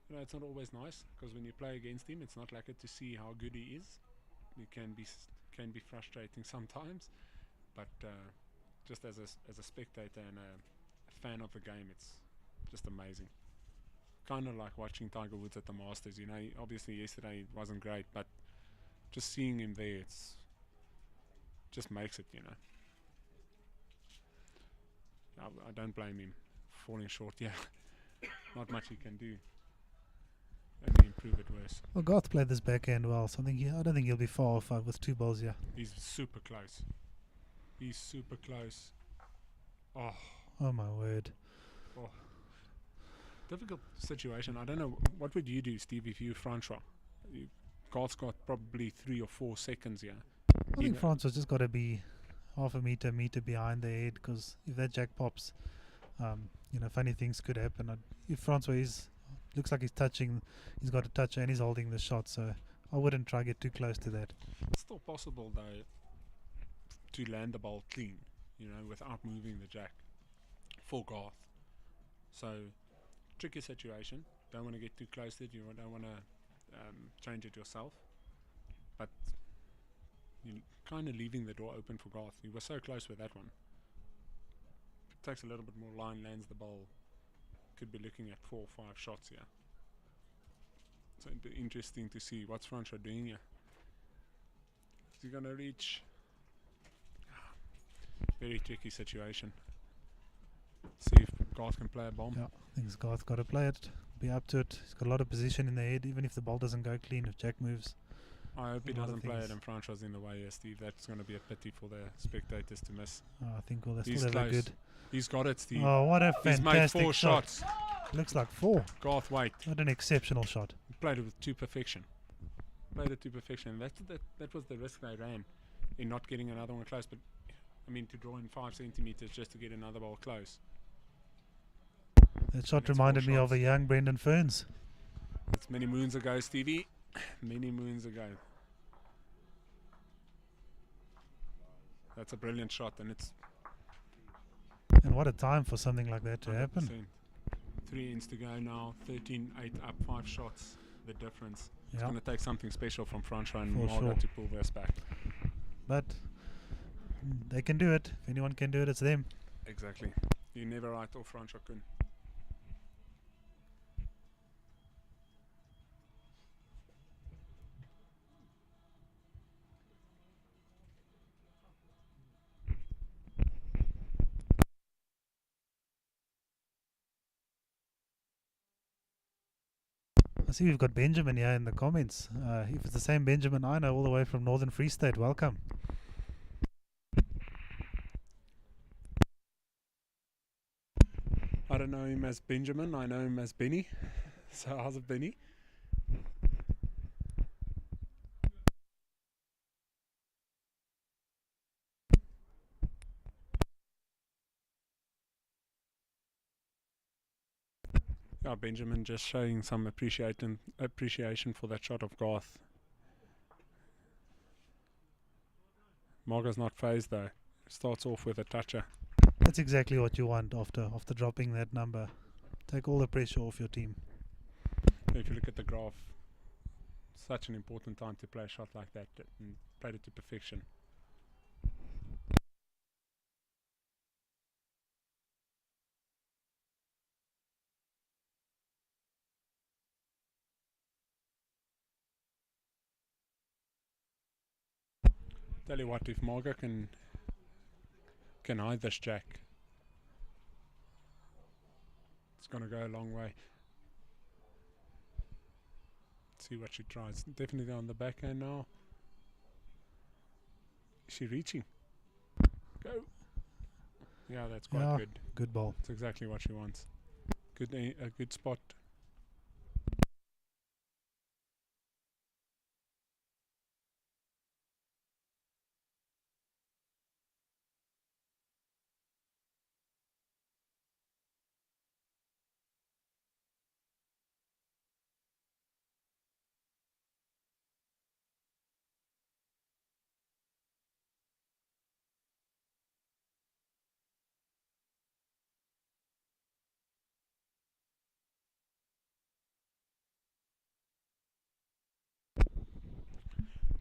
You know, it's not always nice because when you play against him, it's not like it to see how good he is. It can be frustrating sometimes, but just as a spectator and a fan of the game, it's just amazing. Kind of like watching Tiger Woods at the Masters. You know, obviously yesterday it wasn't great, but just seeing him there, it's just makes it. You know, I don't blame him falling short. Yeah, not much he can do. Only improve it worse. Well, Garth played this backhand well, so I don't think he'll be far off with 2 balls here. He's super close. He's super close. Oh, Oh my word. difficult situation. I don't know. What would you do, Steve, if you Francois? Garth's got probably 3 or 4 seconds here. I think Francois just got to be half a meter behind the head, because if that jack pops, funny things could happen. If Francois looks like he's got a touch and he's holding the shot, so I wouldn't try to get too close to that. It's still possible though to land the ball clean, without moving the jack for Garth. So tricky situation. Don't want to get too close to it. You don't want to change it yourself, but you're kind of leaving the door open for Garth. You were so close with that one. If it takes a little bit more line, lands the ball, could be looking at 4 or 5 shots here. So it'd be interesting to see what's Francois doing here. Is he gonna reach? Very tricky situation. See if Garth can play a bomb. Yeah, I think Garth got to play it, be up to it. He's got a lot of position in the head, even if the ball doesn't go clean, if jack moves. I hope he A lot of doesn't play it things. and Francois in the way, Steve. That's going to be a pity for the spectators to miss. I think we'll He's still have a close. good. He's got it, Steve. Oh, what a He's made fantastic 4 shot. shots. Looks like 4. Garth, wait. What an exceptional shot. He played it with to perfection. Played it to perfection. That was the risk they ran in not getting another one close. But, to draw in 5 centimeters just to get another ball close. That shot That's 4 reminded me of shots. a young Brendan Ferns. That's many moons ago, Stevie. Many moons ago. That's a brilliant shot, and it's And what a time for something like that to happen. 100%. 3 ends to go now. 13-8 up, 5 shots. The difference. It's Yeah, going to take something special from Francois and For Marga sure. to pull this back. but they can do it. If anyone can do it, it's them. Exactly. You never write off Francois Kuhn. I see we've got Benjamin here in the comments. If it's the same Benjamin I know all the way from Northern Free State, welcome. I don't know him as Benjamin, I know him as Benny. So how's it, Benny? Yeah, Benjamin just showing some appreciation for that shot of Garth. Marga's not phased though. Starts off with a toucher. That's exactly what you want after dropping that number. Take all the pressure off your team. If you look at the graph, such an important time to play a shot like that and played it to perfection. Tell you what, if Marga can hide this jack, it's gonna go a long way. See what she tries. Definitely on the backhand now. Is she reaching? Go. Yeah, that's quite Yeah. good. Good ball. That's exactly what she wants. A good spot.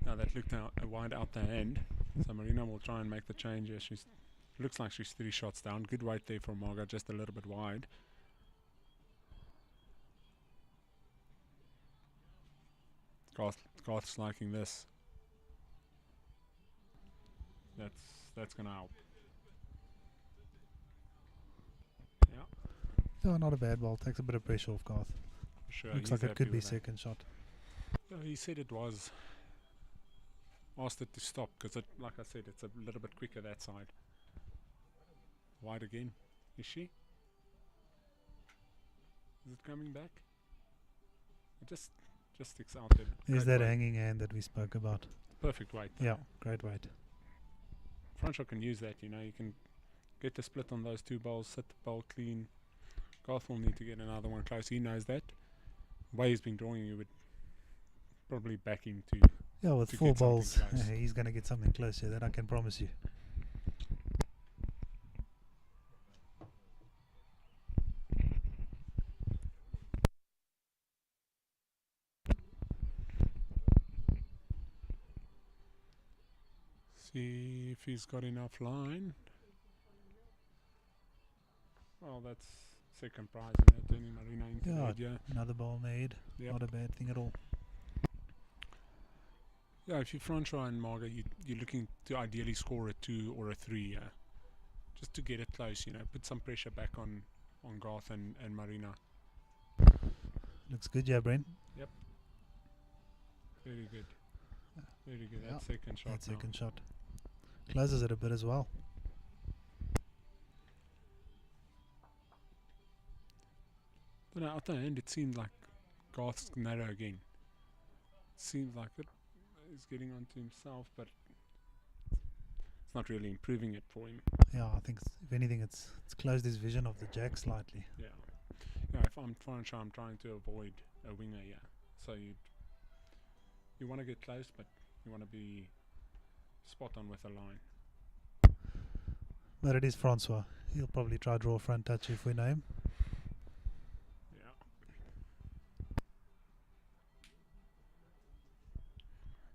Now that looked wide out the end. So Marina will try and make the change here. She's looks like she's 3 shots down. Good weight there from Marga, just a little bit wide. Garth's liking this. That's gonna help. Yeah, Yeah, not a bad ball. Takes a bit of pressure off Garth. for sure. Looks he's like it happy could be with that. second shot. Yeah, he said it was. Asked it to stop because, like I said, it's a little bit quicker that side. Wide again. Is she? Is it coming back? It just sticks out there. Is Great that weight. hanging hand that we spoke about? Perfect weight. Yeah, great weight. Francois can use that, you know. You can get the split on those 2 balls, set the ball clean. Garth will need to get another one close. He knows that. The way he's been drawing, you would probably back him to. Yeah, with to 4 get something balls, close. he's going to get something close here, that I can promise you. See if he's got enough line. Well, that's second prize, you know, turning Marina into Yeah, the edge, yeah. another ball made. Yep. Not a bad thing at all. Yeah, if you're Francois and Marga, you're looking to ideally score a 2 or a 3, yeah. Just to get it close, you know, put some pressure back on Garth and Marina. Looks good, yeah, Brent. Very good. Very good. Yeah, That second shot That now. second shot. Closes it a bit as well. But at the end, it seemed like Garth's narrow again. Seems like it is getting onto himself, but it's not really improving it for him. Yeah, I think if anything, it's closed his vision of the jack slightly. Yeah. Yeah, if I'm Francois, I'm trying to avoid a winger, yeah. So you want to get close, but you want to be spot on with the line. But it is Francois. He'll probably try draw a front touch if we know him. Yeah.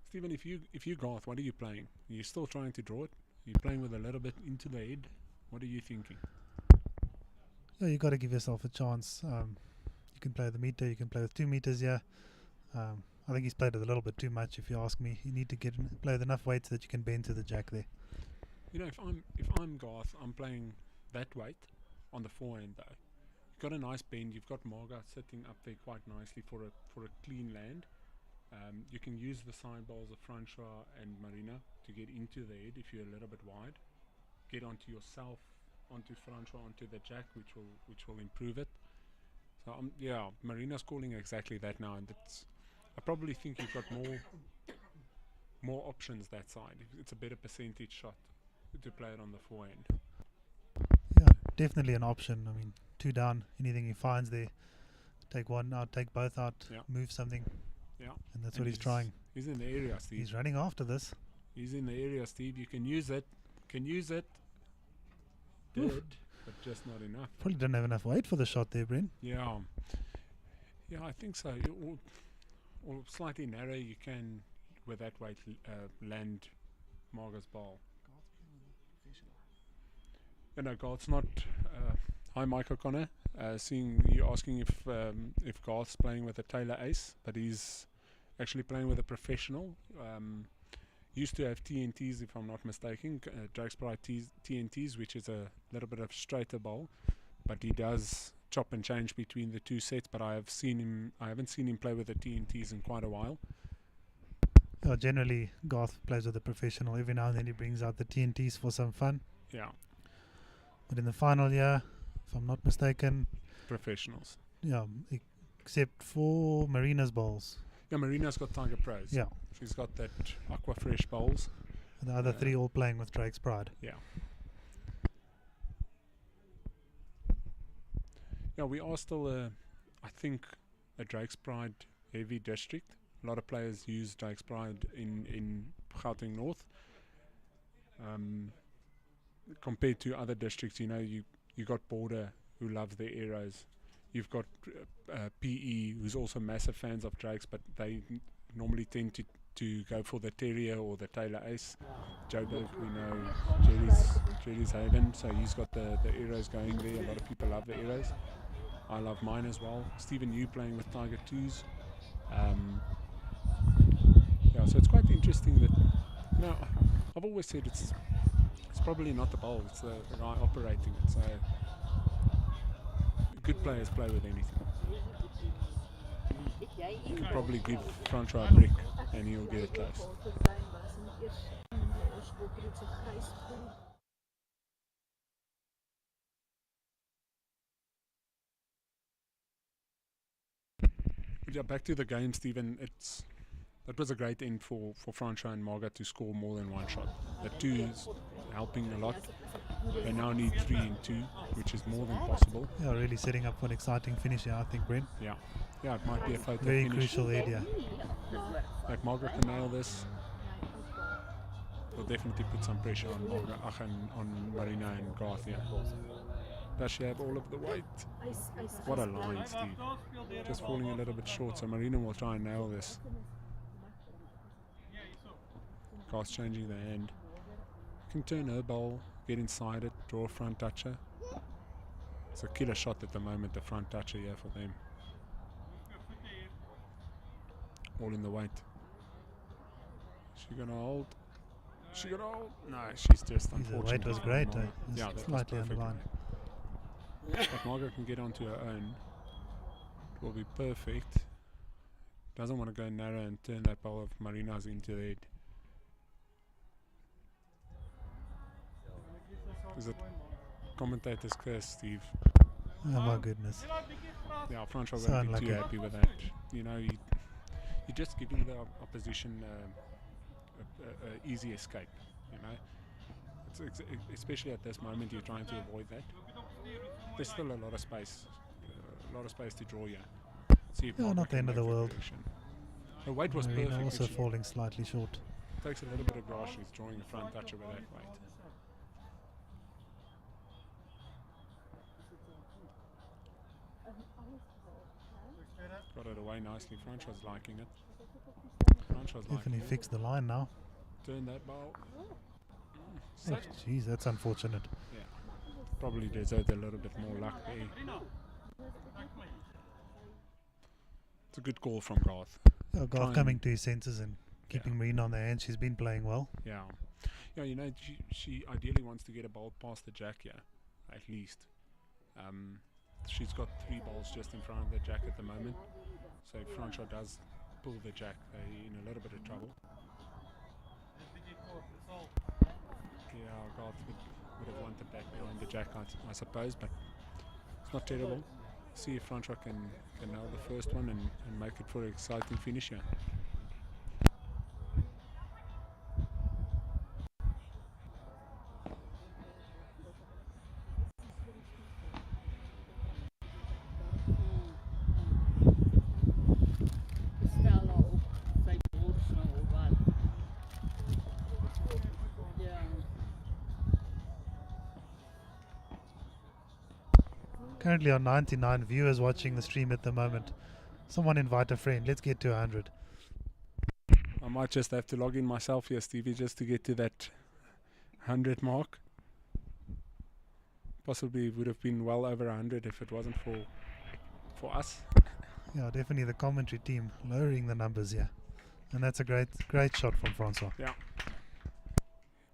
Stephen, if you Garth, what are you playing? Are you still trying to draw it? Are you playing with a little bit into the head? What are you thinking? Yeah, you got to give yourself a chance. You can play the meter, you can play with 2 meters here. I think he's played it a little bit too much, if you ask me. You need to play with enough weight so that you can bend to the jack there. You know, if I'm Garth, I'm playing that weight on the forehand though. You've got a nice bend. You've got Marga sitting up there quite nicely for a clean land. You can use the side balls of Francois and Marina to get into the head if you're a little bit wide. Get onto yourself, onto Francois, onto the jack, which will improve it. So yeah, Marina's calling exactly that now, and I probably think you've got more options that side. It's a better percentage shot to play it on the forehand. Yeah, definitely an option. I mean, 2 down, anything he finds there. Take 1 out, take both out, Yeah. move something. Yeah. And that's what he's trying. He's in the area, Steve. He's running after this. He's in the area, Steve. You can use it. Did, but just not enough. Probably didn't have enough weight for the shot there, Brent. Yeah. Yeah, I think so. Or slightly narrow, you can, with that weight, land Marga's ball. You know, Garth's not. Hi, Mike O'Connor. Seeing you asking if Garth's playing with a Taylor Ace, but he's actually playing with a professional. Used to have TNTs, if I'm not mistaken, Drake's Pride TNTs, which is a little bit of straighter ball, but he does chop and change between the 2 sets. But I haven't seen him play with the TNTs in quite a while. Generally, Garth plays with a professional. Every now and then he brings out the TNTs for some fun. Yeah, But in the final year, if I'm not mistaken, professionals. yeah, except for Marina's balls. Yeah, Marina's got Tiger Pros. Yeah, She's got that Aqua Fresh bowls. and the other 3 all playing with Drake's Pride. Yeah. Yeah, we are still, I think, a Drake's Pride heavy district. A lot of players use Drake's Pride in Gauteng North. Compared to other districts, you know, you got Border, who loves their arrows. You've got PE, who's also massive fans of Drake's, but they normally tend to go for the Terrier or the Taylor Ace. Joburg, we know Jerry's Haven, so he's got the arrows going there. A lot of people love the arrows. I love mine as well. Stephen, you playing with Tiger 2s. Yeah, so it's quite interesting that, you know, I've always said it's probably not the bowl, it's the guy operating it. So good players play with anything. You can probably give Francois a brick and he'll get it close. But yeah, back to the game, Stephen. That was a great end for Francois and Marga to score more than 1 shot. The 2s helping a lot. They now need 3 in 2, which is more than possible. Yeah, really setting up for an exciting finish here, I think, Brent. Yeah, it might be a photo Very finish. crucial area. Like Margaret can nail this. Will definitely put some pressure on Margaret, on Marina and Garth here. Does she have all of the weight? What a line, Steve. Just falling a little bit short, so Marina will try and nail this. Garth's changing the hand. Can turn her bowl, get inside it, draw a front toucher. It's a killer shot at the moment, the front toucher here for them. All in the weight. She gonna hold? She gonna hold? No, she's just The unfortunate. weight was great. Yeah, that was Slightly perfect. underlined. But Margaret can get onto her own. It will be perfect. Doesn't want to go narrow and turn that bowl of Marina's into the head. Is it commentator's curse, Steve? Oh my goodness. Yeah, Francois So won't be too unlucky. happy with that. You know, you're just giving the opposition a easy escape. You know, especially at this moment, you're trying to avoid that. There's still a lot of space, to draw here. See if Yeah, Margaret not the can end of the make world. correction. Her weight was Marina perfect. also If she falling slightly short. takes a little bit of grass, she's drawing a front toucher with that weight. Got it away nicely. Francois liking it. Francois liking Definitely it. fixed the line now. Turn that bowl. Oh, Safe. jeez, that's unfortunate. Yeah. Probably deserved a little bit more luck there. It's a good call from Garth. Oh, Try Garth and- coming to his senses and keeping Marina on the hand. She's been playing well. Yeah. Yeah, you know, she ideally wants to get a bowl past the jack here, at least. She's got 3 balls just in front of the jack at the moment. So if Francois does pull the jack, they're in a little bit of trouble. Yeah, Garth would have wanted back behind the jack, I suppose, but it's not terrible. See if Francois can nail the first one and make it for an exciting finish here. Currently on 99 viewers watching the stream at the moment. Someone invite a friend. Let's get to 100. I might just have to log in myself here, Stevie, just to get to that 100 mark. Possibly would have been well over 100 if it wasn't for us. Yeah, definitely the commentary team lowering the numbers here. And that's a great shot from Francois. Yeah.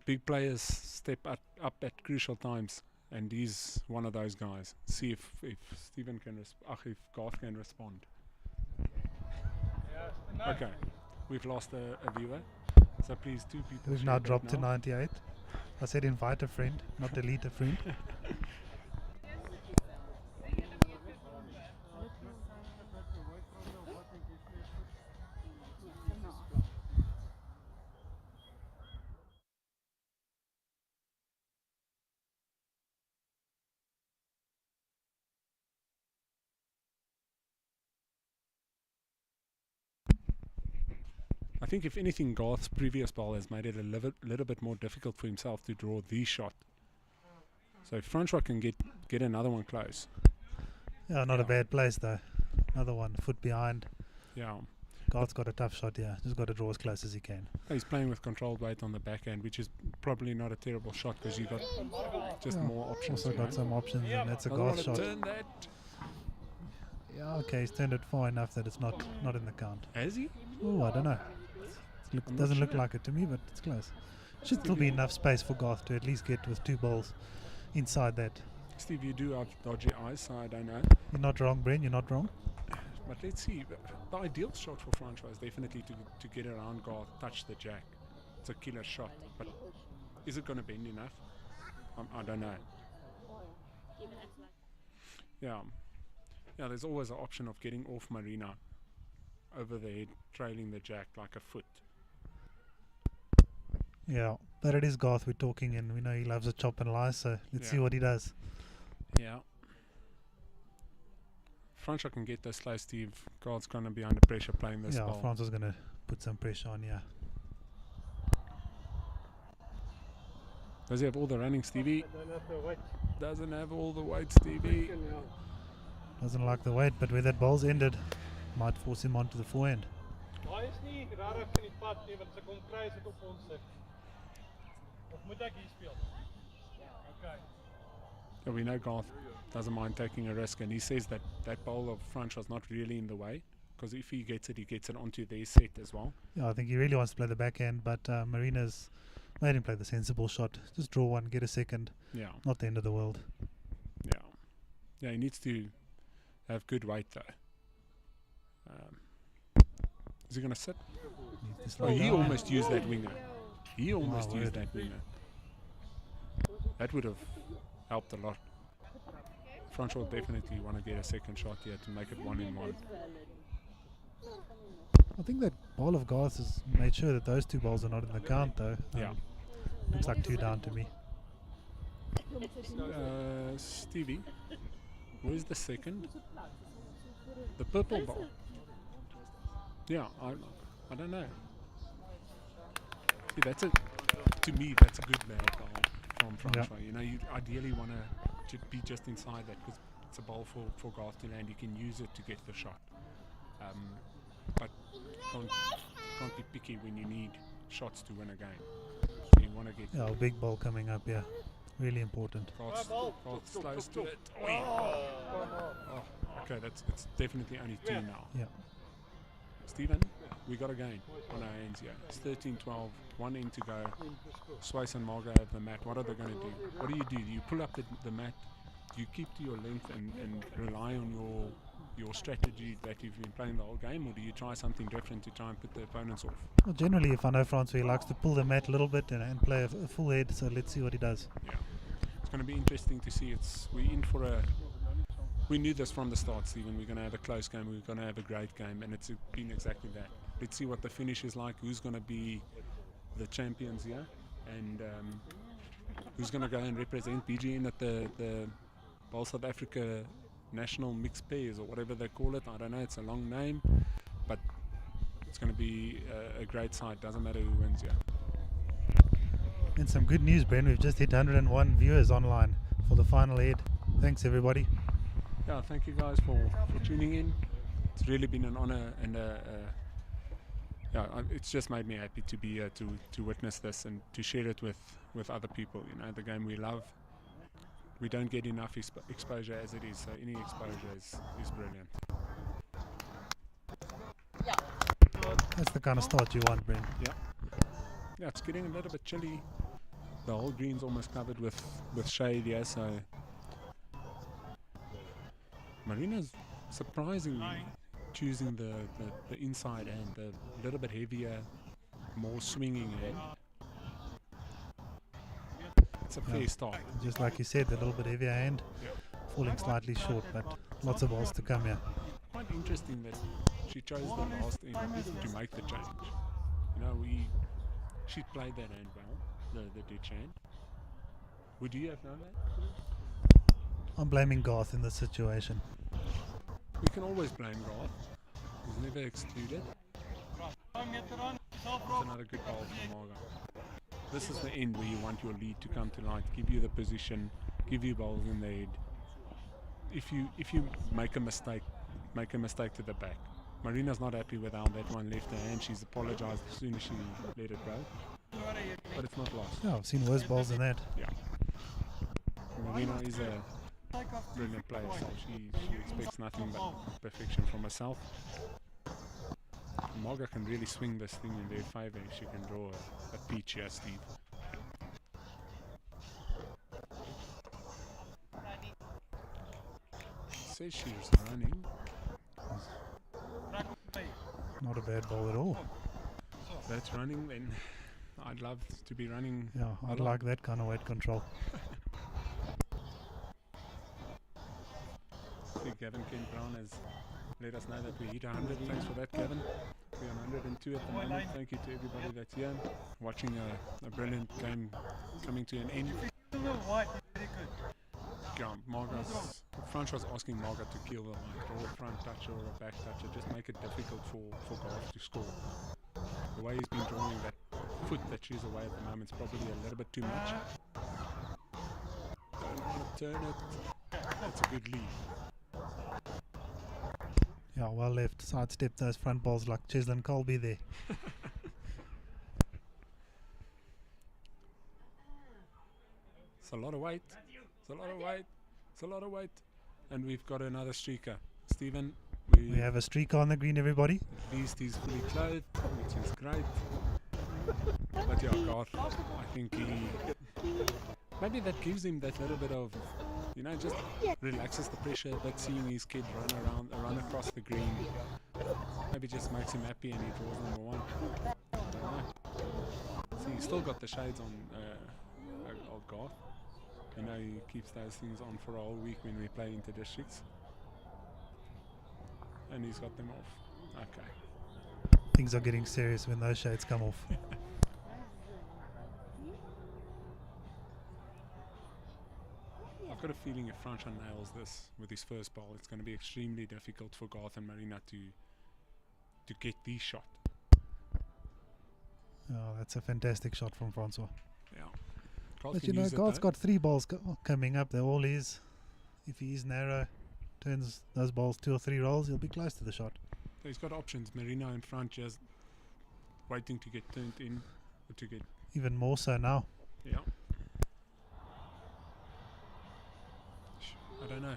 Big players step up at crucial times, and he's one of those guys. See if Stephen can if Garth can respond. Okay, we've lost a viewer, so please 2 people. We've share now that dropped to now. 98. I said invite a friend, not delete a friend. I think if anything, Garth's previous ball has made it a little bit more difficult for himself to draw the shot. So if Francois can get another one close. Yeah, not a Yeah. bad place though. Another one, foot behind. Yeah. Garth's got a tough shot here. Just got to draw as close as he can. He's playing with controlled weight on the backhand, which is probably not a terrible shot because you got just Yeah, more options. Also you got know. some options, and that's a Doesn't Garth want to shot. turn that. Yeah, okay, he's turned it far enough that it's not in the count. Has he? Oh, I don't know. I'm not Doesn't look sure. like it to me, but it's close. Should still be enough space for Garth to at least get with 2 balls inside that. Steve, you do have dodgy eyes, so I don't know. You're not wrong, Bren. You're not wrong. But let's see. The ideal shot for Francois is definitely to get around Garth, touch the jack. It's a killer shot. But is it going to bend enough? I don't know. Yeah. Yeah, there's always an option of getting off Marina over the head, trailing the jack like a foot. Yeah. But it is Garth we're talking, and we know he loves a chop and lie, so let's see Yeah. what he does. Yeah. Francois can get this close, Steve. Garth's going to be under pressure playing this Yeah, ball. France is going to put some pressure on, yeah. Does he have all the running, Stevie? I don't have the weight. Doesn't have all the weight, Stevie. Freaking hell. Doesn't like the weight, but where that ball's ended, might force him onto the forehand. Daai is nie rarig in die pad nie, want as ek hom kry is dit op ons sit. Of moet ek hier speel? Okay. Yeah, we know Garth doesn't mind taking a risk, and he says that that bowl of Francois is not really in the way, because if he gets it onto their set as well. Yeah, I think he really wants to play the backhand, but Marina's made him play the sensible shot. Just draw one, get a second. Yeah, Not the end of the world. yeah. Yeah, he needs to have good weight, though. Is he going to sit? Needs to Oh, slow he down. almost used that winger. He almost My used word. that winger. That would have helped a lot. Francois will definitely want to get a second shot here to make it 1-1. I think that ball of Garth has made sure that those two balls are not in the count, though. Yeah. Looks like 2 down to me. Stevie, where's the second? The purple ball. Yeah, I don't know. See, to me, that's a good nail ball from Francois. You know, you ideally want to be just inside that, because it's a ball for Garth to land. You can use it to get the shot. But can't be picky when you need shots to win a game. So you want to get Yeah, a big ball coming up, yeah. Really important. Garth's close to it. Oh, okay, it's definitely only 2 now. Yeah. Stephen, we got a game on our hands here. It's 13-12, 1 in to go. Swice and Marga have the mat. What are they going to do? What do? You pull up the mat, do you keep to your length and rely on your strategy that you've been playing the whole game, or do you try something different to try and put the opponents off? Well, generally, if I know Francois, he likes to pull the mat a little bit and play a full head, so let's see what he does. Yeah. It's going to be interesting to see. We're in for we knew this from the start, Stephen. We're going to have a close game. We're going to have a great game, and it's been exactly that. Let's see what the finish is like. Who's going to be the champions here, and who's going to go and represent BGN at the Bowl South Africa National Mixed Pairs, or whatever they call it. I don't know. It's a long name, but it's going to be a great side. Doesn't matter who wins here. And some good news, Bren. We've just hit 101 viewers online for the final head. Thanks, everybody. Yeah, thank you guys for tuning in. It's really been an honor, and it's just made me happy to be here to witness this and to share it with other people. You know, the game we love. We don't get enough exposure as it is, so any exposure is brilliant. That's the kind of start you want, Bren. Yeah, it's getting a little bit chilly. The whole green's almost covered with shade here, so Marina's surprisingly choosing the inside hand, the little bit heavier, more swinging hand. It's a fair start. Just like you said, a little bit heavier hand, falling slightly short, but lots of balls to come here. Quite interesting that she chose the last end to make the change. You know, she played that hand well, the ditch hand. Would you have known that? I'm blaming Garth in this situation. We can always blame Garth. He's never excluded. That's another good ball from Marga. This is the end where you want your lead to come to light, give you the position, give you balls in the head. If you make a mistake to the back. Marina's not happy with how that one left her hand. She's apologized as soon as she let it go. But it's not lost. Yeah, I've seen worse balls than that. Yeah. Marina is a brilliant player, so she expects nothing but perfection from herself. Marga can really swing this thing in their favour if she can draw a peach here, Steve. Says she's running. Not a bad ball at all. If that's running, then I'd love to be running. Yeah, I'd like that kind of weight control. I think Gavin Kent Brown has let us know that we hit 100. Thanks for that, Gavin. We're on 102 at the moment. Thank you to everybody that's here. Watching a brilliant game coming to an end. Feel the white is very good. Yeah, Marga's Francois asking Marga to kill the line, or a front toucher or a back toucher, just make it difficult for Garth to score. The way he's been drawing that foot that she's away at the moment is probably a little bit too much. Don't want to turn it. That's a good lead. Yeah, well left. Sidestep those front balls like Cheslin Colby there. It's a lot of weight. It's a lot of weight. It's a lot of weight. And we've got another streaker. Stephen, We have a streaker on the green, everybody. at least he's fully clothed, which is great. But yeah, Garth, I think maybe that gives him that little bit of, just relaxes the pressure a bit, seeing his kid run across the green. Maybe just makes him happy and he draws number one. I don't know. See, he's still got the shades on old Garth. He keeps those things on for a whole week when we play inter-districts. And he's got them off. Okay. Things are getting serious when those shades come off. I've got a feeling if Francois nails this with his first ball, it's going to be extremely difficult for Garth and Marina to get the shot. Oh, that's a fantastic shot from Francois. Yeah. Garth But can use it Garth's though. got 3 balls coming up. They're all his. If he is narrow, turns those balls 2 or 3 rolls, he'll be close to the shot. So he's got options. Marina in front just waiting to get turned in, or to get, Even more so now. yeah. I don't know.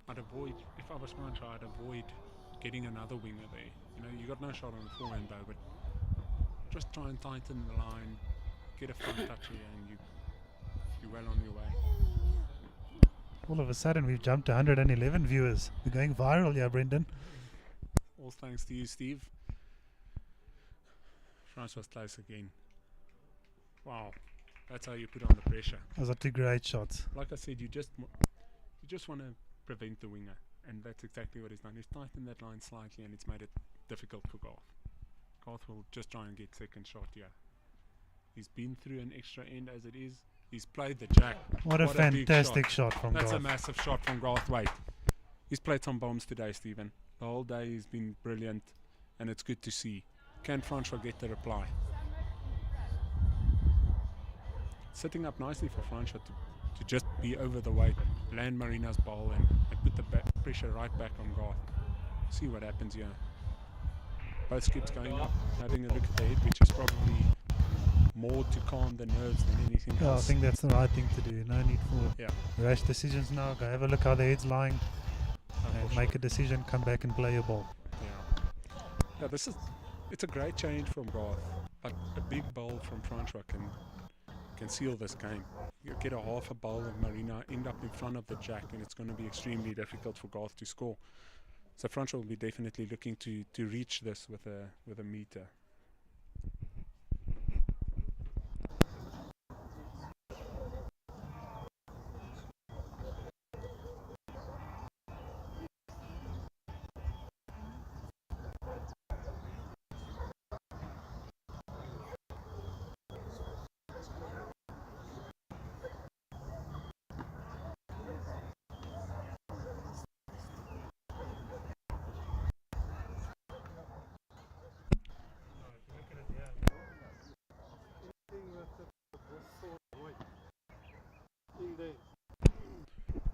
I'd avoid, if I was Francois, I'd avoid getting another winger there. You got no shot on the forehand though, but just try and tighten the line, get a front touch here, and you're well on your way. All of a sudden, we've jumped to 111 viewers. We're going viral here, Brendan. All thanks to you, Steve. Francois close again. Wow, that's how you put on the pressure. Those are 2 great shots. Like I said, you just want to prevent the winger, and that's exactly what he's done. He's tightened that line slightly, and it's made it difficult for Garth. Garth will just try and get second shot here. He's been through an extra end as it is. He's played the jack. What a big fantastic shot from That's a Garth. massive shot from Garth. Wait, he's played some bombs today, Stephen. The whole day he's been brilliant, and it's good to see. Can Francois get the reply? Setting up nicely for Francois to just be over the weight, land Marina's ball, and put the pressure right back on Garth. See what happens here. Both skips going up, having a look at the head, which is probably more to calm the nerves than anything Yeah, I else. think that's the right thing to do. No need for Yeah, rash decisions now. Go have a look how the head's lying and for make sure. a decision, come back and play your ball. Yeah, it's a great change from Garth, but a big bowl from Francois can seal this game. You get a half a bowl of Marina, end up in front of the jack, and it's going to be extremely difficult for Garth to score. So Francois will be definitely looking to reach this with a meter.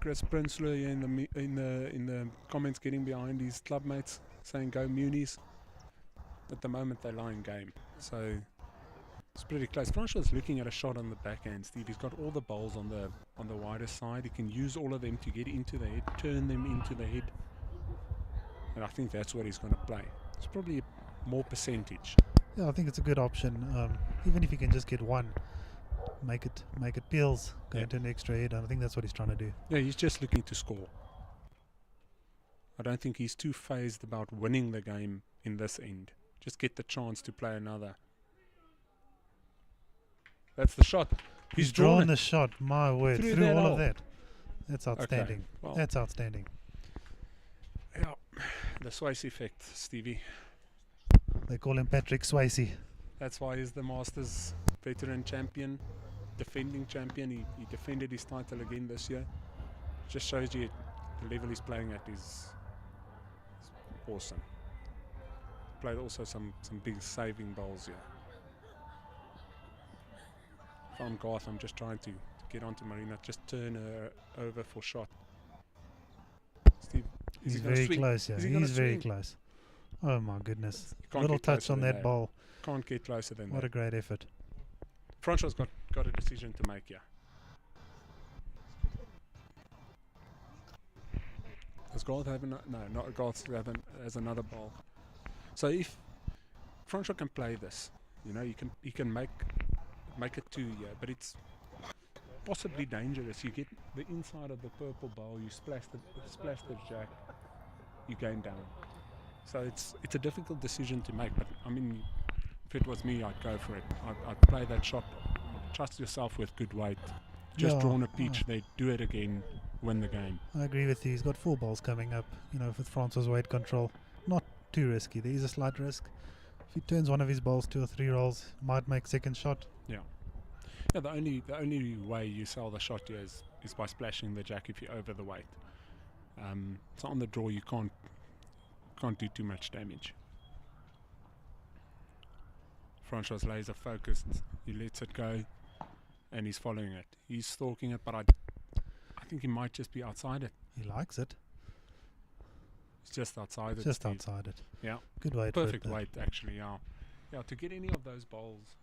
Chris Prinsley in the comments getting behind his clubmates, saying go Muni's. At the moment they're lying game, so it's pretty close. Francois is looking at a shot on the backhand, Steve. He's got all the bowls on the wider side. He can use all of them to get into the head, turn them into the head, and I think that's what he's going to play. It's probably more percentage. Yeah, I think it's a good option. Even if you can just get one, make it peels, go Yeah. into an extra head. I think that's what he's trying to do. Yeah, he's just looking to score. I don't think he's too phased about winning the game in this end. Just get the chance to play another. That's the shot. He's drawn drawn it. the shot. My word, Through through that all hole. of that. That's outstanding. well. That's outstanding. Yeah, the Swice effect, Stevie. They call him Patrick Swayze. That's why he's the Masters veteran champion, defending champion. He defended his title again this year. Just shows you the level he's playing at is awesome. Played also some big saving bowls here. If I'm Garth, I'm just trying to get onto Marina, just turn her over for shot. Steve, is He's he gonna very swing? close, yeah. Is he gonna He's very swing? close. Oh my goodness. You can't Little get touch closer on than that ball. Can't get closer than What that. a great effort. Francois got a decision to make here. Does Garth have no, not Garth has another ball. So if Francois can play this, you know, he can make it 2 here, but it's possibly dangerous. You get the inside of the purple ball, you splash the jack, you gain down. So it's a difficult decision to make, but I mean, if it was me, I'd go for it. I'd play that shot. Trust yourself with good weight. Just Yeah, drawn a peach, they do it again, win the game. I agree with you. He's got 4 balls coming up, you know, with Francois' weight control. Not too risky. There is a slight risk. If he turns one of his balls 2 or 3 rolls, might make second shot. Yeah, the only way you sell the shot here is by splashing the jack if you're over the weight. So on the draw you can't do too much damage. Francois laser focused. He lets it go, and he's following it. He's stalking it, but I think he might just be outside it. He likes it. It's just outside it. Just Steve. outside it. Yeah, Good weight. perfect for it, weight actually. Yeah, to get any of those bowls.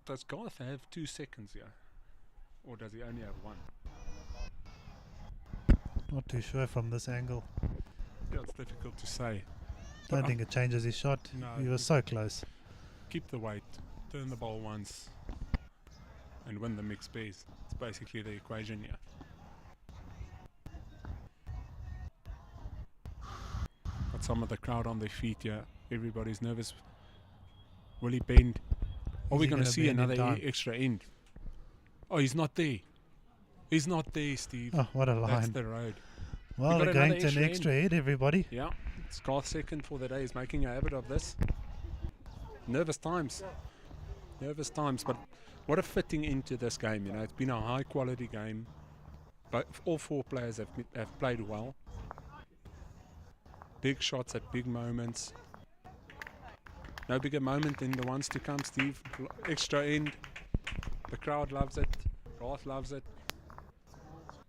Does Garth have 2 seconds here, or does he only have 1? Not too sure from this angle. Yeah, it's difficult to say. Don't think it changes his shot. No, He was so close. Keep the weight, turn the ball once, and win the mixed base. It's basically the equation here. Got some of the crowd on their feet here. Everybody's nervous. Will he bend? Are Is we he going to gonna see bend in another time? extra end? Oh, he's not there. He's not there, Steve. Oh, what a That's line. the road. Well, got they're going another to an extra extra hit, everybody. Yeah, it's Garth's second for the day. He's making a habit of this. Nervous times, but what a fitting into this game. You know, it's been a high quality game, but all 4 players have played well. Big shots at big moments. No bigger moment than the ones to come, Steve. Extra end. The crowd loves it. Garth loves it.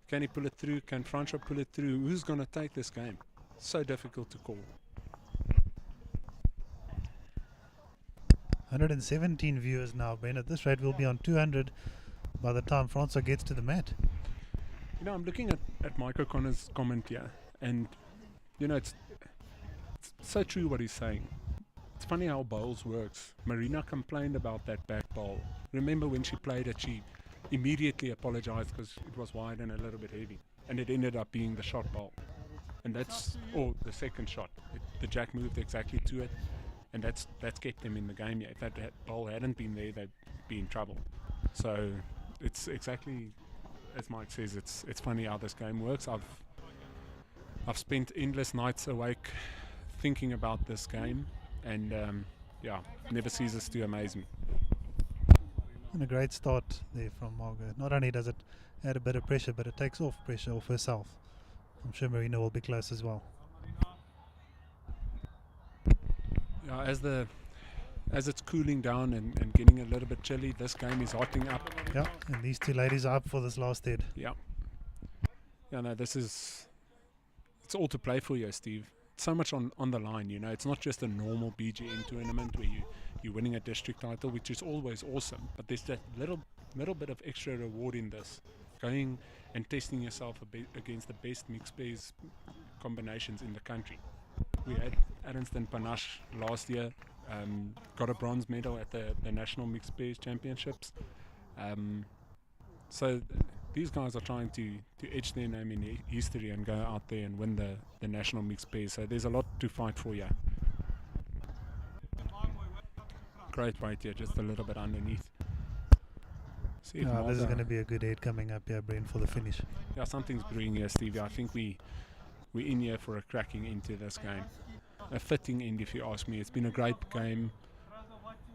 Can he pull it through? Can Francois pull it through? Who's going to take this game? So difficult to call. 117 viewers now, Ben. At this rate, we'll be on 200 by the time Francois gets to the mat. You know, I'm looking at Mike O'Connor's comment here, and you know, it's so true what he's saying. It's funny how bowls works. Marina complained about that back bowl. Remember when she played it, she immediately apologized because it was wide and a little bit heavy, and it ended up being the shot bowl, and that's the second shot. The jack moved exactly to it, and that's kept them in the game. Yeah, if that bowl hadn't been there, they'd be in trouble. So it's exactly as Mike says. It's funny how this game works. I've spent endless nights awake thinking about this game, and never ceases to amaze me. And a great start there from Margot. Not only does it add a bit of pressure, but it takes off pressure off herself. I'm sure Marina will be close as well. Yeah, as it's cooling down and getting a little bit chilly, this game is hotting up. Yeah, and these 2 ladies are up for this last head. Yeah. Yeah, no, it's all to play for you, Steve. So much on the line, you know. It's not just a normal BGN tournament where you're winning a district title, which is always awesome, but there's that little bit of extra reward in this, going and testing yourself against the best mixed pairs combinations in the country. We had Arenston Panache last year, got a bronze medal at the National Mixed Pairs Championships. So these guys are trying to etch their name in history and go out there and win the National Mixed Pairs. So there's a lot to fight for here. Great weight here, just a little bit underneath. See if This is Martha- going to be a good head coming up here, Brent, for the finish. Yeah, something's brewing here, Stevie. I think we're in here for a cracking into this game. a fitting end, if you ask me. It's been a great game,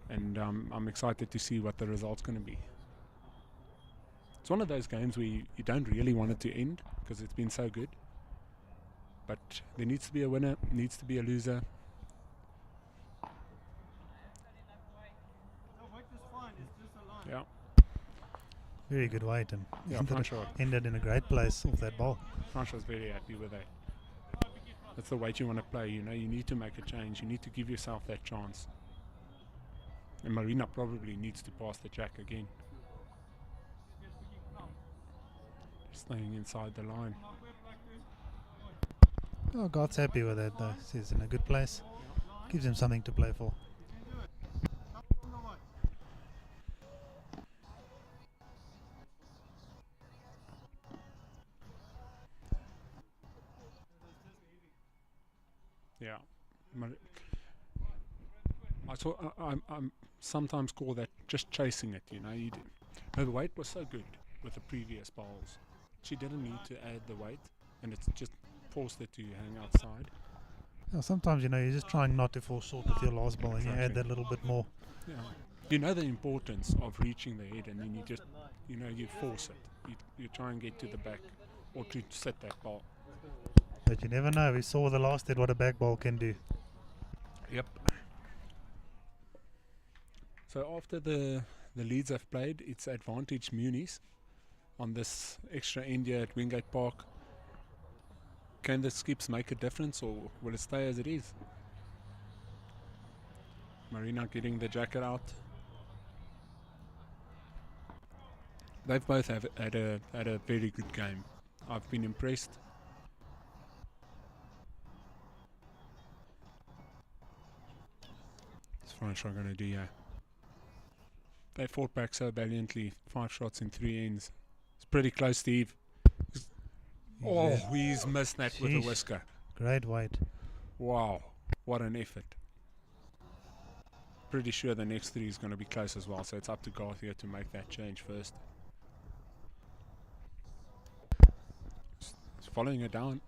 and I'm excited to see what the result's going to be. It's one of those games where you don't really want it to end because it's been so good. But there needs to be a winner, needs to be a loser. Yeah. Very good weight, and Yeah, ended in a great place off that ball. Francois very happy with that. That's the weight you want to play, you know. You need to make a change. You need to give yourself that chance. And Marina probably needs to pass the jack again. Staying inside the line. Oh, God's happy with that though. He's in a good place. Gives him something to play for. Yeah. I'm sometimes call that just chasing it, you know. Her weight was so good with the previous bowls. She didn't need to add the weight, and it's just forced her to hang outside. Yeah, sometimes, you know, you're just trying not to fall short with your last ball, and you add that little bit more. Yeah. You know the importance of reaching the head, and then you just, you know, you force it. You try and get to the back or to set that ball. But you never know. We saw the last hit what a back ball can do. Yep. So after the leads have played, it's advantage Muni's on this extra end here at Wingate Park. Can the skips make a difference, or will it stay as it is? Marina getting the jacket out. They've both had a very good game. I've been impressed. What's Francois going to do here? They fought back so valiantly. 5 shots in 3 ends. It's pretty close, Steve. Oh, he's missed that with a whisker. Great weight. Wow, what an effort. Pretty sure the next 3 is going to be close as well, so it's up to Garth here to make that change first. He's following her down.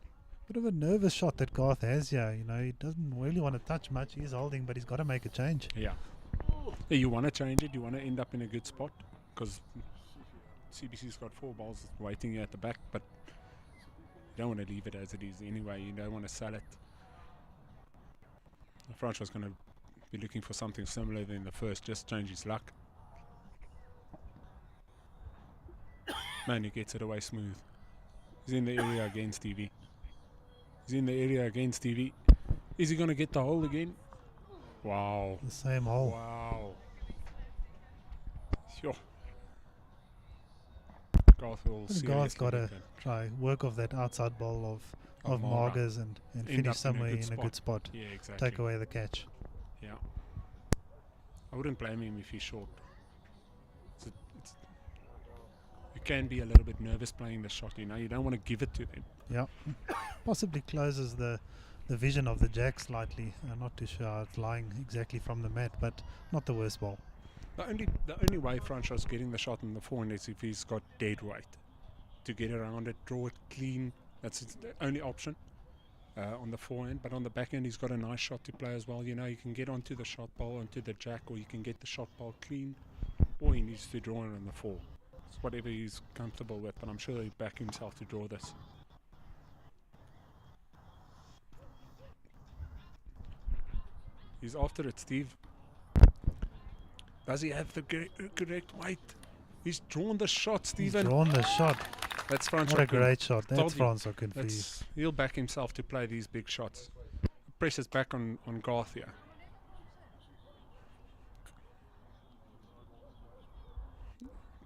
Bit of a nervous shot that Garth has here. You know, he doesn't really want to touch much. He's holding, but he's got to make a change. Yeah. You want to change it. You want to end up in a good spot because CBC's got 4 balls waiting here at the back, but you don't want to leave it as it is anyway. You don't want to sell it. Francois going to be looking for something similar than the first, just change his luck. Man, he gets it away smooth. He's in the area again, Stevie. He's in the area again, Stevie. Is he going to get the hole again? Wow. The same hole. Wow. Sure. Garth's got to try work off that outside ball of Marga's and finish somewhere in a good spot. Yeah, exactly. Take away the catch. Yeah. I wouldn't blame him if he's short. You can be a little bit nervous playing the shot, you know. You don't want to give it to them. Yeah. Possibly closes the vision of the jack slightly. I'm not too sure how it's lying exactly from the mat, but not the worst ball. The only way Francois is getting the shot in the forehand is if he's got dead weight. To get around it, draw it clean. That's the only option on the forehand. But on the backhand, he's got a nice shot to play as well. You know, you can get onto the shot ball, onto the jack, or you can get the shot ball clean, or he needs to draw it on the 4. It's whatever he's comfortable with, but I'm sure he'll back himself to draw this. He's after it, Steve. Does he have the correct weight? He's drawn the shot, Stephen. He's drawn the shot. That's Francois. What a great shot. That's Francois good for you. He'll back himself to play these big shots. Pressure's back on Garth here.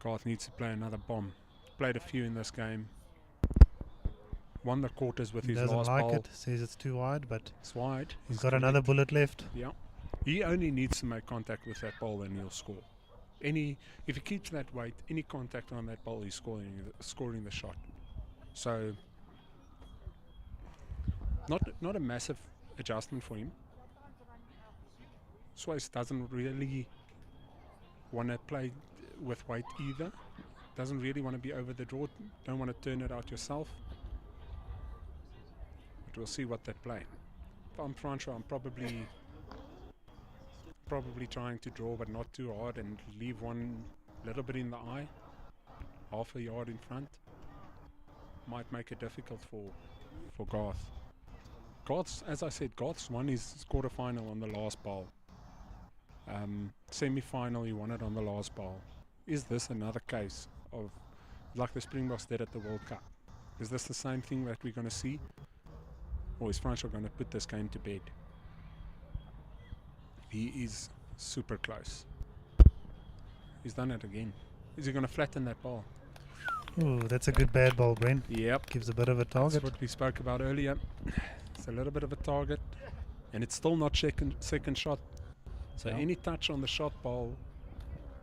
Garth needs to play another bomb. Played a few in this game. Won the quarters with his last ball. Doesn't like it. Says it's too wide, but it's wide. He's got another bullet left. Yeah. He only needs to make contact with that ball and he'll score. If he keeps that weight, any contact on that ball, he's scoring the shot. So, not a massive adjustment for him. Swayze doesn't really want to play with weight either. Doesn't really want to be over the draw. Don't want to turn it out yourself. But we'll see what they play. I'm Francois, I'm probably trying to draw, but not too hard, and leave one little bit in the eye, half a yard in front. Might make it difficult for Garth. Garth's, as I said, Garth's won his quarterfinal on the last bowl. Semi-final, he won it on the last bowl. Is this another case of like the Springboks did at the World Cup? Is this the same thing that we're going to see, or is Francois going to put this game to bed? He is super close. He's done it again. Is he going to flatten that ball? Ooh, that's a good bad ball, Bren. Yep. Gives a bit of a target. That's what we spoke about earlier. It's a little bit of a target, and it's still not second shot. So Yeah. any touch on the shot ball,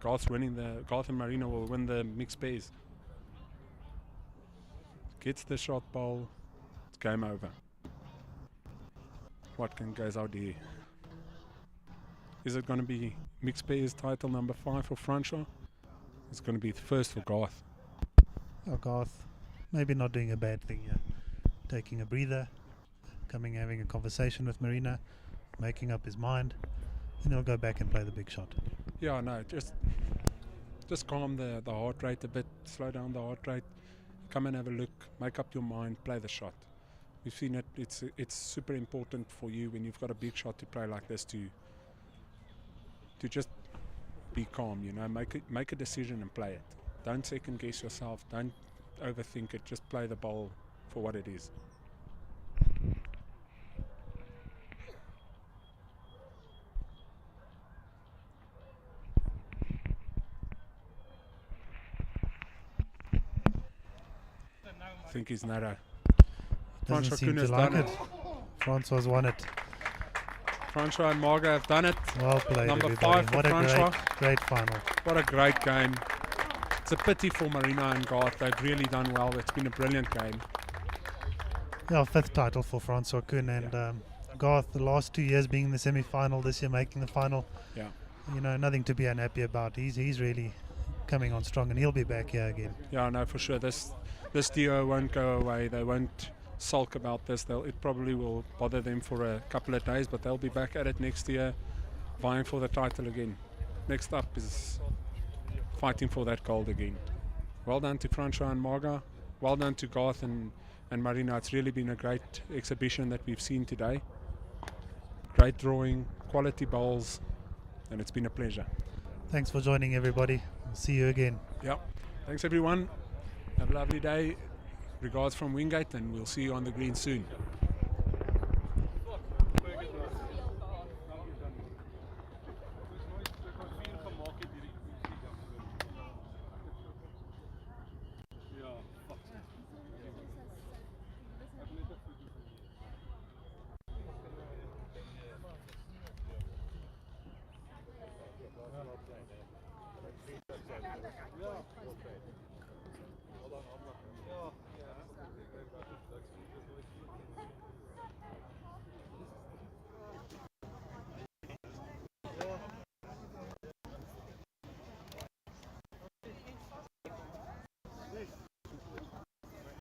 Garth and Marina will win the mixed pairs. Gets the shot ball, it's game over. What goes out there? Is it going to be mixed pairs title number 5 for Francois? It's going to be the first for Garth. Oh, Garth, maybe not doing a bad thing here. Taking a breather, having a conversation with Marina, making up his mind, and he'll go back and play the big shot. Yeah, no, just calm the heart rate a bit, slow down the heart rate, come and have a look, make up your mind, play the shot. We've seen it, it's super important for you when you've got a big shot to play like this to just be calm, you know, make a decision and play it. Don't second guess yourself, don't overthink it, just play the ball for what it is. I think he's not a Doesn't Francois seem Kuhn to has like done it. Francois won it. Francois and Marga have done it. Well played, Number everybody. 5 for What a Francois. great final. What a great game. It's a pity for Marina and Garth. They've really done well. It's been a brilliant game. Yeah, 5th title for Francois Kuhn and Garth. The last 2 years being in the semi-final, this year making the final. Yeah. You know, nothing to be unhappy about. He's really coming on strong, and he'll be back here again. Yeah, no, for sure. This duo won't go away. They won't sulk about this. It probably will bother them for a couple of days, but they'll be back at it next year, vying for the title again. Next up is fighting for that gold again. Well done to Francois and Marga. Well done to Garth and Marina. It's really been a great exhibition that we've seen today. Great drawing, quality bowls, and it's been a pleasure. Thanks for joining, everybody. We'll see you again. Yep. Thanks, everyone. Have a lovely day. Regards from Wingate, and we'll see you on the green soon.